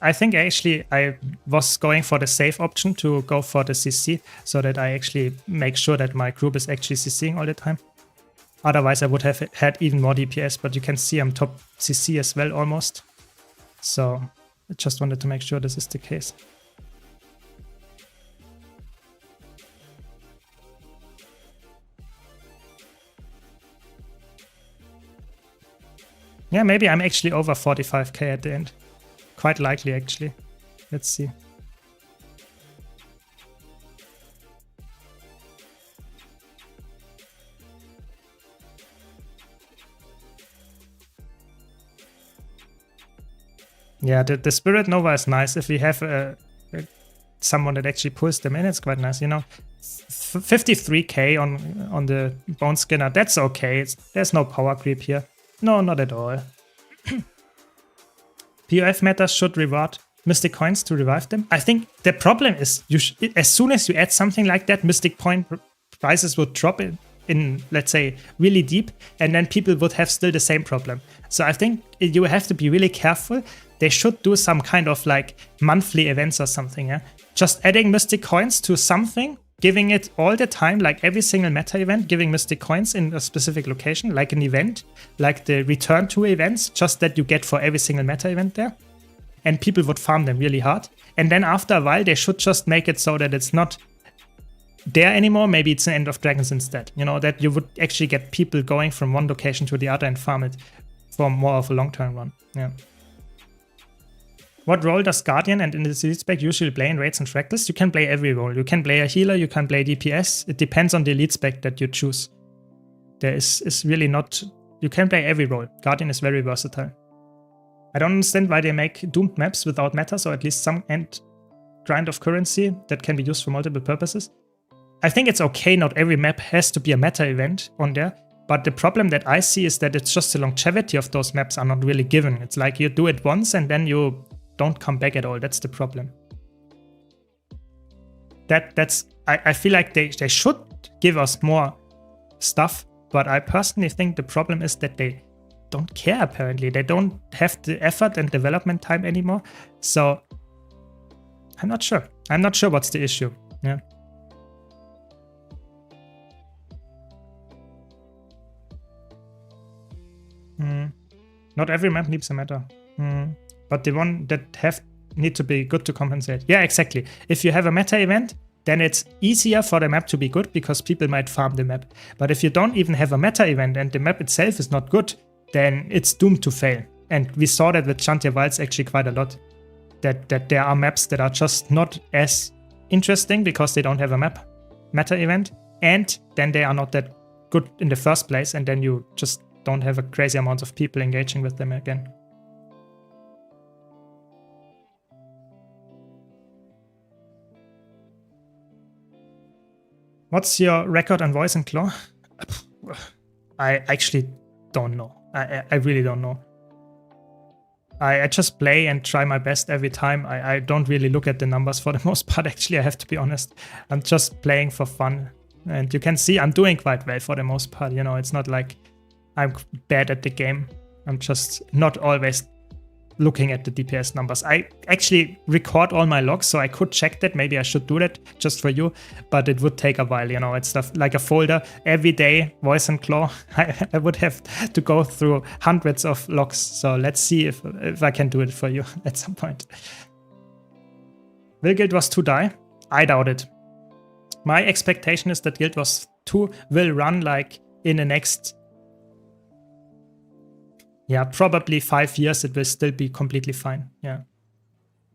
Speaker 1: I think actually I was going for the safe option to go for the CC so that I actually make sure that my group is actually CCing all the time. Otherwise I would have had even more DPS, but you can see I'm top CC as well almost. So I just wanted to make sure this is the case. Yeah, maybe I'm actually over 45k at the end. Quite likely, actually. Let's see. Yeah, the Spirit Nova is nice. If we have someone that actually pulls them in, it's quite nice, you know. 53k on the Bone Skinner, that's okay. There's no power creep here. No, not at all. POF metas should reward Mystic Coins to revive them. I think the problem is, as soon as you add something like that, Mystic Point prices would drop in, let's say, really deep, and then people would have still the same problem. So I think you have to be really careful. They should do some kind of like monthly events or something, yeah? Just adding Mystic Coins to something, giving it all the time, like every single meta event, giving Mystic Coins in a specific location, like an event, like the return to events, just that you get for every single meta event there. And people would farm them really hard. And then after a while, they should just make it so that it's not there anymore, maybe it's an End of Dragons instead. You know, that you would actually get people going from one location to the other and farm it for more of a long-term run. Yeah. What role does Guardian and in the Elite spec usually play in raids and fractals? You can play every role. You can play a healer, you can play DPS. It depends on the Elite spec that you choose. There is really not... You can play every role. Guardian is very versatile. I don't understand why they make doomed maps without metas, or at least some end grind of currency that can be used for multiple purposes. I think it's okay, not every map has to be a meta event on there, but the problem that I see is that it's just the longevity of those maps are not really given. It's like you do it once and then you don't come back at all. That's the problem. I feel like they should give us more stuff, but I personally think the problem is that they don't care apparently. They don't have the effort and development time anymore. So I'm not sure. I'm not sure what's the issue. Yeah. Not every map needs a meta. But the one that need to be good to compensate. Yeah, exactly. If you have a meta event, then it's easier for the map to be good because people might farm the map. But if you don't even have a meta event and the map itself is not good, then it's doomed to fail. And we saw that with Chantier Wilds actually quite a lot. That there are maps that are just not as interesting because they don't have a meta event. And then they are not that good in the first place. And then you just don't have a crazy amount of people engaging with them again. What's your record on Voice and Claw? I actually don't know. I really don't know. I just play and try my best every time. I don't really look at the numbers for the most part, actually, I have to be honest. I'm just playing for fun. And you can see I'm doing quite well for the most part. You know, it's not like I'm bad at the game. I'm just not always looking at the DPS numbers. I actually record all my logs, so I could check that. Maybe I should do that just for you, but it would take a while, you know. It's stuff like a folder every day, Voice and Claw. I would have to go through hundreds of logs. So let's see if I can do it for you at some point. Will Guild Wars 2 die? I doubt it. My expectation is that Guild Wars 2 will run like in the next, yeah, probably 5 years. It will still be completely fine. Yeah.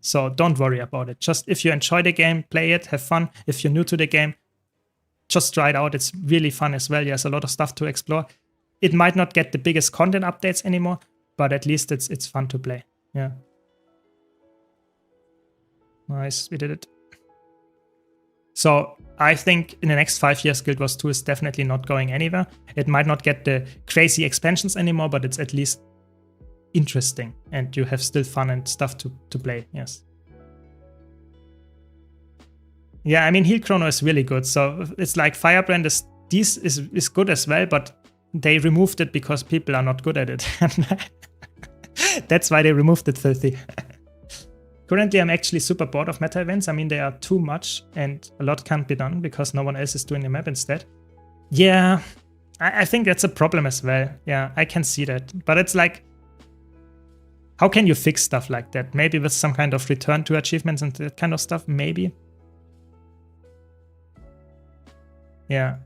Speaker 1: So don't worry about it. Just if you enjoy the game, play it, have fun. If you're new to the game, just try it out. It's really fun as well. There's a lot of stuff to explore. It might not get the biggest content updates anymore, but at least it's fun to play. Yeah. Nice, we did it. So I think in the next 5 years, Guild Wars 2 is definitely not going anywhere. It might not get the crazy expansions anymore, but it's at least interesting and you have still fun and stuff to play. Yes. Yeah, I mean, Heal Chrono is really good. So it's like Firebrand is good as well, but they removed it because people are not good at it. That's why they removed it, filthy. Currently, I'm actually super bored of meta events. I mean, they are too much and a lot can't be done because no one else is doing the map instead. Yeah, I think that's a problem as well. Yeah, I can see that. But it's like, how can you fix stuff like that? Maybe with some kind of return to achievements and that kind of stuff, maybe. Yeah,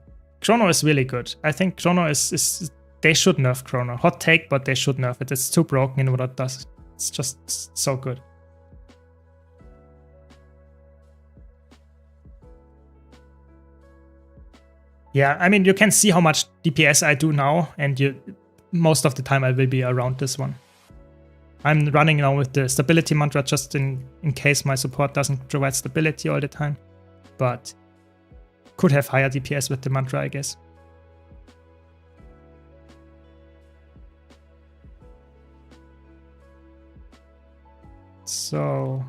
Speaker 1: Chrono is really good. I think Chrono is they should nerf Chrono. Hot take, but they should nerf it. It's too broken in what it does. It's just so good. Yeah, I mean, you can see how much DPS I do now, and most of the time I will be around this one. I'm running now with the stability mantra just in case my support doesn't provide stability all the time, but could have higher DPS with the mantra, I guess. So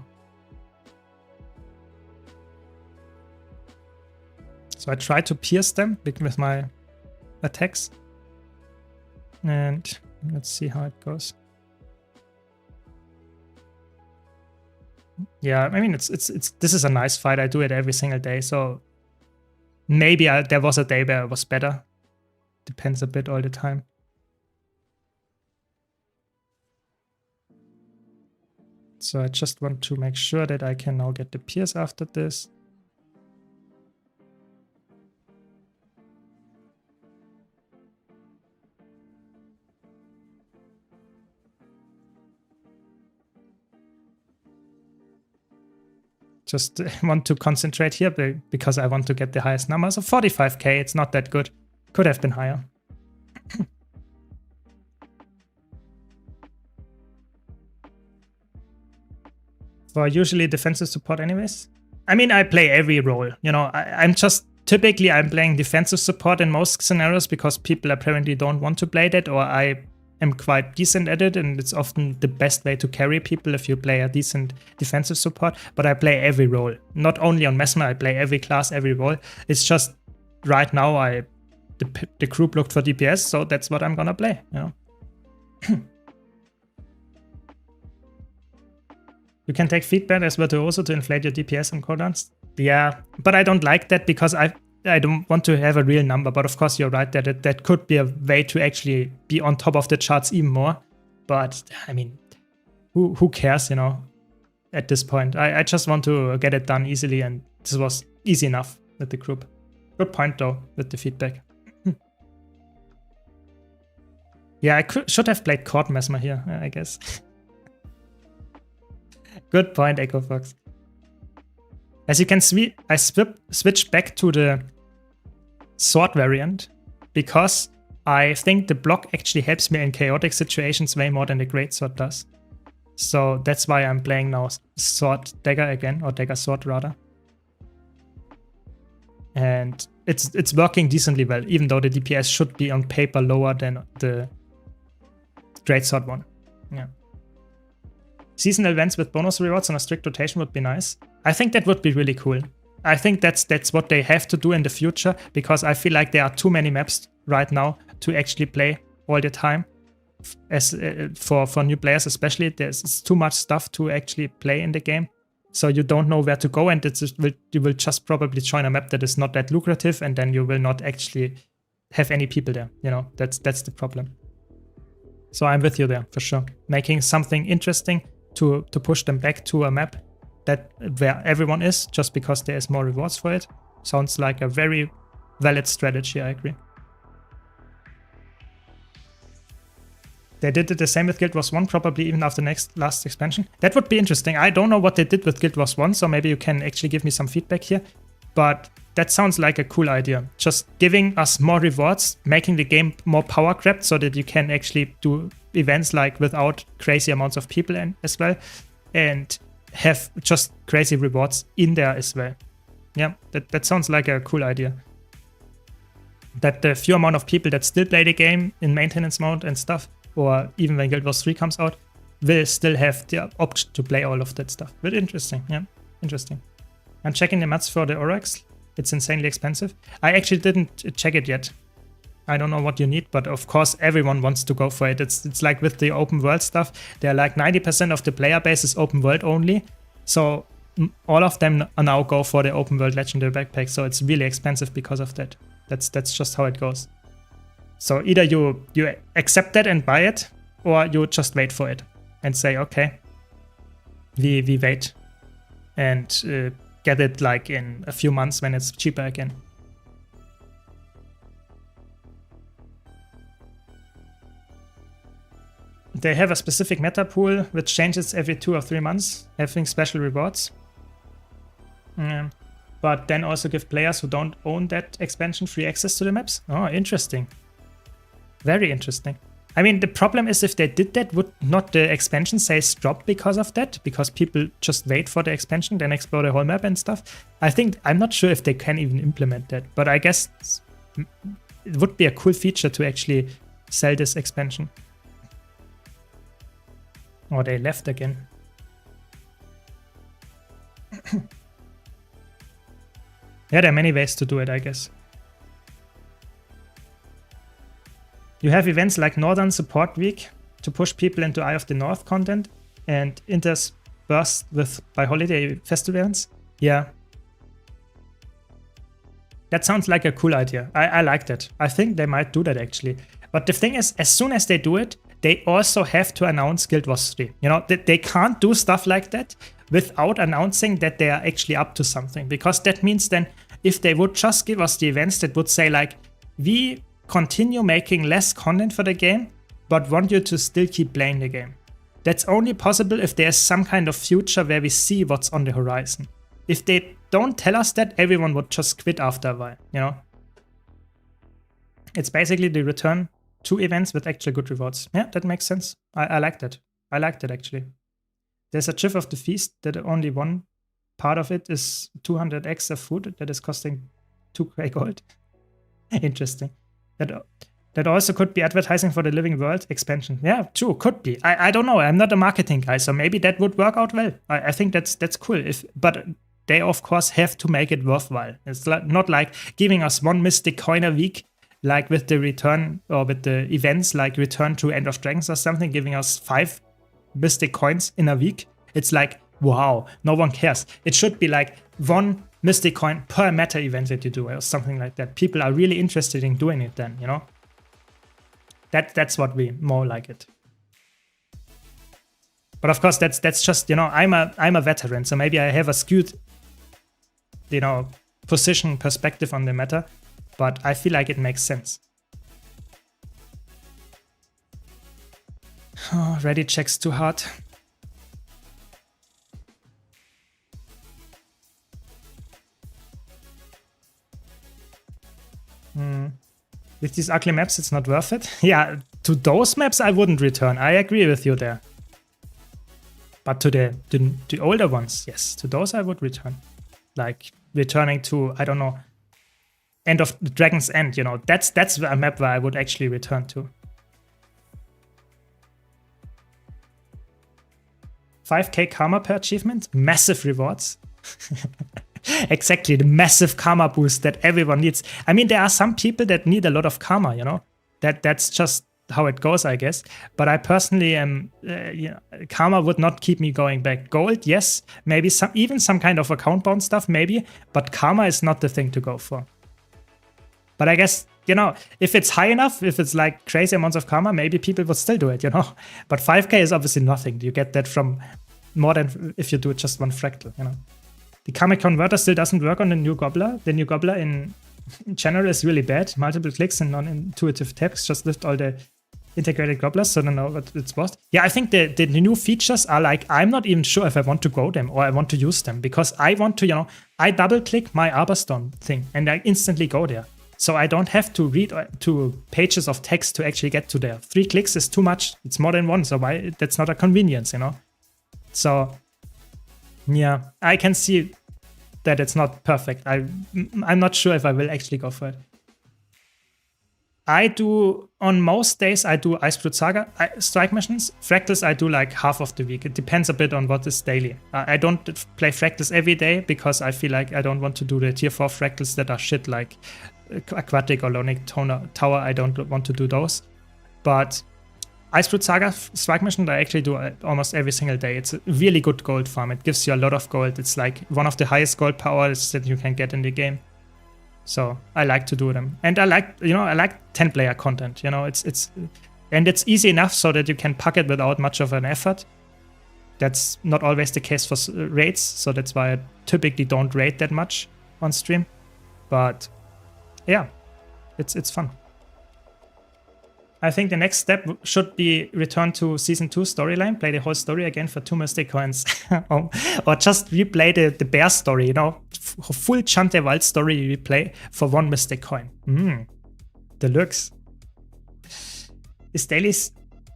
Speaker 1: I try to pierce them with my attacks. And let's see how it goes. Yeah, I mean, this is a nice fight. I do it every single day. So maybe there was a day where it was better. Depends a bit all the time. So I just want to make sure that I can now get the pierce after this. Just want to concentrate here because I want to get the highest number. So 45k, it's not that good. Could have been higher. For usually defensive support anyways. I mean, I play every role. You know, I'm playing defensive support in most scenarios because people apparently don't want to play that, or I am quite decent at it, and it's often the best way to carry people if you play a decent defensive support. But I play every role. Not only on Mesmer, I play every class, every role. It's just right now the group looked for DPS, so that's what I'm gonna play, you know. You can take feedback as virtuoso to inflate your DPS on cooldowns. Yeah, but I don't like that because I don't want to have a real number. But of course, you're right that that could be a way to actually be on top of the charts even more. But I mean, who cares, you know, at this point? I just want to get it done easily, and this was easy enough with the group. Good point though, with the feedback. Yeah, I should have played Court Mesmer here, I guess. Good point, Echo Fox. As you can see, I switched back to the sword variant because I think the block actually helps me in chaotic situations way more than the greatsword does. So that's why I'm playing now sword dagger again, or dagger sword rather. And it's working decently well, even though the DPS should be on paper lower than the greatsword one. Yeah. Seasonal events with bonus rewards on a strict rotation would be nice. I think that would be really cool. I think that's what they have to do in the future, because I feel like there are too many maps right now to actually play all the time. As for new players especially, there's too much stuff to actually play in the game. So you don't know where to go, and you will just probably join a map that is not that lucrative, and then you will not actually have any people there. You know, that's the problem. So I'm with you there for sure. Making something interesting to push them back to a map where everyone is, just because there is more rewards for it, sounds like a very valid strategy. I agree. They did it the same with Guild Wars 1, probably even after last expansion. That would be interesting. I don't know what they did with Guild Wars 1, so maybe you can actually give me some feedback here. But that sounds like a cool idea. Just giving us more rewards, making the game more power crept so that you can actually do events like without crazy amounts of people as well, and have just crazy rewards in there as well. Yeah, that sounds like a cool idea. That the few amount of people that still play the game in maintenance mode and stuff, or even when Guild Wars 3 comes out, will still have the option to play all of that stuff. But interesting, yeah, interesting. I'm checking the mats for the Oryx. It's insanely expensive. I actually didn't check it yet. I don't know what you need, but of course everyone wants to go for it. It's like with the open world stuff. They're like 90% of the player base is open world only. So all of them now go for the open world legendary backpack. So it's really expensive because of that. That's just how it goes. So either you accept that and buy it, or you just wait for it and say, okay, we wait and get it like in a few months when it's cheaper again. They have a specific meta pool which changes every 2 or 3 months, having special rewards. But then also give players who don't own that expansion free access to the maps. Oh, interesting. Very interesting. I mean, the problem is if they did that, would not the expansion size drop because of that? Because people just wait for the expansion, then explore the whole map and stuff? I'm not sure if they can even implement that, but I guess it would be a cool feature to actually sell this expansion. Oh, they left again. Yeah, there are many ways to do it, I guess. You have events like Northern Support Week to push people into Eye of the North content and interspersed by holiday festivals. Yeah. That sounds like a cool idea. I like that. I think they might do that actually. But the thing is, as soon as they do it, they also have to announce Guild Wars 3. You know, they can't do stuff like that without announcing that they are actually up to something. Because that means then, if they would just give us the events that would say like, we continue making less content for the game, but want you to still keep playing the game. That's only possible if there's some kind of future where we see what's on the horizon. If they don't tell us that, everyone would just quit after a while, you know? It's basically the return to events with actual good rewards. Yeah, that makes sense. I like that. I liked it, actually. There's a GIF of the feast that only one part of it is 200 extra food that is costing 2 gray gold. Interesting. That also could be advertising for the Living World expansion. Yeah, true, could be. I don't know. I'm not a marketing guy, so maybe that would work out well. I think that's cool. But they, of course, have to make it worthwhile. It's not like giving us 1 mystic coin a week, like with the return or with the events like Return to End of Dragons or something, giving us 5 mystic coins in a week. It's like, wow, no one cares. It should be like 1 mystic coin per meta event that you do or something like that. People are really interested in doing it then, you know? That's what we more like it. But of course, that's just, you know, I'm a veteran, so maybe I have a skewed, you know, perspective on the meta, but I feel like it makes sense. Oh, Reddit checks too hard. With these ugly maps, it's not worth it. Yeah, to those maps, I wouldn't return. I agree with you there. But to the older ones, yes, to those I would return. Like returning to, I don't know, End of the Dragon's End, you know, that's a map where I would actually return to. 5k karma per achievement, massive rewards. Exactly, the massive karma boost that everyone needs. I mean, there are some people that need a lot of karma, you know. That's just how it goes, I guess. But I personally am, you know, karma would not keep me going back. Gold, yes, maybe even some kind of account bound stuff, maybe. But karma is not the thing to go for. But I guess, you know, if it's high enough, if it's like crazy amounts of karma, maybe people would still do it, you know. But 5k is obviously nothing. You get that from more than if you do just 1 fractal, you know. The karma converter still doesn't work on the new Gobbler. The new Gobbler in general is really bad. Multiple clicks and non-intuitive taps just lift all the integrated Gobblers, so I don't know what it's worth. Yeah, I think the new features are like, I'm not even sure if I want to go them or I want to use them, because I want to, you know, I double click my Arborstone thing and I instantly go there. So I don't have to read 2 pages of text to actually get to there. 3 clicks is too much. It's more than 1, so why? That's not a convenience, you know? So yeah, I can see that it's not perfect. I'm not sure if I will actually go for it. I do, on most days, I do Icebrood Saga strike missions. Fractals, I do like half of the week. It depends a bit on what is daily. I don't play Fractals every day because I feel like I don't want to do the tier 4 Fractals that are shit, like Aquatic or Lonic Tower. I don't want to do those. But Icebrood Saga strike mission I actually do almost every single day. It's a really good gold farm. It gives you a lot of gold. It's like one of the highest gold powers that you can get in the game. So I like to do them. And I like, you know, I like 10-player content. You know, it's easy enough so that you can pack it without much of an effort. That's not always the case for raids, so that's why I typically don't raid that much on stream. But yeah, it's fun. I think the next step should be return to Season 2 storyline, play the whole story again for 2 mystic coins. Or just replay the bear story, you know, full Chantewald story replay for 1 mystic coin. Deluxe. Is daily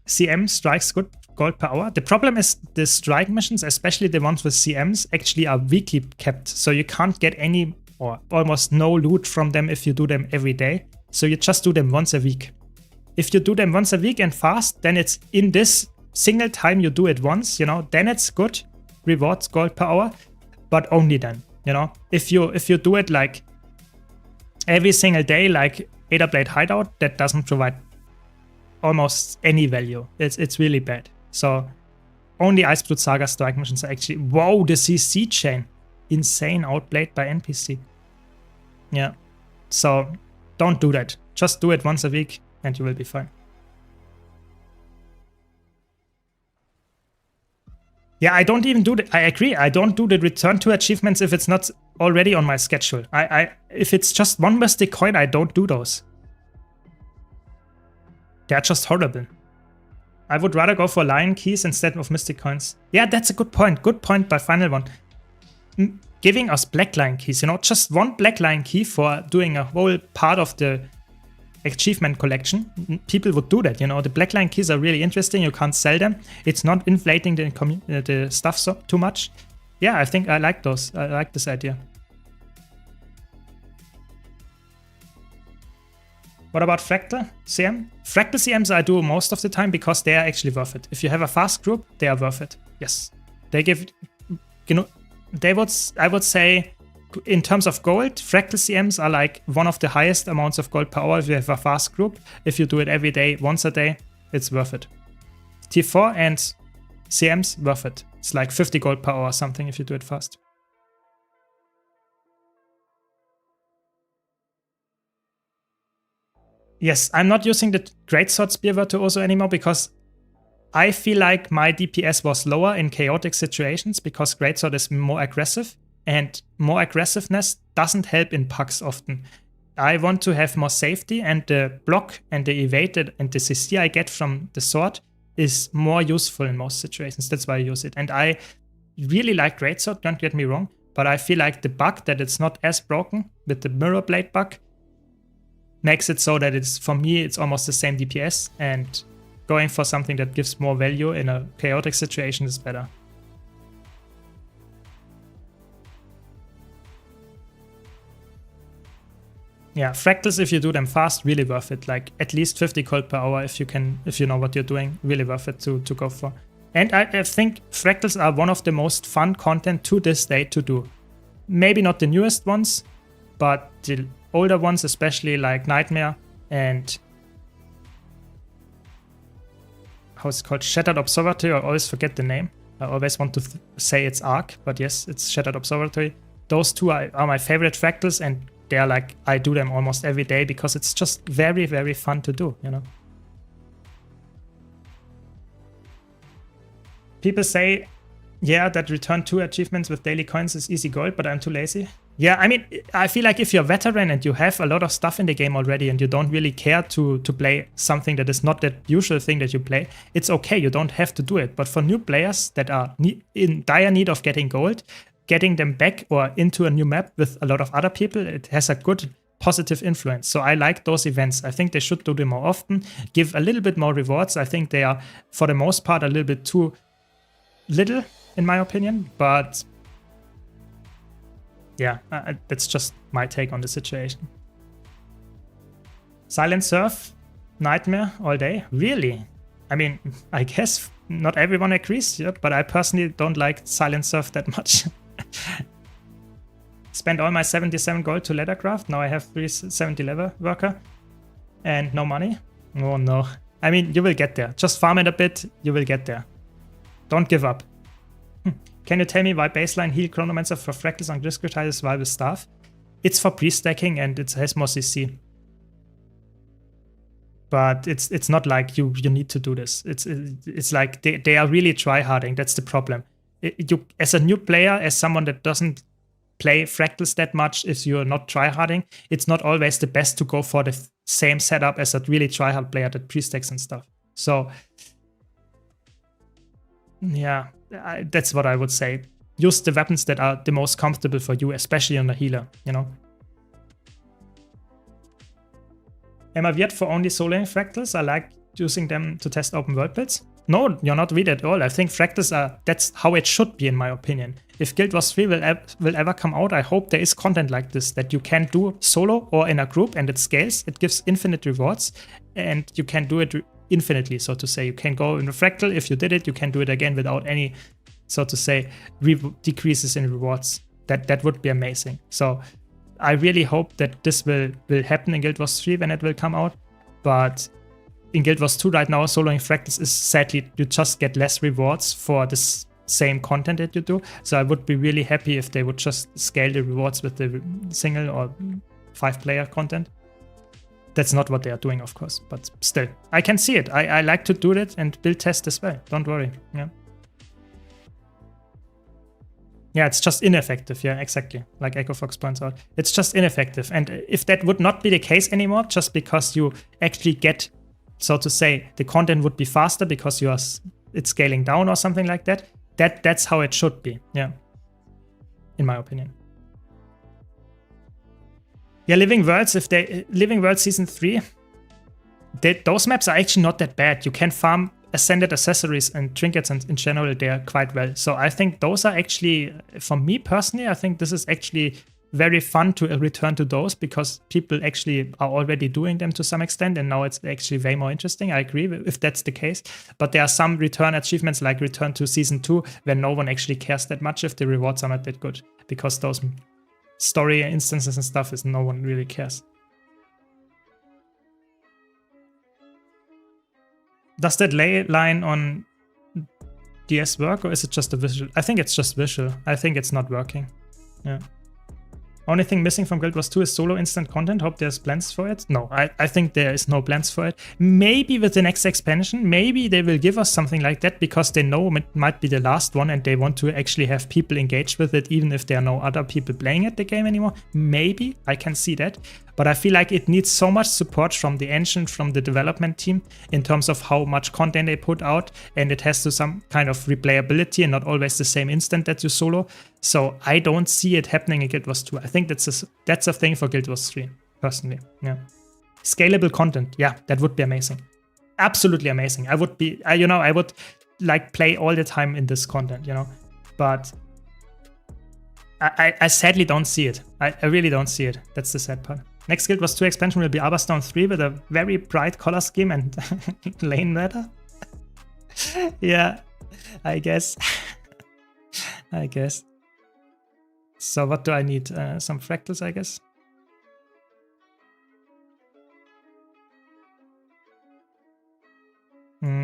Speaker 1: CM strikes good gold per hour? The problem is the strike missions, especially the ones with CMs, actually are weekly kept. So you can't get any or almost no loot from them if you do them every day. So you just do them once a week. If you do them once a week and fast, then it's in this single time you do it once, you know, then it's good. Rewards gold per hour, but only then, you know. If you do it like every single day, like Aetherblade Hideout, that doesn't provide almost any value. It's really bad. So only Icebrood Saga strike missions are actually, whoa, the CC chain. Insane, outplayed by NPC. Yeah. So don't do that. Just do it once a week and you will be fine. Yeah, I don't even do the, I agree, I don't do the return to achievements if it's not already on my schedule. If it's just 1 mystic coin, I don't do those. They're just horrible. I would rather go for lion keys instead of mystic coins. Yeah, that's a good point. Good point by Final One. giving us blackline keys, you know, just one blackline key for doing a whole part of the achievement collection. People would do that, you know. The blackline keys are really interesting. You can't sell them. It's not inflating the stuff so too much. Yeah, I think I like those. I like this idea. What about Fractal CM? Fractal CMs I do most of the time because they are actually worth it. If you have a fast group, they are worth it. Yes. They give, you know, I would say in terms of gold, Fractal CMs are like one of the highest amounts of gold per hour if you have a fast group. If you do it every day, once a day, it's worth it. T4 and CMs, worth it. It's like 50 gold per hour or something if you do it fast. Yes, I'm not using the Greatsword Spear Virtuoso anymore because I feel like my DPS was lower in chaotic situations because Greatsword is more aggressive, and more aggressiveness doesn't help in pucks often. I want to have more safety, and the block and the evaded and the CC I get from the sword is more useful in most situations. That's why I use it. And I really like Greatsword, don't get me wrong, but I feel like the bug that it's not as broken with the Mirror Blade bug makes it so that it's, for me, it's almost the same DPS, and going for something that gives more value in a chaotic situation is better. Yeah, fractals, if you do them fast, really worth it. Like at least 50 gold per hour if you know what you're doing, really worth it to go for. And I think fractals are one of the most fun content to this day to do. Maybe not the newest ones, but the older ones, especially like Nightmare and how's it called? Shattered Observatory. I always forget the name. I always want to say it's Arc, but yes, it's Shattered Observatory. Those two are my favorite fractals, and they're like, I do them almost every day because it's just very, very fun to do, you know. People say, yeah, that return 2 achievements with daily coins is easy gold, but I'm too lazy. Yeah, I mean, I feel like if you're a veteran and you have a lot of stuff in the game already and you don't really care to play something that is not the usual thing that you play, it's okay, you don't have to do it. But for new players that are in dire need of getting gold, getting them back or into a new map with a lot of other people, it has a good positive influence. So I like those events. I think they should do them more often, give a little bit more rewards. I think they are, for the most part, a little bit too little, in my opinion, but yeah, that's just my take on the situation. Silent Surf, Nightmare all day? Really? I mean, I guess not everyone agrees, yeah, but I personally don't like Silent Surf that much. Spent all my 77 gold to leathercraft. Now I have 370 leather worker and no money. Oh no. I mean, you will get there. Just farm it a bit, you will get there. Don't give up. Can you tell me why baseline heal Chronomancer for fractals on Discretite is with staff? It's for pre-stacking and it has more CC. But it's not like you need to do this. It's like they are really tryharding. That's the problem. You, as a new player, as someone that doesn't play fractals that much, if you're not tryharding, it's not always the best to go for the same setup as a really tryhard player that pre-stacks and stuff. So yeah, that's what I would say. Use the weapons that are the most comfortable for you, especially on a healer, you know. Am I weird for only soloing fractals? I like using them to test open world builds. No, you're not weird at all. I think fractals are, that's how it should be in my opinion. If Guild Wars 3 will ever come out, I hope there is content like this that you can do solo or in a group and it scales. It gives infinite rewards and you can do it infinitely, so to say. You can go in a fractal. If you did it, you can do it again without any, so to say, decreases in rewards. That would be amazing. So I really hope that this will happen in Guild Wars 3 when it will come out. But in Guild Wars 2 right now, soloing fractals is sadly, you just get less rewards for this same content that you do. So I would be really happy if they would just scale the rewards with the single or 5-player content. That's not what they are doing, of course, but still, I can see it. I like to do it and build test as well. Don't worry. Yeah. Yeah, it's just ineffective. Yeah, exactly. Like Echo Fox points out, it's just ineffective. And if that would not be the case anymore, just because you actually get, so to say, the content would be faster because it's scaling down or something like that. That's how it should be. Yeah. in my opinion. Yeah, Living Worlds, Living Worlds Season 3, those maps are actually not that bad. You can farm ascended accessories and trinkets, and in general they're quite well. So I think those are actually, for me personally, I think this is actually very fun to return to those, because people actually are already doing them to some extent, and now it's actually way more interesting. I agree if that's the case. But there are some return achievements, like return to Season 2, where no one actually cares that much if the rewards are not that good, because those story instances and stuff is no one really cares. Does that ley line on DS work, or is it just a visual? I think it's just visual. I think it's not working. Yeah. Only thing missing from Guild Wars 2 is solo instant content. Hope there's plans for it. No, I think there is no plans for it. Maybe with the next expansion, maybe they will give us something like that, because they know it might be the last one and they want to actually have people engaged with it, even if there are no other people playing at the game anymore. Maybe, I can see that. But I feel like it needs so much support from the engine, from the development team, in terms of how much content they put out, and it has to some kind of replayability and not always the same instant that you solo. So I don't see it happening in Guild Wars 2. I think that's a thing for Guild Wars 3, personally. Yeah. Scalable content, yeah, that would be amazing. Absolutely amazing. I would be, I would like play all the time in this content, but I sadly don't see it. I really don't see it. That's the sad part. Next Guild Wars 2 expansion will be Arborstone 3 with a very bright color scheme and lane meta. Yeah, I guess. I guess. So what do I need? Some fractals, I guess.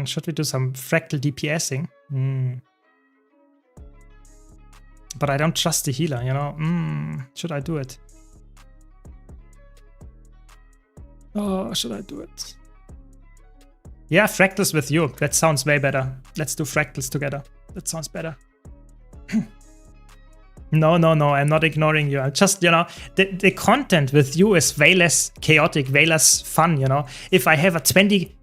Speaker 1: Should we do some fractal DPSing? But I don't trust the healer, Should I do it? Oh, should I do it? Yeah, fractals with you. That sounds way better. Let's do fractals together. That sounds better. No, I'm not ignoring you. I'm just, the content with you is way less chaotic, way less fun, If I have a 20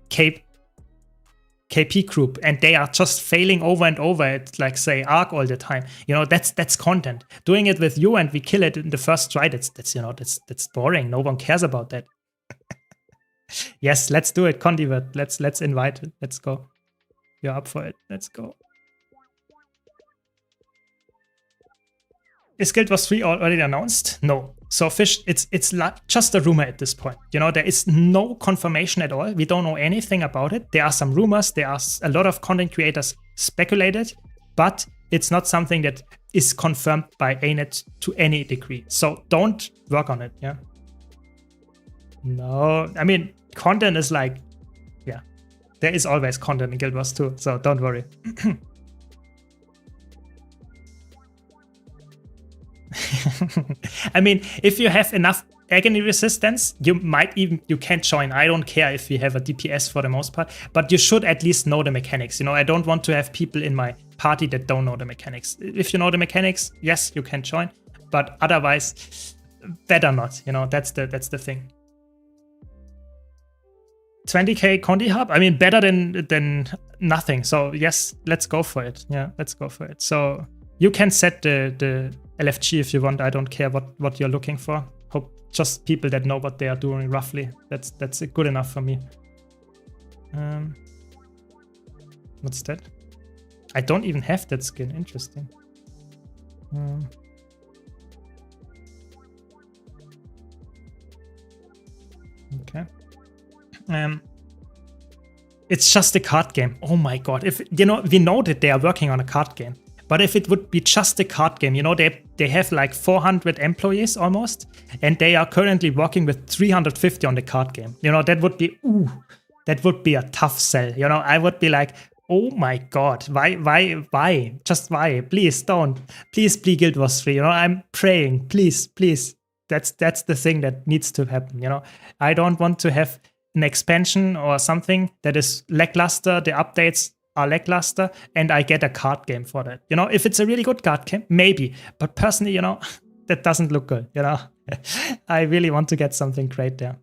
Speaker 1: KP group and they are just failing over and over at, like, say, Arc all the time, that's content. Doing it with you and we kill it in the first try, that's boring. No one cares about that. Yes, let's do it, Condivert. Let's invite it. Let's go. You're up for it. Let's go. Is Guild Wars 3 already announced? No. So Fish, it's just a rumor at this point. There is no confirmation at all. We don't know anything about it. There are some rumors. There are a lot of content creators speculated, but it's not something that is confirmed by ANET to any degree. So don't work on it. Yeah. No, I mean, content is like, yeah, there is always content in Guild Wars 2, so don't worry. I mean, if you have enough agony resistance, you can join. I don't care if you have a DPS for the most part, but you should at least know the mechanics. I don't want to have people in my party that don't know the mechanics. If you know the mechanics, yes, you can join, but otherwise, better not. That's the thing. 20k Condi Hub? I mean, better than nothing. So yes, let's go for it. Yeah, let's go for it. So you can set the LFG if you want. I don't care what you're looking for. Hope just people that know what they are doing roughly. That's good enough for me. What's that? I don't even have that skin. Interesting. Okay. It's just a card game. Oh my god. If we know that they are working on a card game. But if it would be just a card game, they have like 400 employees almost, and they are currently working with 350 on the card game. That would be a tough sell. I would be like, oh my god, why? Just why? Please don't. Please play Guild Wars 3. I'm praying. Please. That's the thing that needs to happen. I don't want to have an expansion or something that is lackluster. The updates are lackluster, and I get a card game for that. If it's a really good card game, maybe. But personally, that doesn't look good. I really want to get something great there.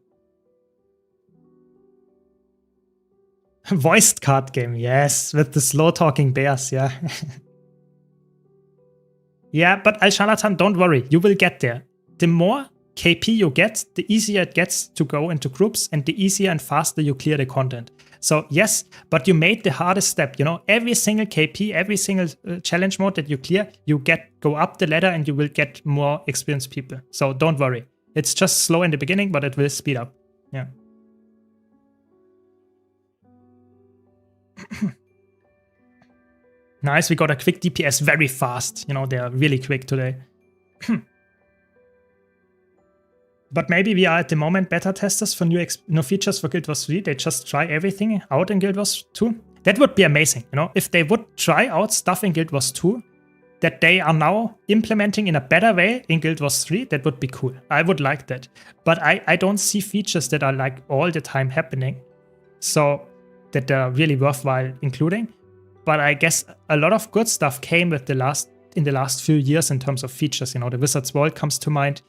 Speaker 1: Voiced card game, yes, with the slow talking bears, yeah. Yeah, but Al-Sharlatan, don't worry, you will get there. The more KP you get, the easier it gets to go into groups and the easier and faster you clear the content. So yes, but you made the hardest step, you know, every single KP, every single challenge mode that you clear, you go up the ladder and you will get more experienced people. So don't worry. It's just slow in the beginning, but it will speed up. Yeah. Nice, we got a quick DPS very fast. You know, they are really quick today. But maybe we are at the moment beta testers for new features for Guild Wars 3. They just try everything out in Guild Wars 2. That would be amazing, you know, if they would try out stuff in Guild Wars 2 that they are now implementing in a better way in Guild Wars 3, that would be cool. I would like that. But I don't see features that are like all the time happening, so that are really worthwhile including. But I guess a lot of good stuff came with in the last few years in terms of features. You know, the Wizard's World comes to mind,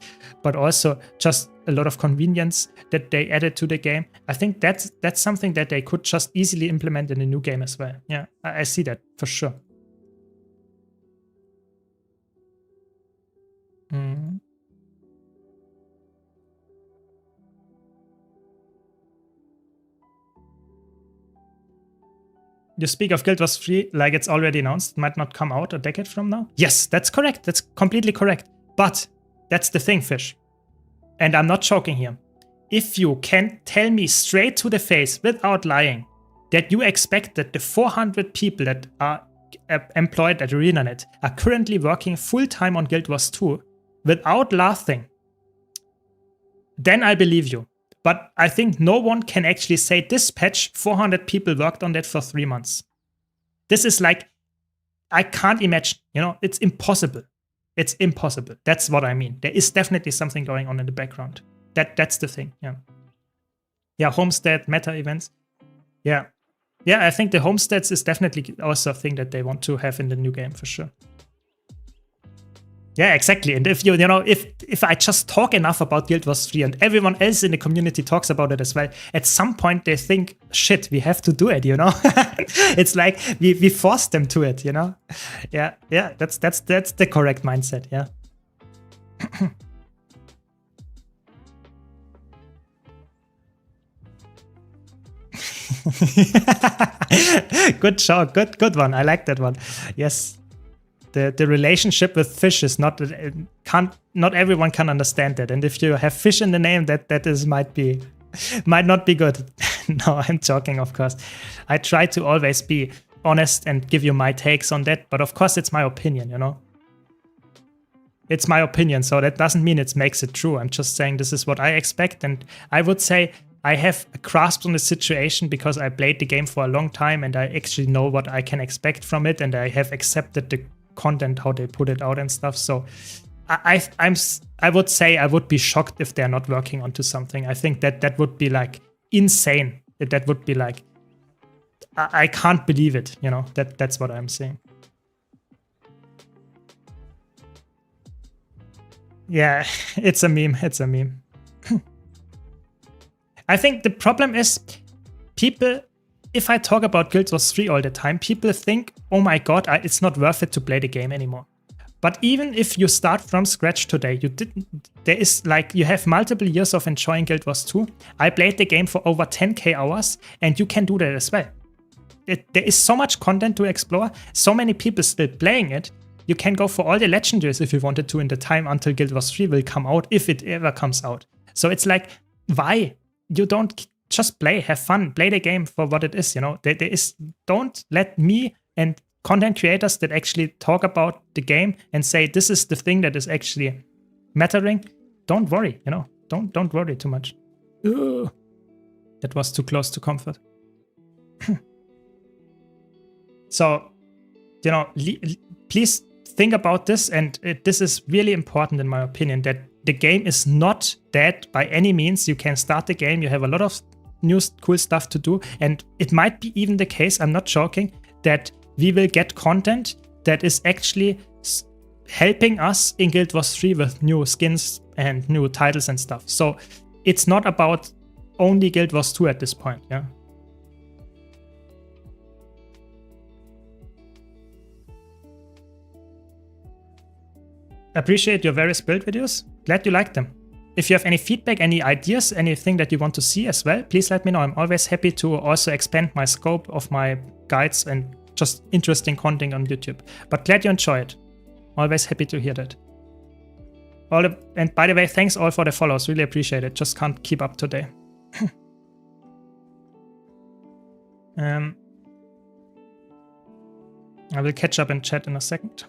Speaker 1: but also just a lot of convenience that they added to the game. I think that's something that they could just easily implement in the new game as well. Yeah, I see that for sure. You speak of Guild Wars 3 like it's already announced. It might not come out a decade from now. Yes, that's correct. That's completely correct. But that's the thing, Fish. And I'm not joking here. If you can tell me straight to the face without lying that you expect that the 400 people that are employed at ArenaNet are currently working full-time on Guild Wars 2 without laughing, then I believe you. But I think no one can actually say this patch, 400 people worked on that for 3 months. This is like, I can't imagine, you know, it's impossible. It's impossible. That's what I mean. There is definitely something going on in the background. That's the thing, yeah. Yeah, homestead, meta events. Yeah. Yeah, I think the homesteads is definitely also a thing that they want to have in the new game for sure. Yeah, exactly. And if you know, if I just talk enough about Guild Wars 3 and everyone else in the community talks about it as well, at some point they think, shit, we have to do it, you know? It's like we force them to it, you know? Yeah, that's the correct mindset, yeah. Good show, good one. I like that one. Yes. The relationship with fish is not everyone can understand that, and if you have fish in the name, that is might not be good. No, I'm joking, of course. I try to always be honest and give you my takes on that, but of course it's my opinion, you know. It's my opinion, so that doesn't mean it makes it true. I'm just saying this is what I expect, and I would say I have a grasp on the situation because I played the game for a long time and I actually know what I can expect from it, and I have accepted the content, how they put it out and stuff. So I would say I would be shocked if they're not working onto something. I think that would be like insane. That would be like, I can't believe it, you know. That's what I'm saying. Yeah, it's a meme. It's a meme. I think the problem is people, if I talk about Guild Wars 3 all the time, people think, oh my god, it's not worth it to play the game anymore. But even if you start from scratch today, you have multiple years of enjoying Guild Wars 2. I played the game for over 10k hours, and you can do that as well. There is so much content to explore, so many people still playing it. You can go for all the legendaries if you wanted to in the time until Guild Wars 3 will come out, if it ever comes out. So it's like, why? You don't just play, have fun, play the game for what it is, you know. Don't let me and content creators that actually talk about the game and say this is the thing that is actually mattering. Don't worry, you know. Don't worry too much. Ugh. That was too close to comfort. So, you know, please think about this, and this is really important in my opinion, that the game is not dead by any means. You can start the game, you have a lot of new cool stuff to do, and it might be even the case, I'm not joking, that we will get content that is actually helping us in Guild Wars 3 with new skins and new titles and stuff. So it's not about only Guild Wars 2 at this point, yeah. Appreciate your various build videos. Glad you liked them. If you have any feedback, any ideas, anything that you want to see as well, please let me know. I'm always happy to also expand my scope of my guides and just interesting content on YouTube. But glad you enjoy it. Always happy to hear that. And by the way, thanks all for the follows. Really appreciate it. Just can't keep up today. I will catch up in chat in a second.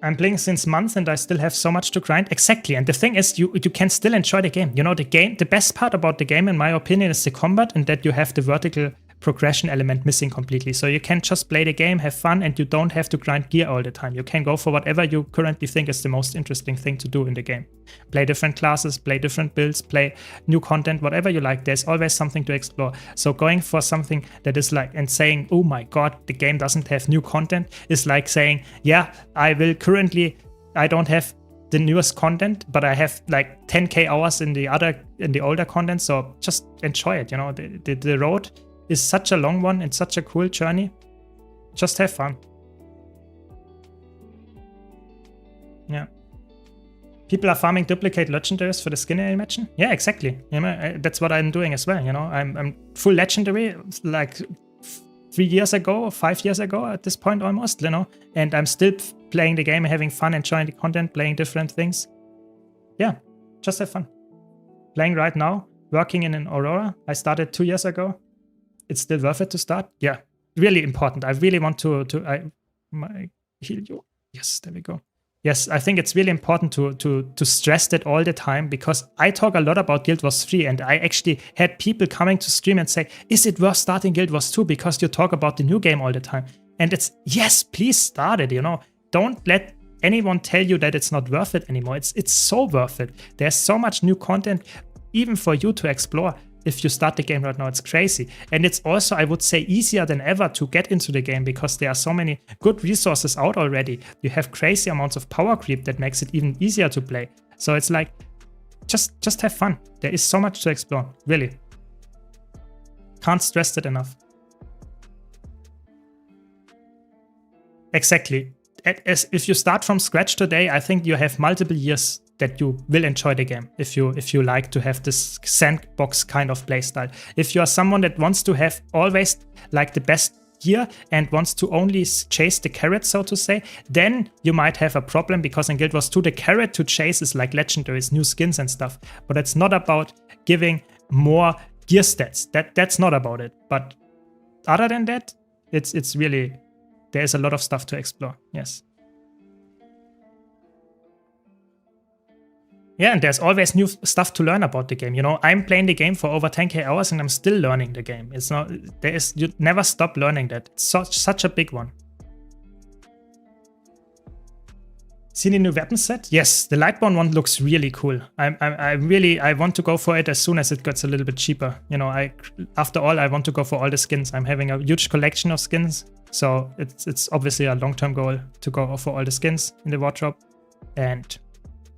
Speaker 1: I'm playing since months and I still have so much to grind. Exactly. And the thing is, you can still enjoy the game. You know, the best part about the game, in my opinion, is the combat and that you have the vertical progression element missing completely. So you can just play the game, have fun, and you don't have to grind gear all the time. You can go for whatever you currently think is the most interesting thing to do in the game. Play different classes, play different builds, play new content, whatever you like. There's always something to explore. So going for something that is like, and saying, oh my god, the game doesn't have new content, is like saying, yeah, I don't have the newest content, but I have like 10k hours in the older content, so just enjoy it. You know, the road is such a long one and such a cool journey. Just have fun. Yeah. People are farming duplicate legendaries for the skin, I imagine. Yeah, exactly. You know, that's what I'm doing as well. You know, I'm full legendary like 3 years ago or 5 years ago at this point almost, you know, and I'm still playing the game, having fun, enjoying the content, playing different things. Yeah, just have fun. Playing right now, working in an Aurora. I started 2 years ago. It's still worth it to start. Yeah, really important. I really want to heal you. Yes, there we go. Yes, I think it's really important to stress that all the time, because I talk a lot about Guild Wars 3 and I actually had people coming to stream and say, is it worth starting Guild Wars 2 because you talk about the new game all the time? And it's, yes, please start it, you know. Don't let anyone tell you that it's not worth it anymore. It's so worth it. There's so much new content even for you to explore. If you start the game right now, it's crazy. And it's also, I would say, easier than ever to get into the game because there are so many good resources out already. You have crazy amounts of power creep that makes it even easier to play. So it's like, just have fun. There is so much to explore, really. Can't stress it enough. Exactly. If you start from scratch today, I think you have multiple years that you will enjoy the game if you like to have this sandbox kind of playstyle. If you are someone that wants to have always like the best gear and wants to only chase the carrot, so to say, then you might have a problem, because in Guild Wars 2 the carrot to chase is like legendaries, new skins and stuff. But it's not about giving more gear stats. That's not about it. But other than that, it's really, there's a lot of stuff to explore. Yes. Yeah, and there's always new stuff to learn about the game. You know, I'm playing the game for over 10k hours and I'm still learning the game. It's not, you never stop learning that. It's such a big one. Seen the new weapon set? Yes, the Lightborn one looks really cool. I want to go for it as soon as it gets a little bit cheaper. You know, after all, I want to go for all the skins. I'm having a huge collection of skins, so it's obviously a long-term goal to go for all the skins in the wardrobe. And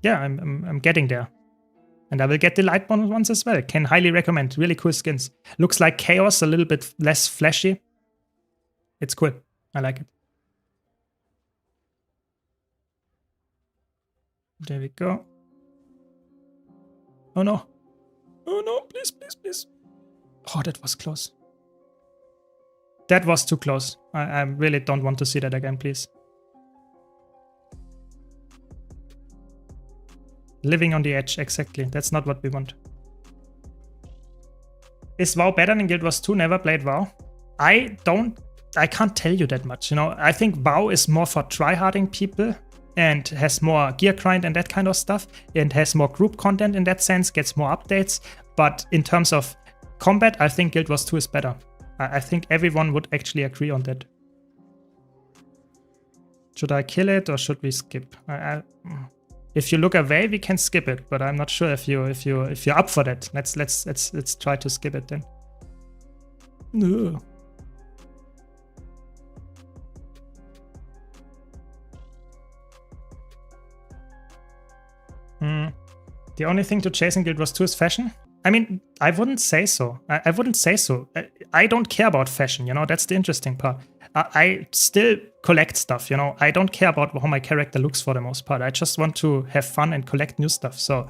Speaker 1: yeah, I'm getting there. And I will get the Lightborn ones as well. Can highly recommend. Really cool skins. Looks like Chaos, a little bit less flashy. It's cool. I like it. There we go. Oh no. Oh no, please, please, please. Oh, that was close. That was too close. I really don't want to see that again, please. Living on the edge, exactly. That's not what we want. Is WoW better than Guild Wars 2? Never played WoW. I can't tell you that much. You know, I think WoW is more for tryharding people and has more gear grind and that kind of stuff, and has more group content in that sense, gets more updates. But in terms of combat, I think Guild Wars 2 is better. I think everyone would actually agree on that. Should I kill it or should we skip? If you look away, we can skip it, but I'm not sure if you're up for that. Let's try to skip it then. No. The only thing to chase in Guild Wars 2 is fashion. I mean, I wouldn't say so. I wouldn't say so. I don't care about fashion, you know, that's the interesting part. I still collect stuff, you know. I don't care about how my character looks for the most part. I just want to have fun and collect new stuff. So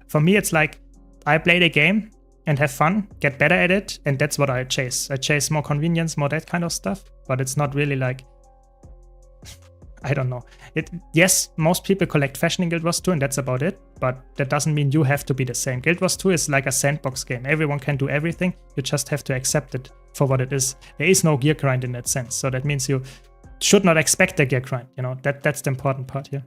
Speaker 1: for me, it's like I play the game and have fun, get better at it, and that's what I chase. I chase more convenience, more that kind of stuff, but it's not really like, I don't know. Yes, most people collect fashion in Guild Wars 2 and that's about it, but that doesn't mean you have to be the same. Guild Wars 2 is like a sandbox game. Everyone can do everything. You just have to accept it for what it is. There is no gear grind in that sense. So that means you should not expect a gear grind. You know, that's the important part here.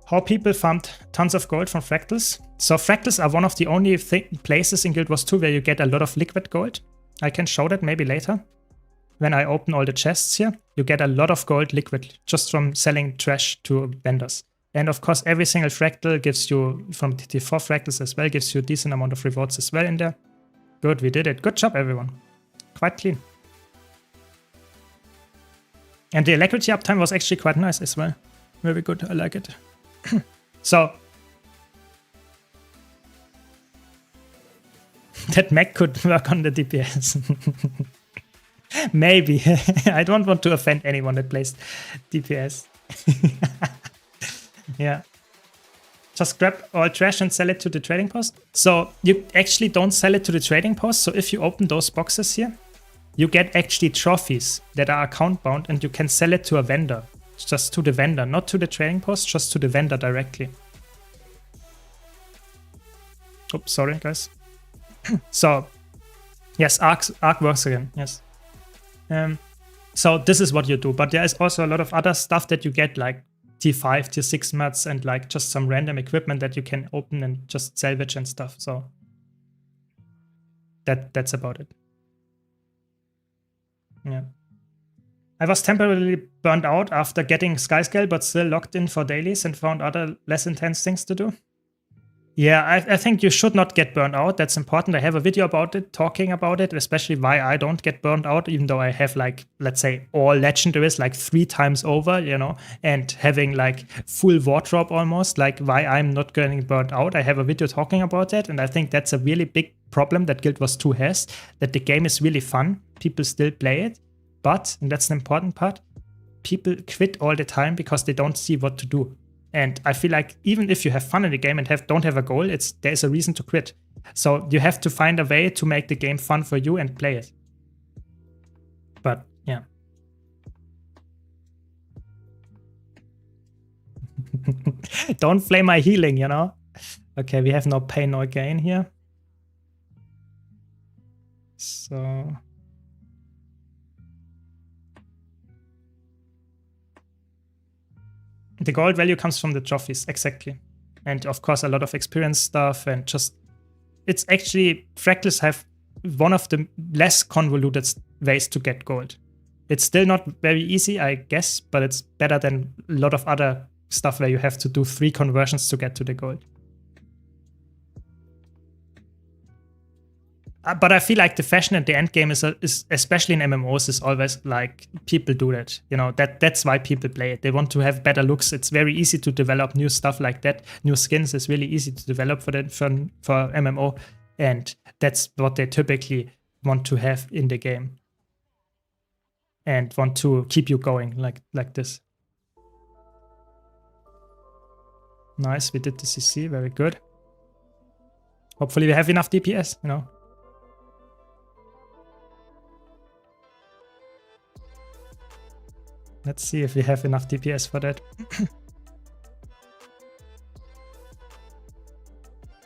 Speaker 1: How people farmed tons of gold from fractals. So fractals are one of the only places in Guild Wars 2 where you get a lot of liquid gold. I can show that maybe later. When I open all the chests here, you get a lot of gold liquid just from selling trash to vendors. And of course, every single fractal gives you, from TT4 fractals as well, gives you a decent amount of rewards as well in there. Good, we did it. Good job, everyone. Quite clean. And the alacrity uptime was actually quite nice as well. Very good, I like it. So that mech could work on the DPS. Maybe. I don't want to offend anyone that plays DPS. Yeah. Just grab all trash and sell it to the trading post. So you actually don't sell it to the trading post. So if you open those boxes here, you get actually trophies that are account bound and you can sell it to a vendor. Just to the vendor, not to the trading post, just to the vendor directly. Oops, sorry guys. So, yes, Arc works again, yes. So this is what you do, but there is also a lot of other stuff that you get, like T5, T6 mats, and like just some random equipment that you can open and just salvage and stuff. So that's about it. Yeah. I was temporarily burned out after getting Skyscale, but still locked in for dailies and found other less intense things to do. Yeah, I think you should not get burned out. That's important. I have a video about it, talking about it, especially why I don't get burned out, even though I have, like, let's say, all legendaries like 3 times over, you know, and having like full wardrobe almost, like why I'm not getting burned out. I have a video talking about that, and I think that's a really big problem that Guild Wars 2 has, that the game is really fun. People still play it, but, and that's the important part, people quit all the time because they don't see what to do. And I feel like even if you have fun in the game and don't have a goal, there's a reason to quit. So you have to find a way to make the game fun for you and play it. But yeah. Don't flame my healing, you know? Okay, we have no pain, no gain here. So... the gold value comes from the trophies, exactly. And of course, a lot of experience stuff and just... it's actually... fractals have one of the less convoluted ways to get gold. It's still not very easy, I guess, but it's better than a lot of other stuff where you have to do 3 conversions to get to the gold. But I feel like the fashion at the end game is especially in MMOs, is always like people do that. You know, that's why people play it. They want to have better looks. It's very easy to develop new stuff like that. New skins is really easy to develop for MMO, and that's what they typically want to have in the game and want to keep you going like this. Nice, we did the CC, very good. Hopefully we have enough DPS, you know. Let's see if we have enough DPS for that.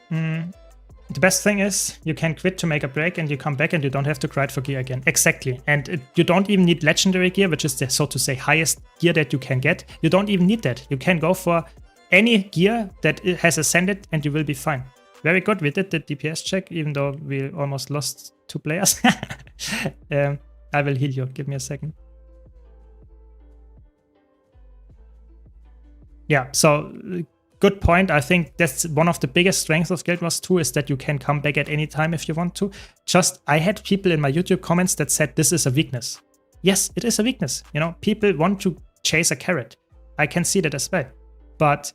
Speaker 1: The best thing is you can quit to make a break and you come back and you don't have to grind for gear again. Exactly. And you don't even need legendary gear, which is the, so to say, highest gear that you can get. You don't even need that. You can go for any gear that has ascended and you will be fine. Very good. We did the DPS check, even though we almost lost 2 players. I will heal you. Give me a second. Yeah, so good point. I think that's one of the biggest strengths of Guild Wars 2 is that you can come back at any time if you want to. Just, I had people in my YouTube comments that said this is a weakness. Yes, it is a weakness. You know, people want to chase a carrot. I can see that as well. But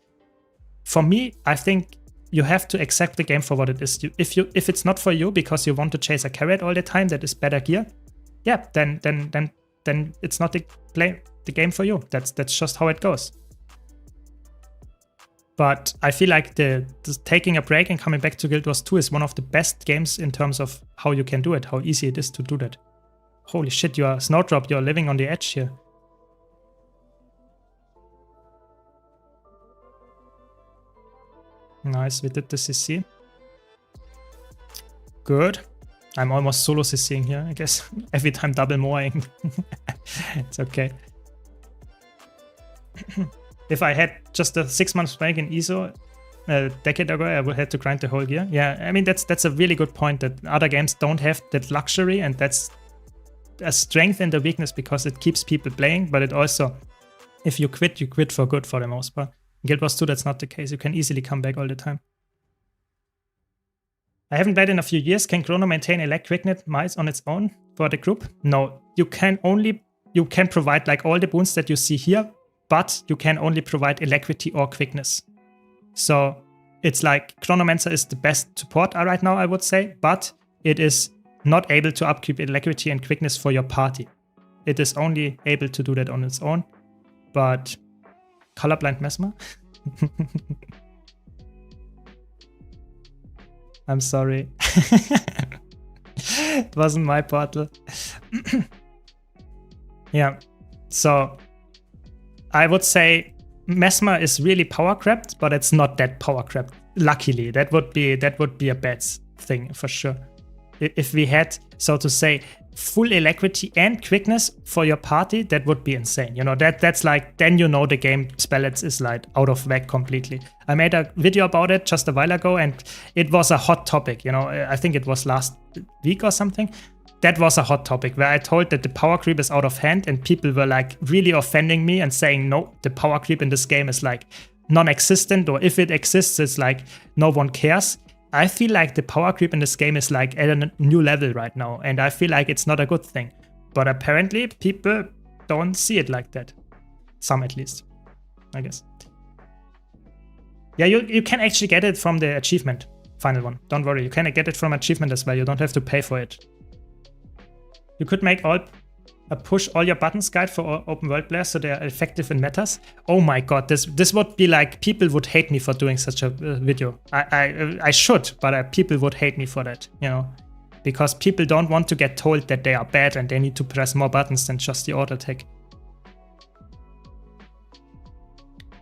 Speaker 1: For me, I think you have to accept the game for what it is. If it's not for you because you want to chase a carrot all the time that is better gear, yeah, then it's not the game for you. That's just how it goes. But I feel like the taking a break and coming back to Guild Wars 2 is one of the best games in terms of how you can do it, how easy it is to do that. Holy shit, you are Snowdrop, you're living on the edge here. Nice, we did the CC. Good. I'm almost solo CCing here, I guess. Every time double mooring. It's okay. If I had just a 6 month break in ESO a decade ago, I would have to grind the whole year. Yeah, I mean, that's a really good point, that other games don't have that luxury, and that's a strength and a weakness because it keeps people playing, but it also, if you quit for good for the most part. In Guild Wars 2, that's not the case. You can easily come back all the time. I haven't played in a few years. Can Chrono maintain elect quicknet mice on its own for the group? No, you can provide like all the boons that you see here, but you can only provide alacrity or quickness. So it's like Chronomancer is the best support right now, I would say, but it is not able to upkeep alacrity and quickness for your party. It is only able to do that on its own, but colorblind Mesmer? I'm sorry. It wasn't my portal. Yeah, so I would say Mesmer is really power crept, but it's not that power crept. Luckily, that would be a bad thing for sure. If we had, so to say, full alacrity and quickness for your party, that would be insane. You know, that's like, then you know the game balance is like out of whack completely. I made a video about it just a while ago, and it was a hot topic. You know, I think it was last week or something. That was a hot topic where I told that the power creep is out of hand, and people were like really offending me and saying, no, the power creep in this game is like non-existent, or if it exists, it's like no one cares. I feel like the power creep in this game is like at a new level right now, and I feel like it's not a good thing. But apparently people don't see it like that. Some at least, I guess. Yeah, you can actually get it from the achievement, final one. Don't worry, you can get it from achievement as well. You don't have to pay for it. You could make a push all your buttons guide for open world players so they are effective in metas. Oh my god, this would be like, people would hate me for doing such a video. I should, but people would hate me for that, you know, because people don't want to get told that they are bad and they need to press more buttons than just the auto attack.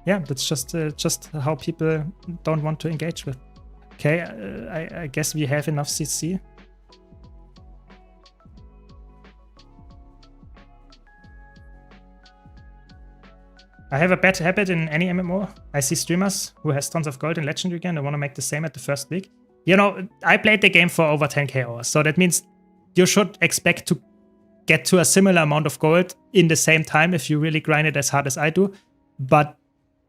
Speaker 1: Yeah, that's just how people don't want to engage with. Okay, I guess we have enough CC. I have a bad habit in any MMO. I see streamers who has tons of gold in Legendary again. I want to make the same at the first week. You know, I played the game for over 10k hours, so that means you should expect to get to a similar amount of gold in the same time if you really grind it as hard as I do. But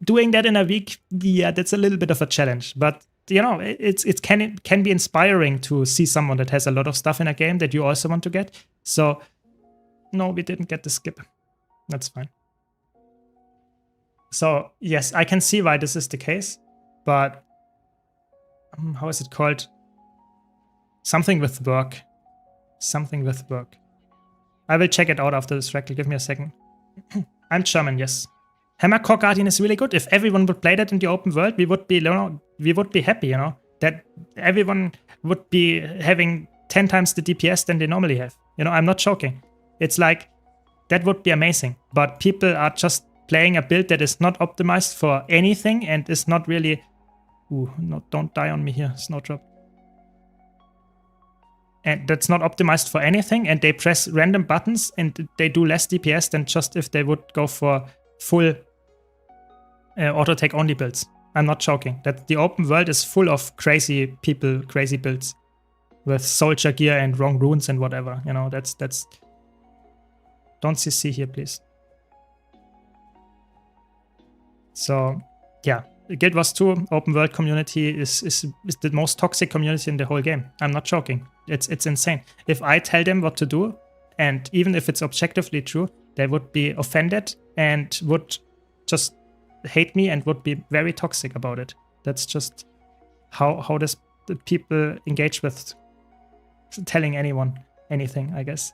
Speaker 1: doing that in a week, yeah, that's a little bit of a challenge. But you know, it can be inspiring to see someone that has a lot of stuff in a game that you also want to get. So no, we didn't get the skip. That's fine. So yes, I can see why this is the case, but how is it called? Something with work. Something with work. I will check it out after this Fractal. Give me a second. I'm German, yes. Hammercore Guardian is really good. If everyone would play that in the open world, we would be, happy, you know, that everyone would be having 10 times the DPS than they normally have. You know, I'm not joking. It's like, that would be amazing. But people are just playing a build that is not optimized for anything and is not really... Ooh, no, don't die on me here, Snowdrop. And that's not optimized for anything, and they press random buttons and they do less DPS than just if they would go for full auto-attack only builds. I'm not joking. That the open world is full of crazy people, crazy builds with soldier gear and wrong runes and whatever. You know, that's... Don't CC here, please. So, yeah, Guild Wars 2 open world community is the most toxic community in the whole game. I'm not joking. It's insane. If I tell them what to do, and even if it's objectively true, they would be offended and would just hate me and would be very toxic about it. That's just how the people engage with telling anyone anything, I guess.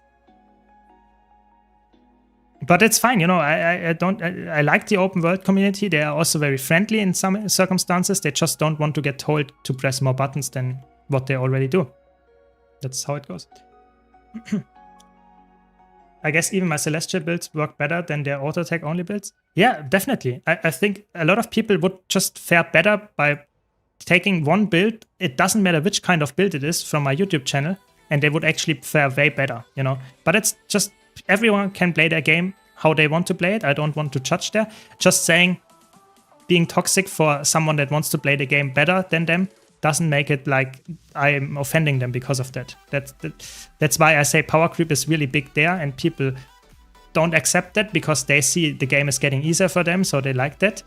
Speaker 1: But it's fine, you know. I like the open world community. They are also very friendly in some circumstances. They just don't want to get told to press more buttons than what they already do. That's how it goes. I guess even my Celestial builds work better than their auto attack only builds. Yeah, definitely. I think a lot of people would just fare better by taking one build. It doesn't matter which kind of build it is from my YouTube channel, and they would actually fare way better, you know. But it's just everyone can play their game how they want to play it. I don't want to judge there. Just saying being toxic for someone that wants to play the game better than them doesn't make it like I'm offending them because of that. That's why I say power creep is really big there, and people don't accept that because they see the game is getting easier for them, so they like that.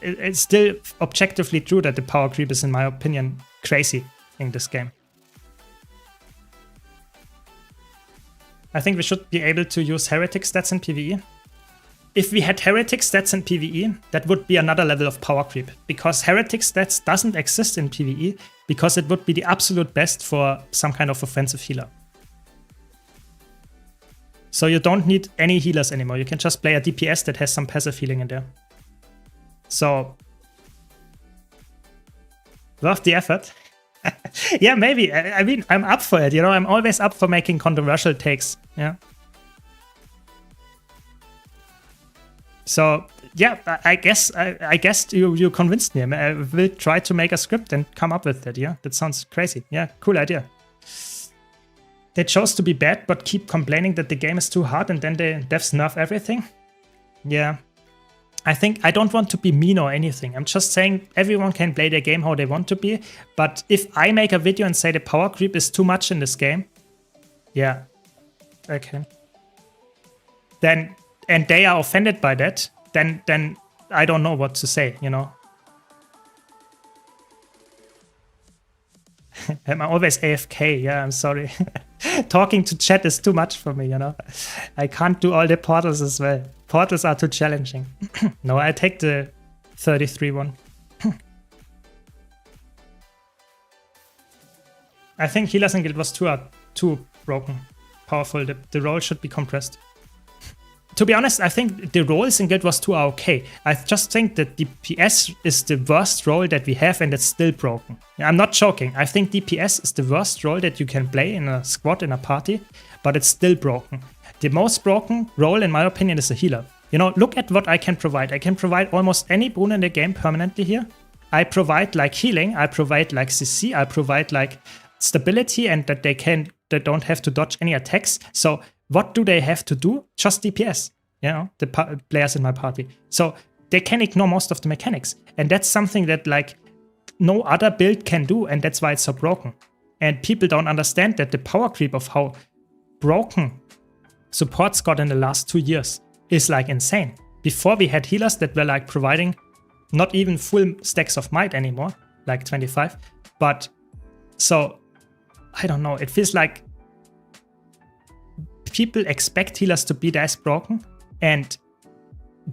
Speaker 1: It's still objectively true that the power creep is, in my opinion, crazy in this game. I think we should be able to use heretic stats in PvE. If we had heretic stats in PvE, that would be another level of power creep, because heretic stats doesn't exist in PvE because it would be the absolute best for some kind of offensive healer. So you don't need any healers anymore. You can just play a DPS that has some passive healing in there. So, worth the effort. Yeah, maybe. I mean, I'm up for it. You know, I'm always up for making controversial takes. Yeah. So yeah, I guess you convinced me. I will try to make a script and come up with that. Yeah, that sounds crazy. Yeah, cool idea. They chose to be bad, but keep complaining that the game is too hard, and then the devs nerf everything. Yeah, I think I don't want to be mean or anything. I'm just saying everyone can play their game how they want to be. But if I make a video and say the power creep is too much in this game, yeah, okay. Then and they are offended by that, then I don't know what to say, you know. I'm always AFK, yeah, I'm sorry. Talking to chat is too much for me, you know. I can't do all the portals as well. Portals are too challenging. No, I take the 33 one. I think healers in Guild Wars 2 are too broken, powerful. The role should be compressed. To be honest, I think the roles in Guild Wars 2 are okay. I just think that DPS is the worst role that we have, and it's still broken. I'm not joking. I think DPS is the worst role that you can play in a squad, in a party, but it's still broken. The most broken role, in my opinion, is a healer. You know, look at what I can provide. I can provide almost any boon in the game permanently here. I provide like healing, I provide like CC, I provide like stability, and that they don't have to dodge any attacks. So what do they have to do? Just DPS, you know, the players in my party. So they can ignore most of the mechanics. And that's something that like no other build can do, and that's why it's so broken. And people don't understand that the power creep of how broken supports got in the last 2 years is like insane. Before we had healers that were like providing not even full stacks of might anymore, like 25. But so, I don't know, it feels like people expect healers to be this broken, and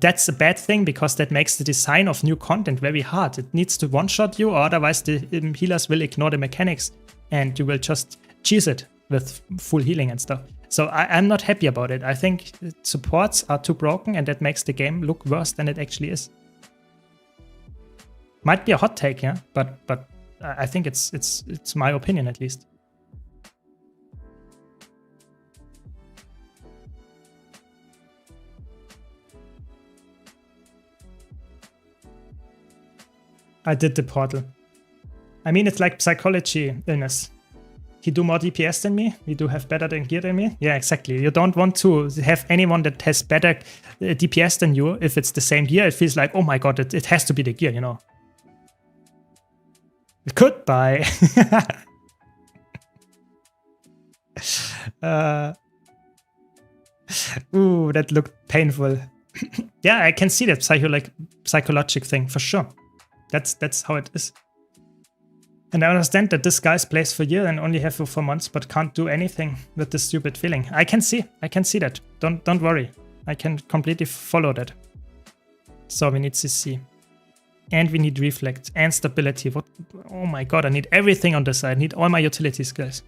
Speaker 1: that's a bad thing because that makes the design of new content very hard. It needs to one-shot you, or otherwise the healers will ignore the mechanics and you will just cheese it with full healing and stuff. So I'm not happy about it. I think supports are too broken, and that makes the game look worse than it actually is. Might be a hot take, yeah, but I think it's my opinion at least. I did the portal. I mean, it's like psychology illness. He do more DPS than me. You do have better gear than me. Yeah, exactly. You don't want to have anyone that has better DPS than you. If it's the same gear, it feels like, oh my god, it has to be the gear, you know. Goodbye. Ooh, that looked painful. Yeah, I can see that psychologic thing for sure. That's how it is. And I understand that this guy's plays for years and only have for 4 months, but can't do anything with this stupid feeling. I can see that. Don't worry. I can completely follow that. So we need CC. And we need reflect and stability. What? Oh my god, I need everything on this side. I need all my utility skills.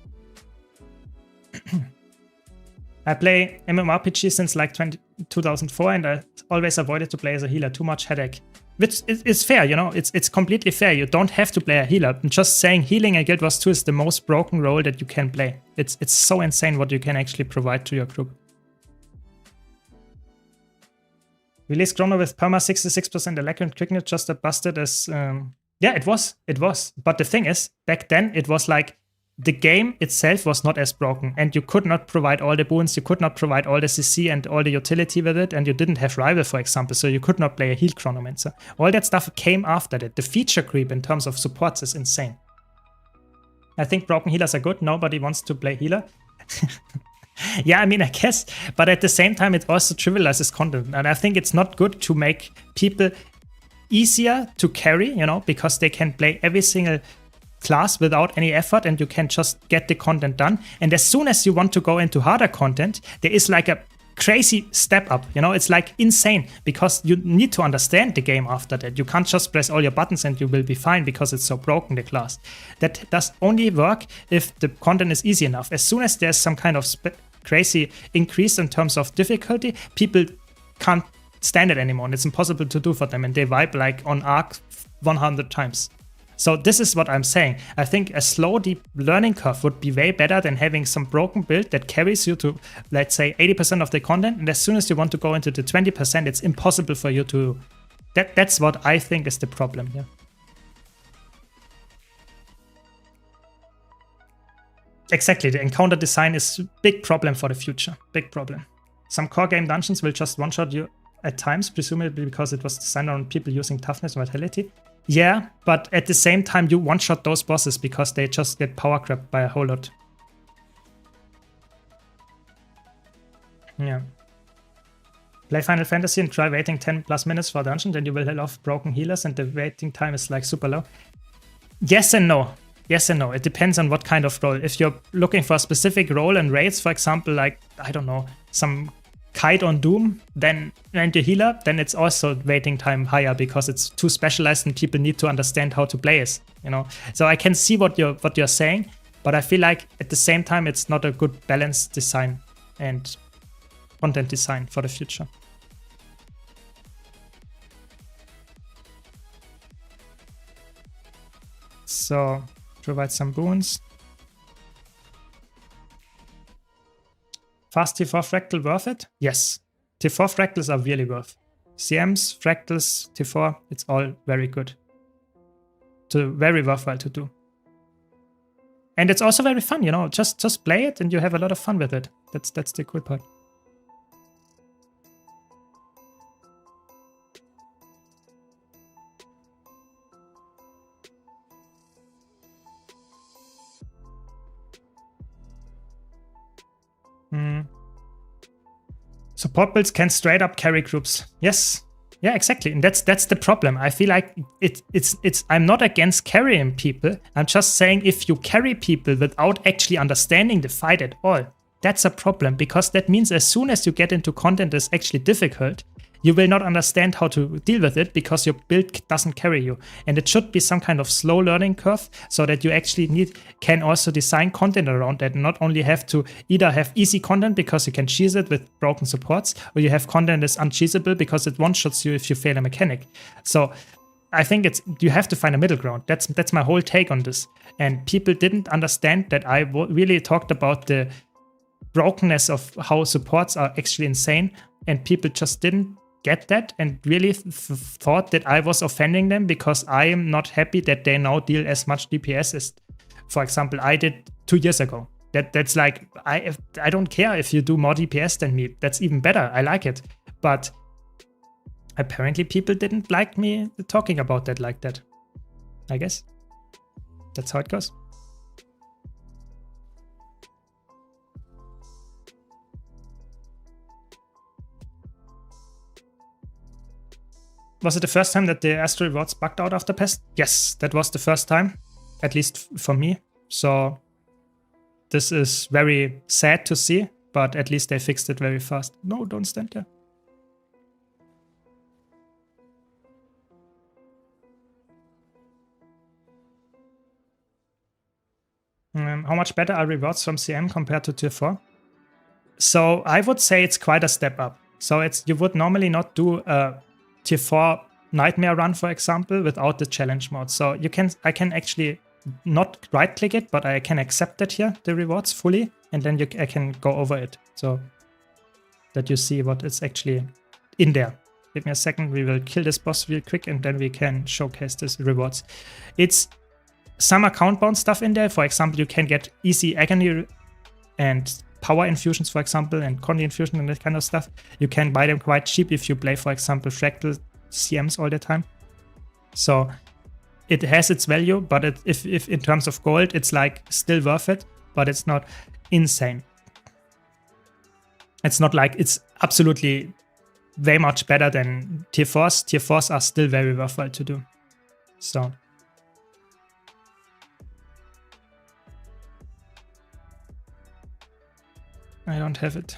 Speaker 1: I play MMORPG since like 2004 and I always avoided to play as a healer. Too much headache. Which is fair, you know, it's completely fair. You don't have to play a healer. I'm just saying healing in Guild Wars 2 is the most broken role that you can play. It's so insane what you can actually provide to your group. Release Chrono with perma 66% electric quickness just as busted as yeah, it was. But the thing is, back then it was like the game itself was not as broken and you could not provide all the boons, you could not provide all the CC and all the utility with it, and you didn't have rival, for example, so you could not play a heal chronomancer. All that stuff came after that. The feature creep in terms of supports is insane. I think broken healers are good. Nobody wants to play healer. Yeah, I mean, I guess, but at the same time, it also trivializes content. And I think it's not good to make people easier to carry, you know, because they can play every single class without any effort and you can just get the content done. And as soon as you want to go into harder content, there is like a crazy step up, you know, it's like insane because you need to understand the game after that. You can't just press all your buttons and you will be fine because it's so broken, the class. That does only work if the content is easy enough. As soon as there's some kind of crazy increase in terms of difficulty, people can't stand it anymore and it's impossible to do for them and they vibe like on Arc 100 times. So this is what I'm saying. I think a slow, deep learning curve would be way better than having some broken build that carries you to, let's say, 80% of the content. And as soon as you want to go into the 20%, it's impossible for you to... That's what I think is the problem here. Exactly, the encounter design is a big problem for the future. Big problem. Some core game dungeons will just one-shot you at times, presumably because it was designed on people using toughness and vitality. Yeah, but at the same time, you one-shot those bosses because they just get power grabbed by a whole lot. Yeah. Play Final Fantasy and try waiting 10 plus minutes for a dungeon, then you will have broken healers and the waiting time is like super low. Yes and no. Yes and no. It depends on what kind of role. If you're looking for a specific role in raids, for example, like, I don't know, some Kite on Doom, then and the healer, then it's also waiting time higher because it's too specialized and people need to understand how to play it, you know. So I can see what you're saying, but I feel like at the same time it's not a good balance design and content design for the future. So provide some boons. Fast T4 Fractal worth it? Yes. T4 Fractals are really worth. CMs, Fractals, T4, it's all very good. Very worthwhile to do. And it's also very fun, you know, just play it and you have a lot of fun with it. That's the cool part. Support builds can straight up carry groups. Yes. Yeah, exactly. And that's the problem. I feel like I'm not against carrying people. I'm just saying if you carry people without actually understanding the fight at all, that's a problem because that means as soon as you get into content that's actually difficult, you will not understand how to deal with it because your build doesn't carry you. And it should be some kind of slow learning curve so that you actually can also design content around that and not only have to either have easy content because you can cheese it with broken supports, or you have content that's uncheesable because it one-shots you if you fail a mechanic. So I think you have to find a middle ground. That's my whole take on this. And people didn't understand that I really talked about the brokenness of how supports are actually insane, and people just didn't get that and really thought that I was offending them because I am not happy that they now deal as much DPS as, for example, I did 2 years ago. That's like, I don't care if you do more DPS than me. That's even better. I like it. But apparently people didn't like me talking about that like that. I guess that's how it goes. Was it the first time that the Astro rewards bugged out after patch? Yes, that was the first time, at least for me. So this is very sad to see, but at least they fixed it very fast. No, don't stand there. How much better are rewards from CM compared to tier 4? So I would say it's quite a step up. So you would normally not do a tier 4 nightmare run, for example, without the challenge mode. So I can actually not right click it, but I can accept it here, the rewards fully, and then I can go over it. So that you see what is actually in there. Give me a second, we will kill this boss real quick and then we can showcase this rewards. It's some account bound stuff in there. For example, you can get easy agony and power infusions, for example, and condi infusion and that kind of stuff. You can buy them quite cheap if you play, for example, fractal CMs all the time. So it has its value, but if in terms of gold, it's like still worth it, but it's not insane. It's not like it's absolutely way much better than tier 4s. Tier 4s are still very worthwhile to do. So I don't have it.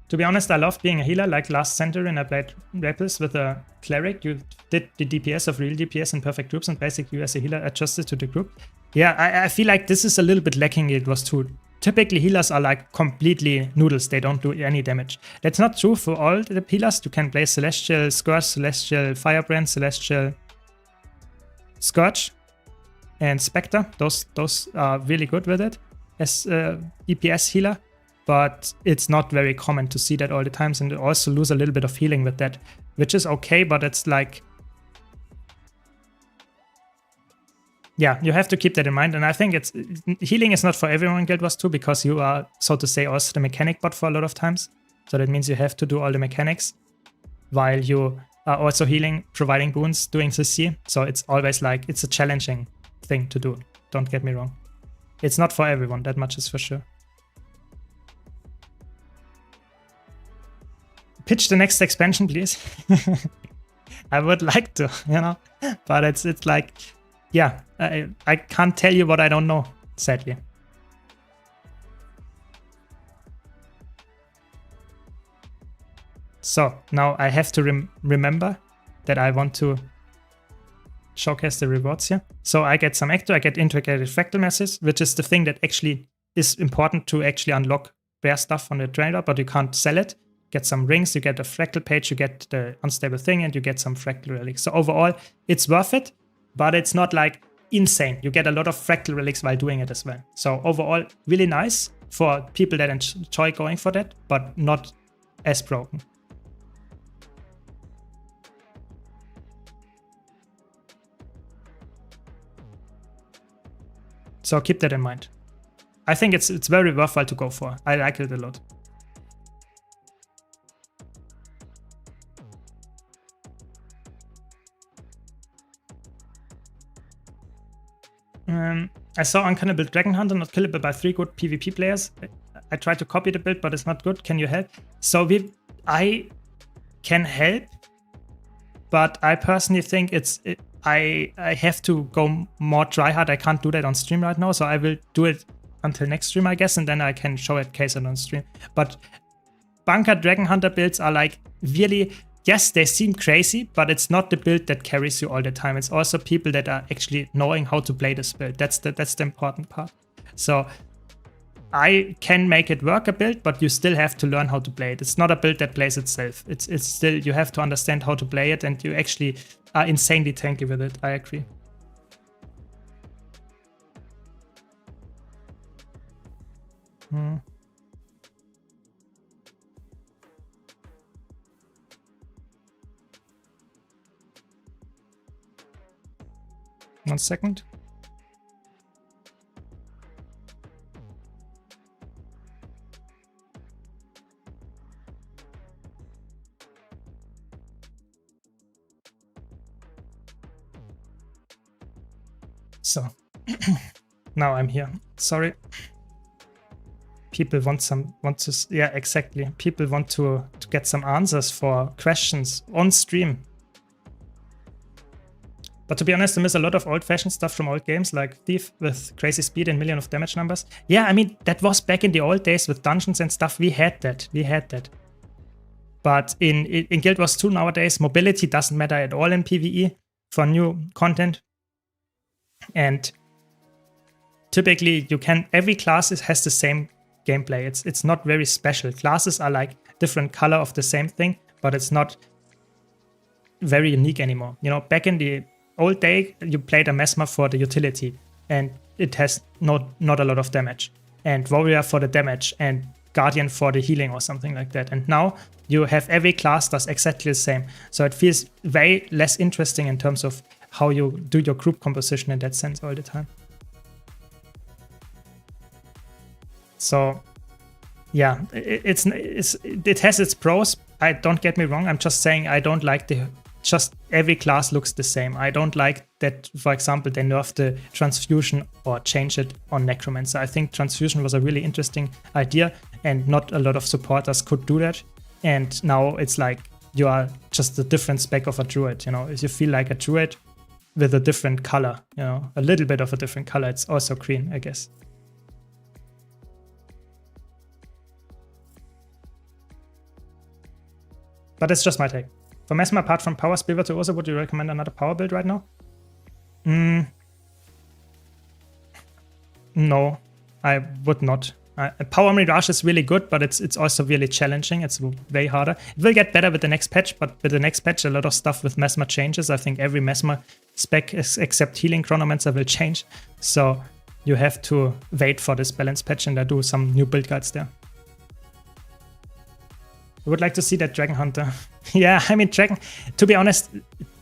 Speaker 1: To be honest, I love being a healer. Like last Centaur, and I played Rapus with a cleric. You did the DPS of real DPS in perfect groups, and basically you as a healer adjusted to the group. Yeah, I feel like this is a little bit lacking. It was too. Typically, healers are like completely noodles. They don't do any damage. That's not true for all the healers. You can play Celestial Scourge, Celestial Firebrand, Celestial Scourge, and Spectre. Those are really good with it as DPS healer. But it's not very common to see that all the times, and you also lose a little bit of healing with that, which is okay, but it's like, yeah, you have to keep that in mind. And I think healing is not for everyone in Guild Wars 2 because you are, so to say, also the mechanic bot for a lot of times. So that means you have to do all the mechanics while you are also healing, providing boons, doing CC. So it's always like, it's a challenging thing to do. Don't get me wrong. It's not for everyone, that much is for sure. Pitch the next expansion, please. I would like to, you know, but it's like, yeah, I can't tell you what I don't know, sadly. So now I have to remember that I want to showcase the rewards here. So I get some Ecto, I get integrated fractal masses, which is the thing that actually is important to actually unlock rare stuff on the trader, but you can't sell it. Get some rings, you get a fractal page, you get the unstable thing, and you get some fractal relics. So overall, it's worth it, but it's not like insane. You get a lot of fractal relics while doing it as well. So overall, really nice for people that enjoy going for that, but not as broken. So keep that in mind. I think it's very worthwhile to go for. I like it a lot. I saw Uncanny build Dragon Hunter not killable by 3 good PvP players. I tried to copy the build, but it's not good. Can you help? So I can help, but I personally think I have to go more tryhard. I can't do that on stream right now, so I will do it until next stream, I guess, and then I can show it case on stream. But Bunker Dragon Hunter builds are like really, yes, they seem crazy, but it's not the build that carries you all the time. It's also people that are actually knowing how to play this build. That's the important part. So I can make it work a build, but you still have to learn how to play it. It's not a build that plays itself. It's still, you have to understand how to play it, and you actually are insanely tanky with it. I agree. One second. So now I'm here. Sorry. People yeah, exactly. People want to get some answers for questions on stream. But to be honest, I miss a lot of old-fashioned stuff from old games like Thief with crazy speed and million of damage numbers. Yeah, I mean, that was back in the old days with dungeons and stuff. We had that. But in Guild Wars 2 nowadays, mobility doesn't matter at all in PvE. for new content. And typically every class has the same gameplay. It's not very special. Classes are like different color of the same thing, but it's not very unique anymore. You know, back in the old day, you played a Mesmer for the utility, and it has not a lot of damage, and Warrior for the damage, and Guardian for the healing or something like that. And now you have every class does exactly the same. So it feels very less interesting in terms of how you do your group composition in that sense all the time. So yeah, it has its pros. Don't get me wrong. I'm just saying I don't like just every class looks the same. I don't like that, for example, they nerfed the transfusion or change it on Necromancer. I think transfusion was a really interesting idea, and not a lot of supporters could do that. And now it's like you are just a different spec of a druid. You know, if you feel like a druid with a different color, you know, a little bit of a different color, it's also green, I guess. But it's just my take. For Mesmer, apart from Power Spear Virtuoso, would you recommend another power build right now? No, I would not. Power Mirage is really good, but it's also really challenging. It's way harder. It will get better with the next patch, but with the next patch, a lot of stuff with Mesmer changes. I think every Mesmer spec except Healing Chronomancer will change. So you have to wait for this balance patch, and I do some new build guides there. I would like to see that Dragon Hunter. Yeah, I mean, to be honest,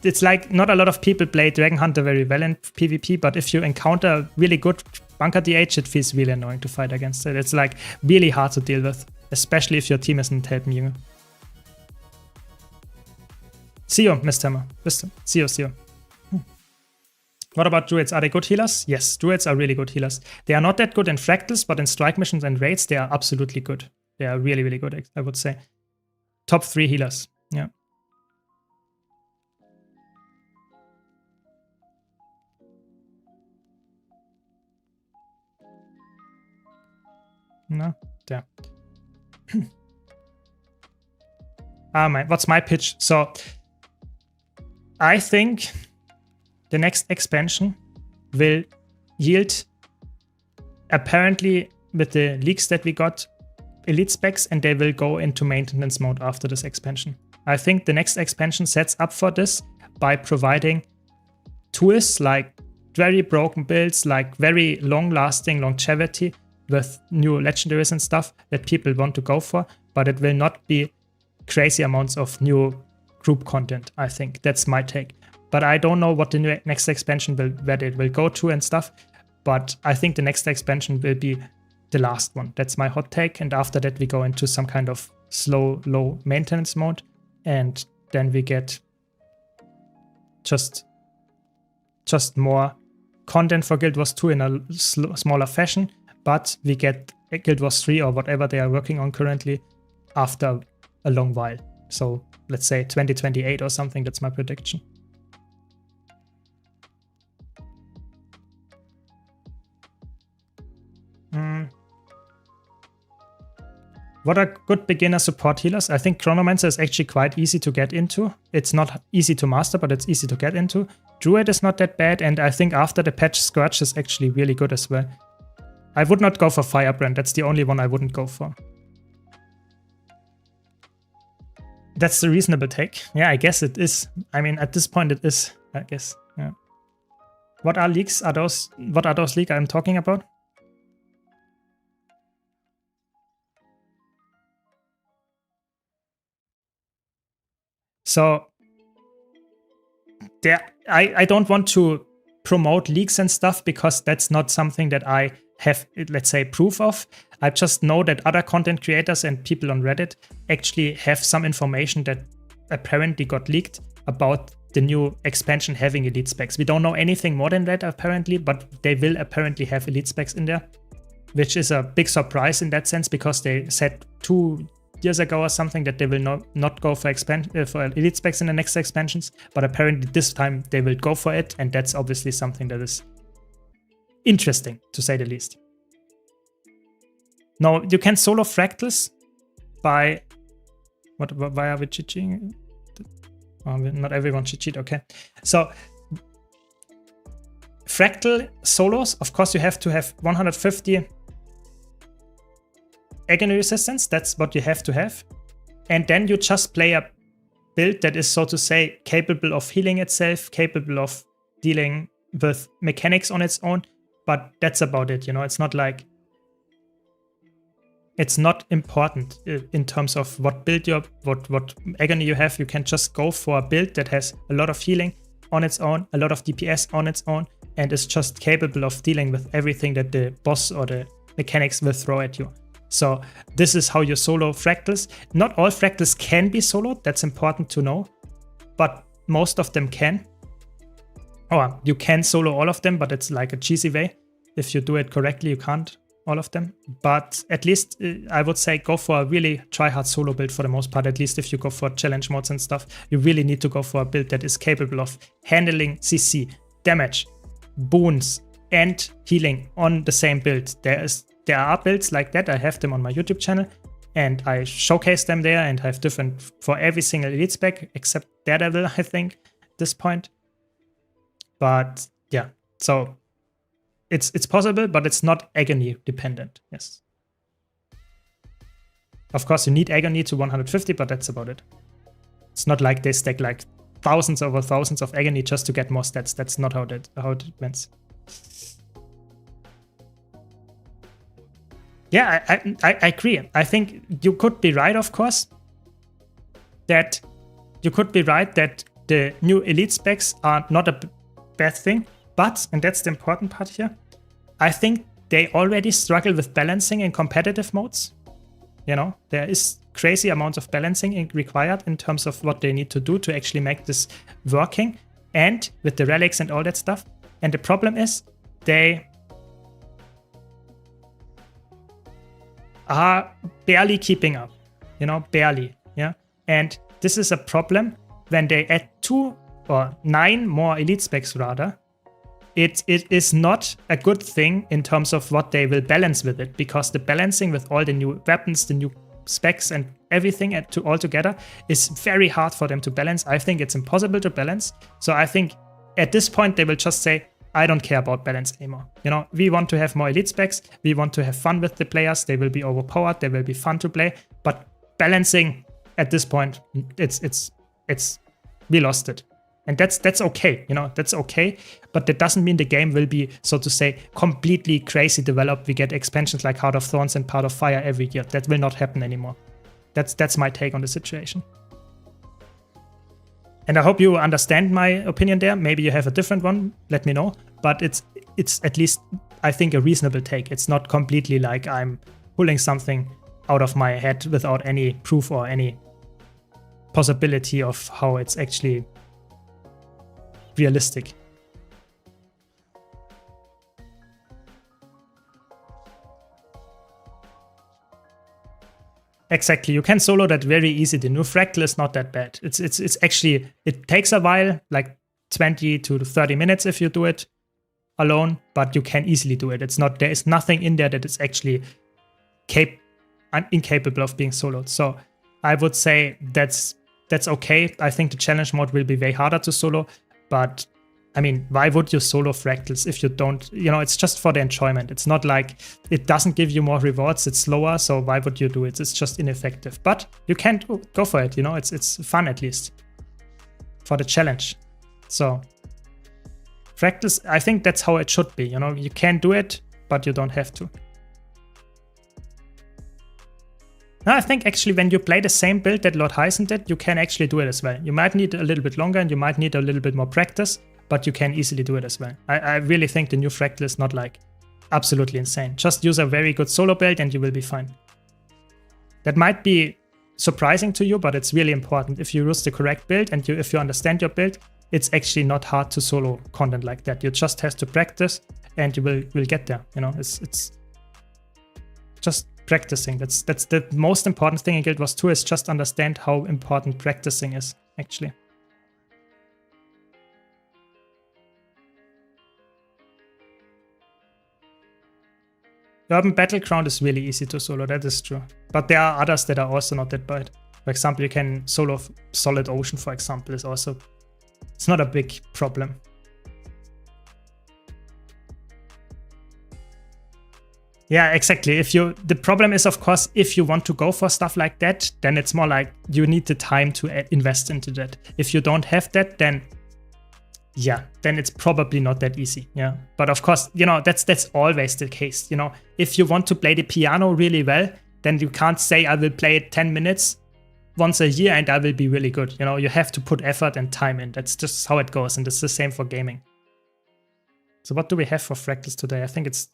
Speaker 1: it's like not a lot of people play Dragon Hunter very well in PvP, but if you encounter really good Bunker DH, it feels really annoying to fight against it. It's like really hard to deal with, especially if your team isn't helping you. See you, Mr. Hammer. See you. What about Druids? Are they good healers? Yes, Druids are really good healers. They are not that good in Fractals, but in Strike Missions and Raids, they are absolutely good. They are really, really good, I would say. Top 3 healers, yeah. No, there. What's my pitch? So, I think the next expansion will yield, apparently with the leaks that we got, elite specs, and they will go into maintenance mode after this expansion. I think the next expansion sets up for this by providing tools like very broken builds, like very long-lasting longevity with new legendaries and stuff that people want to go for, but it will not be crazy amounts of new group content. I think that's my take. But I don't know what the next expansion where it will go to and stuff, but I think the next expansion will be the last one. That's my hot take. And after that, we go into some kind of slow, low maintenance mode. And then we get just more content for Guild Wars 2 in a smaller fashion. But we get Guild Wars 3 or whatever they are working on currently after a long while. So let's say 2028 or something. That's my prediction. What are good beginner support healers? I think Chronomancer is actually quite easy to get into. It's not easy to master, but it's easy to get into. Druid is not that bad, and I think after the patch, Scourge is actually really good as well. I would not go for Firebrand. That's the only one I wouldn't go for. That's the reasonable take. Yeah, I guess it is. I mean, at this point it is, I guess. Yeah. What are leaks? What are those leaks I'm talking about? So I don't want to promote leaks and stuff because that's not something that I have, let's say, proof of. I just know that other content creators and people on Reddit actually have some information that apparently got leaked about the new expansion having elite specs. We don't know anything more than that apparently, but they will apparently have elite specs in there, which is a big surprise in that sense because they said 2 years ago or something that they will not go for elite specs in the next expansions, but apparently this time they will go for it, and that's obviously something that is interesting to say the least. No, you can solo fractals by why are we cheating? Oh, not everyone should cheat. Okay, so fractal solos, of course, you have to have 150 agony resistance. That's what you have to have. And then you just play a build that is, so to say, capable of healing itself, capable of dealing with mechanics on its own. But that's about it, you know. It's not like, it's not important in terms of what build you, what agony you have. You can just go for a build that has a lot of healing on its own, a lot of DPS on its own, and is just capable of dealing with everything that the boss or the mechanics will throw at you. So this is how you solo fractals. Not all fractals can be soloed, that's important to know, but most of them can. Or you can solo all of them, but it's like a cheesy way. If you do it correctly, you can't all of them. But at least I would say go for a really try-hard solo build for the most part. At least if you go for challenge modes and stuff, you really need to go for a build that is capable of handling CC, damage, boons, and healing on the same build. There are builds like that. I have them on my YouTube channel, and I showcase them there, and have different for every single elite spec except Daredevil, I think, at this point. But yeah, so it's possible, but it's not agony dependent. Yes. Of course, you need agony to 150, but that's about it. It's not like they stack like thousands over thousands of agony just to get more stats. That's not how it went. Yeah, I agree. I think you could be right, of course, that the new elite specs are not a bad thing, but, and that's the important part here, I think they already struggle with balancing in competitive modes. You know, there is crazy amounts of balancing required in terms of what they need to do to actually make this working, and with the relics and all that stuff. And the problem is they are barely keeping up, you know, barely, yeah. And this is a problem when they add 2 or 9 more elite specs rather. It is not a good thing in terms of what they will balance with it, because the balancing with all the new weapons, the new specs and everything all together is very hard for them to balance. I think it's impossible to balance. So I think at this point they will just say, I don't care about balance anymore. You know, we want to have more elite specs. We want to have fun with the players. They will be overpowered. They will be fun to play. But balancing at this point, we lost it. And that's okay, you know, that's okay. But that doesn't mean the game will be, so to say, completely crazy developed. We get expansions like Heart of Thorns and Path of Fire every year. That will not happen anymore. That's my take on the situation. And I hope you understand my opinion there. Maybe you have a different one, let me know. But it's at least, I think, a reasonable take. It's not completely like I'm pulling something out of my head without any proof or any possibility of how it's actually realistic. Exactly, you can solo that very easy. The new fractal is not that bad. It's actually, it takes a while, like 20 to 30 minutes if you do it alone, but you can easily do it. It's not, there is nothing in there that is actually incapable of being soloed. So I would say that's okay. I think the challenge mode will be way harder to solo, but I mean, why would you solo fractals if you don't, you know, it's just for the enjoyment. It's not like, it doesn't give you more rewards, it's slower, so why would you do it? It's just ineffective. But you can go for it, you know, it's fun at least for the challenge. So fractals, I think that's how it should be, you know, you can do it, but you don't have to. Now, I think actually when you play the same build that Lord Hyson did, you can actually do it as well. You might need a little bit longer and you might need a little bit more practice, but you can easily do it as well. I really think the new fractal is not like absolutely insane. Just use a very good solo build and you will be fine. That might be surprising to you, but it's really important. If you use the correct build and if you understand your build, it's actually not hard to solo content like that. You just have to practice and you will get there. You know, it's just practicing. That's the most important thing in Guild Wars 2, is just understand how important practicing is actually. Urban Battleground is really easy to solo, that is true. But there are others that are also not that bad. For example, you can solo Solid Ocean, for example, is also, it's not a big problem. Yeah, exactly. The problem is, of course, if you want to go for stuff like that, then it's more like you need the time to invest into that. If you don't have that, then yeah, then it's probably not that easy. Yeah, but of course, you know, that's always the case. You know, if you want to play the piano really well, then you can't say I will play it 10 minutes once a year and I will be really good. You know, you have to put effort and time in. That's just how it goes, and it's the same for gaming. So what do we have for fractals today? I think it's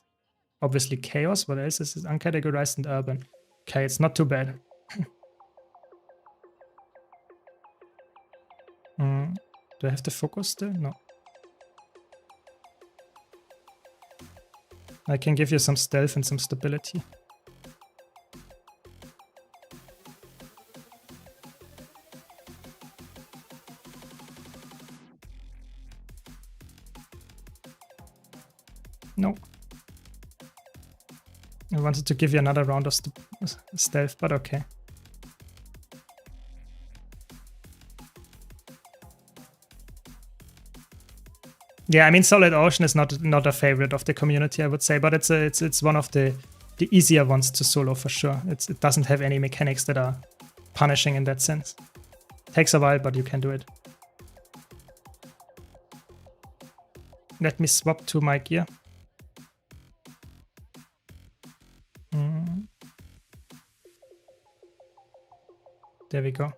Speaker 1: obviously chaos. What else is this? Uncategorized and urban. Okay, it's not too bad. Do I have the focus still? No. I can give you some stealth and some stability. No. I wanted to give you another round of stealth, but okay. Yeah, I mean, Solid Ocean is not a favorite of the community, I would say, but it's one of the easier ones to solo for sure. It doesn't have any mechanics that are punishing in that sense. Takes a while, but you can do it. Let me swap to my gear. There we go.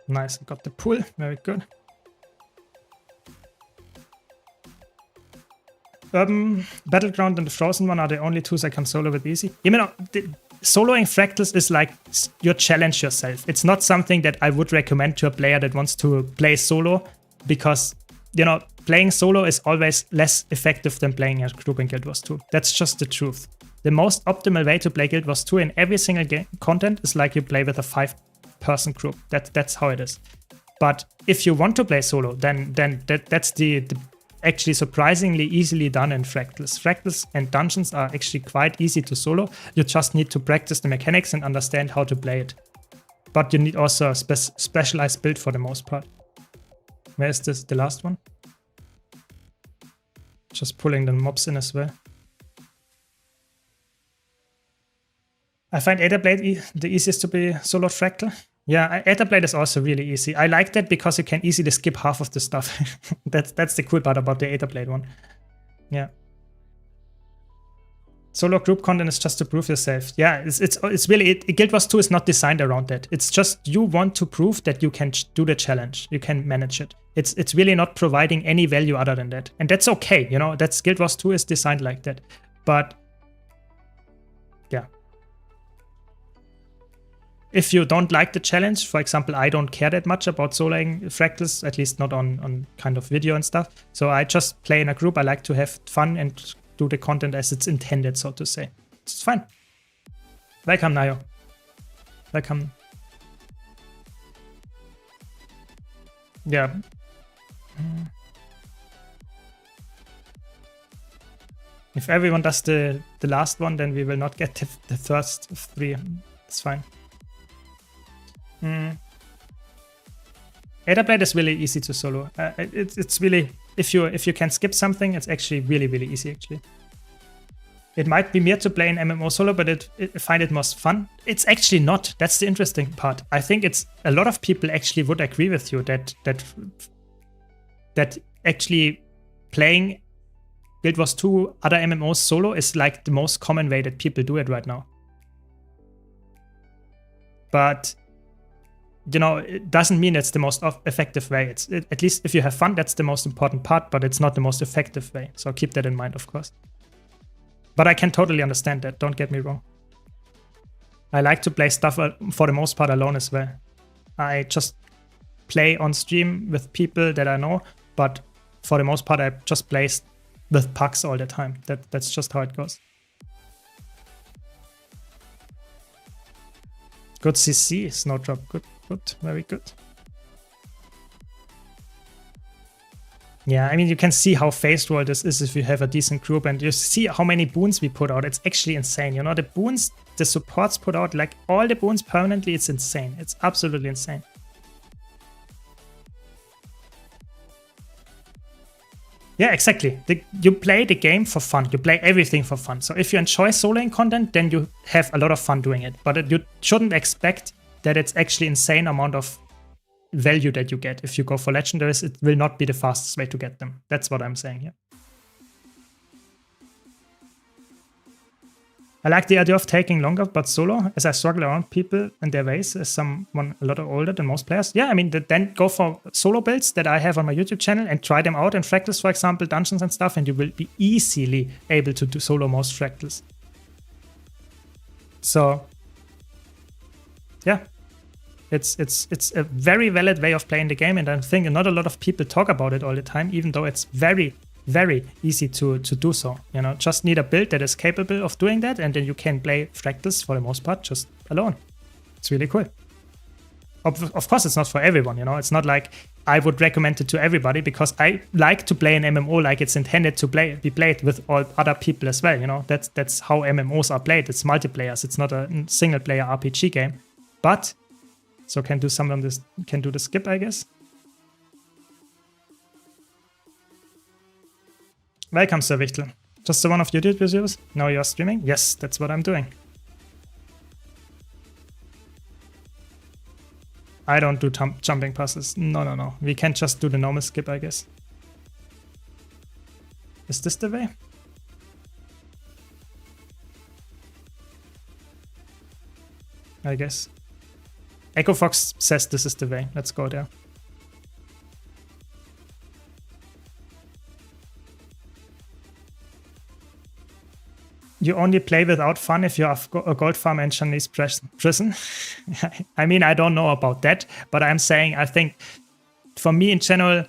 Speaker 1: Nice, I got the pull, very good. Urban, Battleground, and the Frozen one are the only twos I can solo with easy. You know, soloing fractals is like you challenge yourself. It's not something that I would recommend to a player that wants to play solo, because, you know, playing solo is always less effective than playing a group in Guild Wars 2. That's just the truth. The most optimal way to play Guild Wars 2 in every single content is like you play with a 5-person group. That's how it is. But if you want to play solo, then that's the actually surprisingly easily done in fractals. Fractals and dungeons are actually quite easy to solo. You just need to practice the mechanics and understand how to play it. But you need also a specialized build for the most part. Where is this? The last one? Just pulling the mobs in as well. I find Aetherblade the easiest to be solo fractal. Yeah, Aetherblade is also really easy. I like that because you can easily skip half of the stuff. That's the cool part about the Aetherblade one. Yeah. Solo group content is just to prove yourself. Yeah, it's really Guild Wars 2 is not designed around that. It's just you want to prove that you can do the challenge. You can manage it. It's really not providing any value other than that. And that's okay, you know, that's Guild Wars 2 is designed like that. But yeah. If you don't like the challenge, for example, I don't care that much about soloing fractals, at least not on kind of video and stuff. So I just play in a group. I like to have fun and do the content as it's intended, so to say. It's fine. Welcome, Nayo. Welcome. Yeah. If everyone does the last one, then we will not get the first 3. It's fine. Aetherblade is really easy to solo. It's really, if you can skip something, it's actually really, really easy actually. It might be weird to play an MMO solo, but I find it most fun. It's actually not. That's the interesting part. I think it's a lot of people actually would agree with you that actually playing Guild Wars 2 other MMOs solo is like the most common way that people do it right now. But you know, it doesn't mean it's the most effective way. At least if you have fun, that's the most important part, but it's not the most effective way. So keep that in mind, of course. But I can totally understand that, don't get me wrong. I like to play stuff for the most part alone as well. I just play on stream with people that I know, but for the most part I just play with pucks all the time. That's just how it goes. Good CC, Snowdrop, good, very good. Yeah, I mean, you can see how phased roll this is if you have a decent group, and you see how many boons we put out. It's actually insane, you know, the boons the supports put out, like all the boons permanently, it's insane. It's absolutely insane. Yeah, exactly. You play the game for fun. You play everything for fun. So if you enjoy soloing content, then you have a lot of fun doing it. But you shouldn't expect that it's actually insane amount of value that you get. If you go for legendaries, it will not be the fastest way to get them. That's what I'm saying here. I like the idea of taking longer, but solo, as I struggle around people and their ways as someone a lot older than most players. Yeah, I mean, then go for solo builds that I have on my YouTube channel and try them out in fractals, for example, dungeons and stuff, and you will be easily able to do solo most fractals. So, yeah, it's a very valid way of playing the game, and I think not a lot of people talk about it all the time, even though it's very easy to do so. You know, just need a build that is capable of doing that, and then you can play fractals for the most part just alone. It's really cool. Of course, it's not for everyone, you know. It's not like I would recommend it to everybody, because I like to play an MMO like it's intended to be played with all other people as well, you know. That's how MMOs are played. It's multiplayers. It's not a single player RPG game. But so can do the skip, I guess. Welcome, Sir Wichtel. Just the one of YouTube videos? Now you're streaming? Yes, that's what I'm doing. I don't do jumping passes. No. We can just do the normal skip, I guess. Is this the way? I guess. Echo Fox says this is the way. Let's go there. You only play without fun if you have a gold farm and Chinese prison. I mean, I don't know about that, but I'm saying, I think for me in general,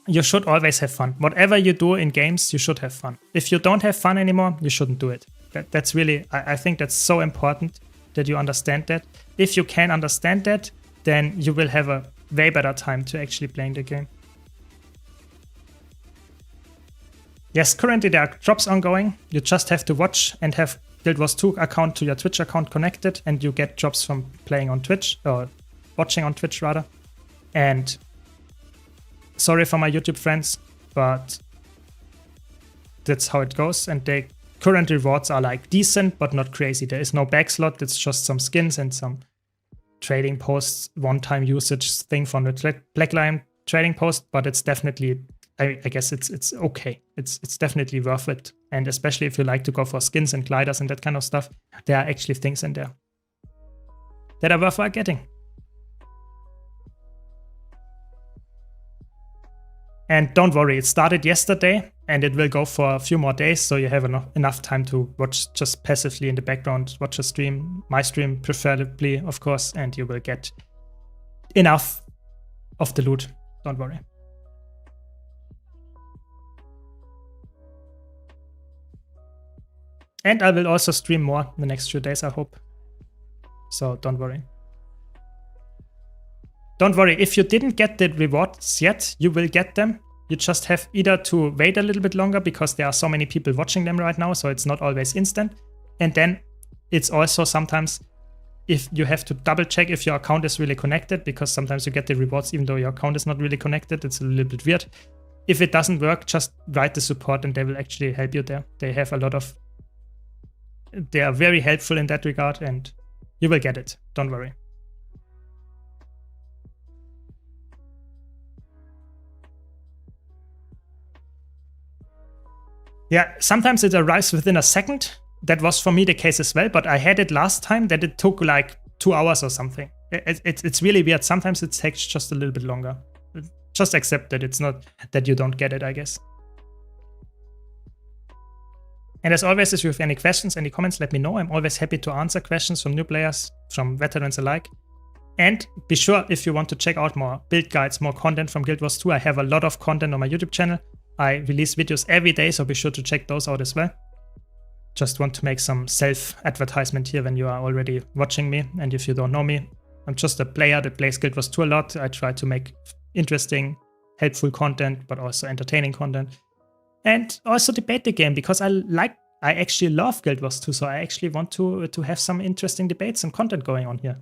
Speaker 1: you should always have fun. Whatever you do in games, you should have fun. If you don't have fun anymore, you shouldn't do it. That's really, I think that's so important that you understand that. If you can understand that, then you will have a way better time to actually playing the game. Yes, currently there are drops ongoing. You just have to watch and have Guild Wars 2 account to your Twitch account connected, and you get drops from playing on Twitch, or watching on Twitch rather. And sorry for my YouTube friends, but that's how it goes. And the current rewards are like decent, but not crazy. There is no back slot. It's just some skins and some trading posts, one-time usage thing from the Black Lion trading post, but it's definitely, I guess it's okay. It's definitely worth it. And especially if you like to go for skins and gliders and that kind of stuff, there are actually things in there that are worth getting. And don't worry, it started yesterday and it will go for a few more days, so you have enough time to watch just passively in the background, watch a stream, my stream preferably, of course, and you will get enough of the loot. Don't worry. And I will also stream more in the next few days, I hope. So don't worry. Don't worry, if you didn't get the rewards yet, you will get them. You just have either to wait a little bit longer because there are so many people watching them right now, so it's not always instant. And then it's also sometimes if you have to double check if your account is really connected, because sometimes you get the rewards even though your account is not really connected. It's a little bit weird. If it doesn't work, just write the support and they will actually help you there. They have a lot of... They are very helpful in that regard and you will get it. Don't worry. Yeah, sometimes it arrives within a second. That was for me the case as well, but I had it last time that it took like 2 hours or something. It's really weird. Sometimes it takes just a little bit longer. Just accept it. It's not that you don't get it, I guess. And as always, if you have any questions, any comments, let me know. I'm always happy to answer questions from new players, from veterans alike. And be sure, if you want to check out more build guides, more content from Guild Wars 2, I have a lot of content on my YouTube channel. I release videos every day, so be sure to check those out as well. Just want to make some self-advertisement here when you are already watching me. And if you don't know me, I'm just a player that plays Guild Wars 2 a lot. I try to make interesting, helpful content, but also entertaining content. And also debate the game, because I actually love Guild Wars 2, so I actually want to have some interesting debates and content going on here.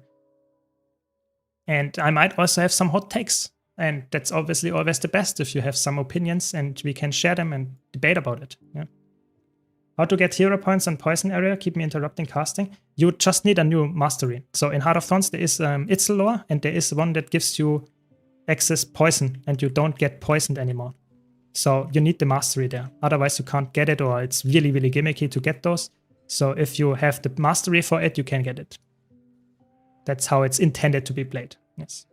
Speaker 1: And I might also have some hot takes And that's obviously always the best if you have some opinions and we can share them and debate about it. Yeah. How to get hero points on poison area, keep me interrupting casting. You just need a new mastery. So in Heart of Thorns, there is Itzalor, and there is one that gives you access poison, and you don't get poisoned anymore. So you need the mastery there. Otherwise, you can't get it, or it's really, really gimmicky to get those. So if you have the mastery for it, you can get it. That's how it's intended to be played. Yes.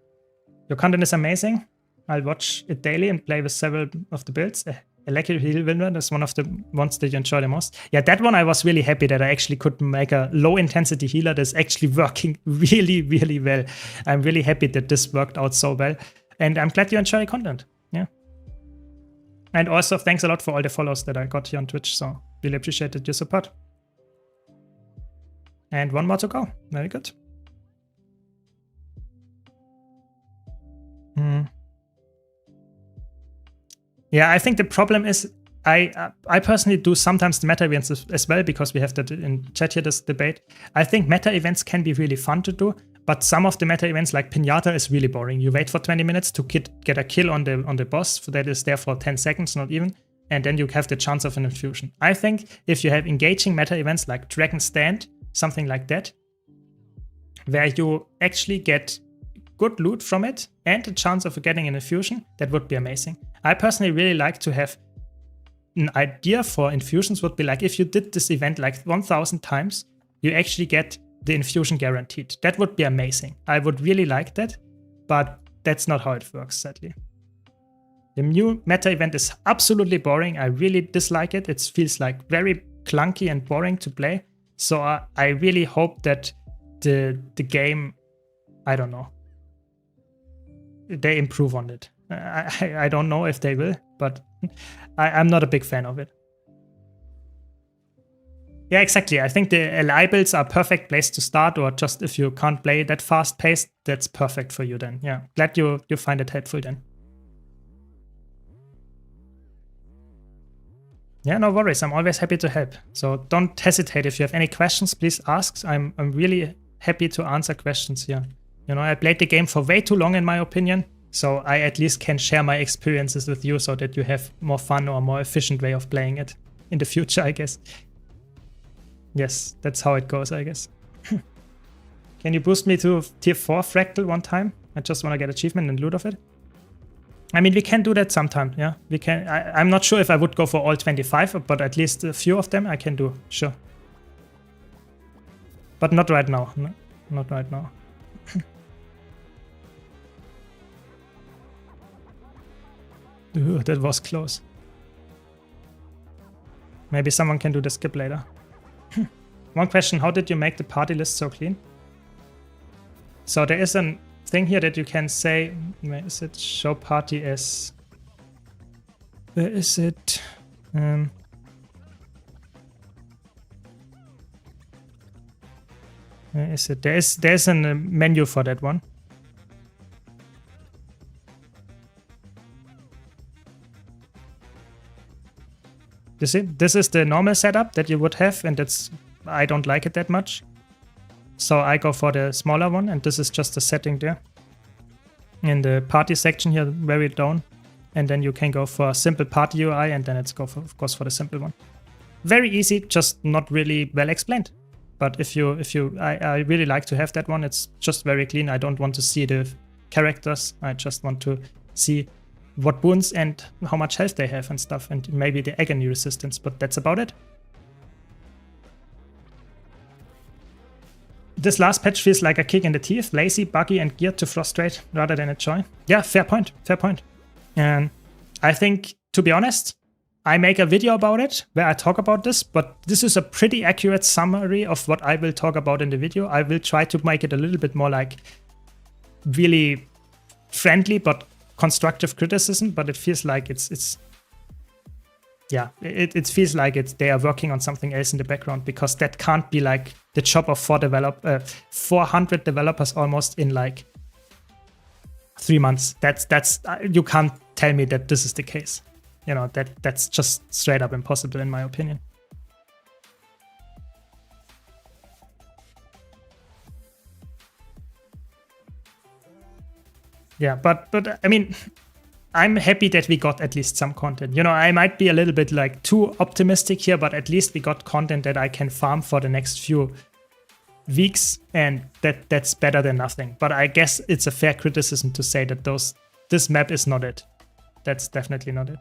Speaker 1: Your content is amazing. I'll watch it daily and play with several of the builds. Electric Heal Winter is one of the ones that you enjoy the most. Yeah, that one I was really happy that I actually could make a low-intensity healer that's actually working really, really well. I'm really happy that this worked out so well. And I'm glad you enjoy the content. Yeah. And also, thanks a lot for all the follows that I got here on Twitch. So, really appreciated your support. And one more to go. Very good. Yeah, I think the problem is I personally do sometimes the meta events as well, because we have that in chat here, this debate. I think meta events can be really fun to do, but some of the meta events like Pinata is really boring. You wait for 20 minutes to get a kill on the boss that is there for 10 seconds, not even, and then you have the chance of an infusion. I think if you have engaging meta events like Dragon Stand, something like that, where you actually get good loot from it and the chance of getting an infusion, that would be amazing. I personally really like to have an idea for infusions would be like if you did this event like 1000 times, you actually get the infusion guaranteed. That would be amazing. I would really like that, but that's not how it works, sadly. The new meta event is absolutely boring. I really dislike it. It feels like very clunky and boring to play. So I really hope that the game, I don't know, they improve on it. I don't know if they will, but I'm not a big fan of it. Yeah, exactly. I think the LI builds are a perfect place to start, or just if you can't play that fast paced, that's perfect for you then. Yeah, glad you find it helpful then. Yeah, no worries. I'm always happy to help. So don't hesitate. If you have any questions, please ask. I'm really happy to answer questions here. You know, I played the game for way too long, in my opinion. So I at least can share my experiences with you so that you have more fun or more efficient way of playing it in the future, I guess. Yes, that's how it goes, I guess. Can you boost me to tier 4 fractal one time? I just want to get achievement and loot of it. I mean, we can do that sometime, yeah. We can. I'm not sure if I would go for all 25, but at least a few of them I can do, sure. But not right now, no, not right now. Ooh, that was close. Maybe someone can do the skip later. One question, how did you make the party list so clean? So there is a thing here that you can say, where is it? Show party as... Where is it? Where is it? There's a menu for that one. You see, this is the normal setup that you would have, and I don't like it that much. So I go for the smaller one, and this is just the setting there. In the party section here, very down. And then you can go for simple party UI, and then it goes for the simple one. Very easy, just not really well explained. But I really like to have that one. It's just very clean. I don't want to see the characters. I just want to see what wounds and how much health they have and stuff, and maybe the agony resistance, but that's about it. This last patch feels like a kick in the teeth, lazy, buggy, and geared to frustrate rather than enjoy. Yeah, fair point, fair point. And I think, to be honest, I make a video about it where I talk about this, but this is a pretty accurate summary of what I will talk about in the video. I will try to make it a little bit more like really friendly, but constructive criticism, but it feels like it feels like they are working on something else in the background, because that can't be like the job of 400 developers almost in like 3 months. That's you can't tell me that this is the case. You know, that's just straight up impossible in my opinion. Yeah, but I mean, I'm happy that we got at least some content. You know, I might be a little bit like too optimistic here, but at least we got content that I can farm for the next few weeks, and that's better than nothing. But I guess it's a fair criticism to say that this map is not it. That's definitely not it.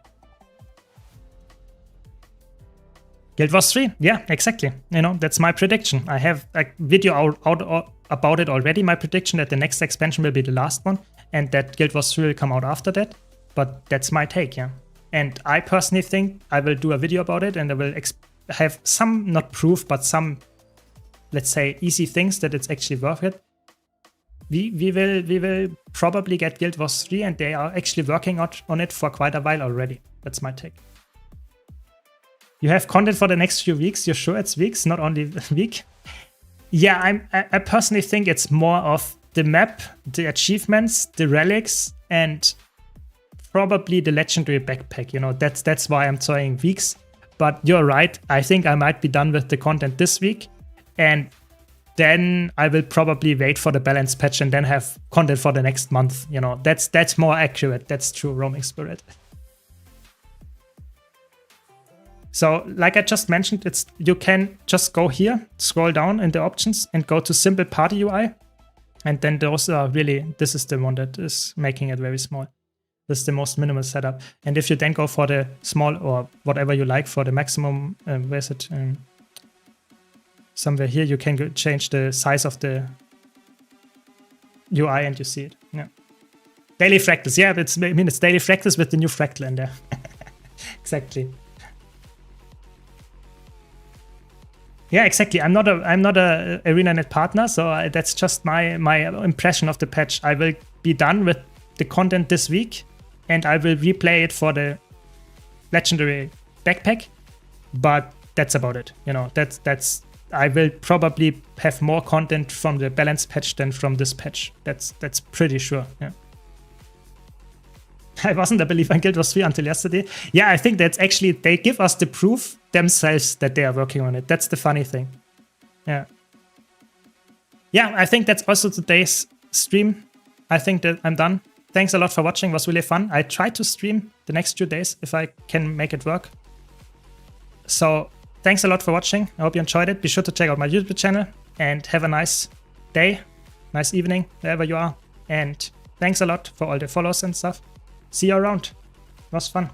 Speaker 1: Guild Wars 3, yeah, exactly. You know, that's my prediction. I have a video out about it already. My prediction that the next expansion will be the last one, and that Guild Wars 3 will come out after that. But that's my take, yeah. And I personally think I will do a video about it, and I will have some, not proof, but some, let's say, easy things that it's actually worth it. We will probably get Guild Wars 3, and they are actually working on it for quite a while already. That's my take. You have content for the next few weeks. You're sure it's weeks, not only a week? Yeah, I personally think it's more of the map, the achievements, the relics, and probably the legendary backpack. You know, that's why I'm saying weeks. But you're right. I think I might be done with the content this week, and then I will probably wait for the balance patch and then have content for the next month. You know, that's more accurate. That's true, Roaming Spirit. So, like I just mentioned, you can just go here, scroll down in the options, and go to Simple Party UI. And then those are really, this is the one that is making it very small. This is the most minimal setup. And if you then go for the small or whatever you like for the maximum, where is it? Somewhere here, you can change the size of the UI and you see it. Yeah. Daily fractals. Yeah, it's daily fractals with the new fractal in there. Exactly. Yeah, exactly. I'm not a ArenaNet partner, so that's just my impression of the patch. I will be done with the content this week, and I will replay it for the legendary backpack. But that's about it. You know, that's. I will probably have more content from the balance patch than from this patch. That's pretty sure. Yeah. I wasn't a believer in Guild Wars 3 until yesterday. Yeah, I think that's actually, they give us the proof themselves that they are working on it. That's the funny thing. Yeah. Yeah, I think that's also today's stream. I think that I'm done. Thanks a lot for watching. It was really fun. I try to stream the next 2 days if I can make it work. So thanks a lot for watching. I hope you enjoyed it. Be sure to check out my YouTube channel and have a nice day, nice evening, wherever you are. And thanks a lot for all the follows and stuff. See you around. It was fun.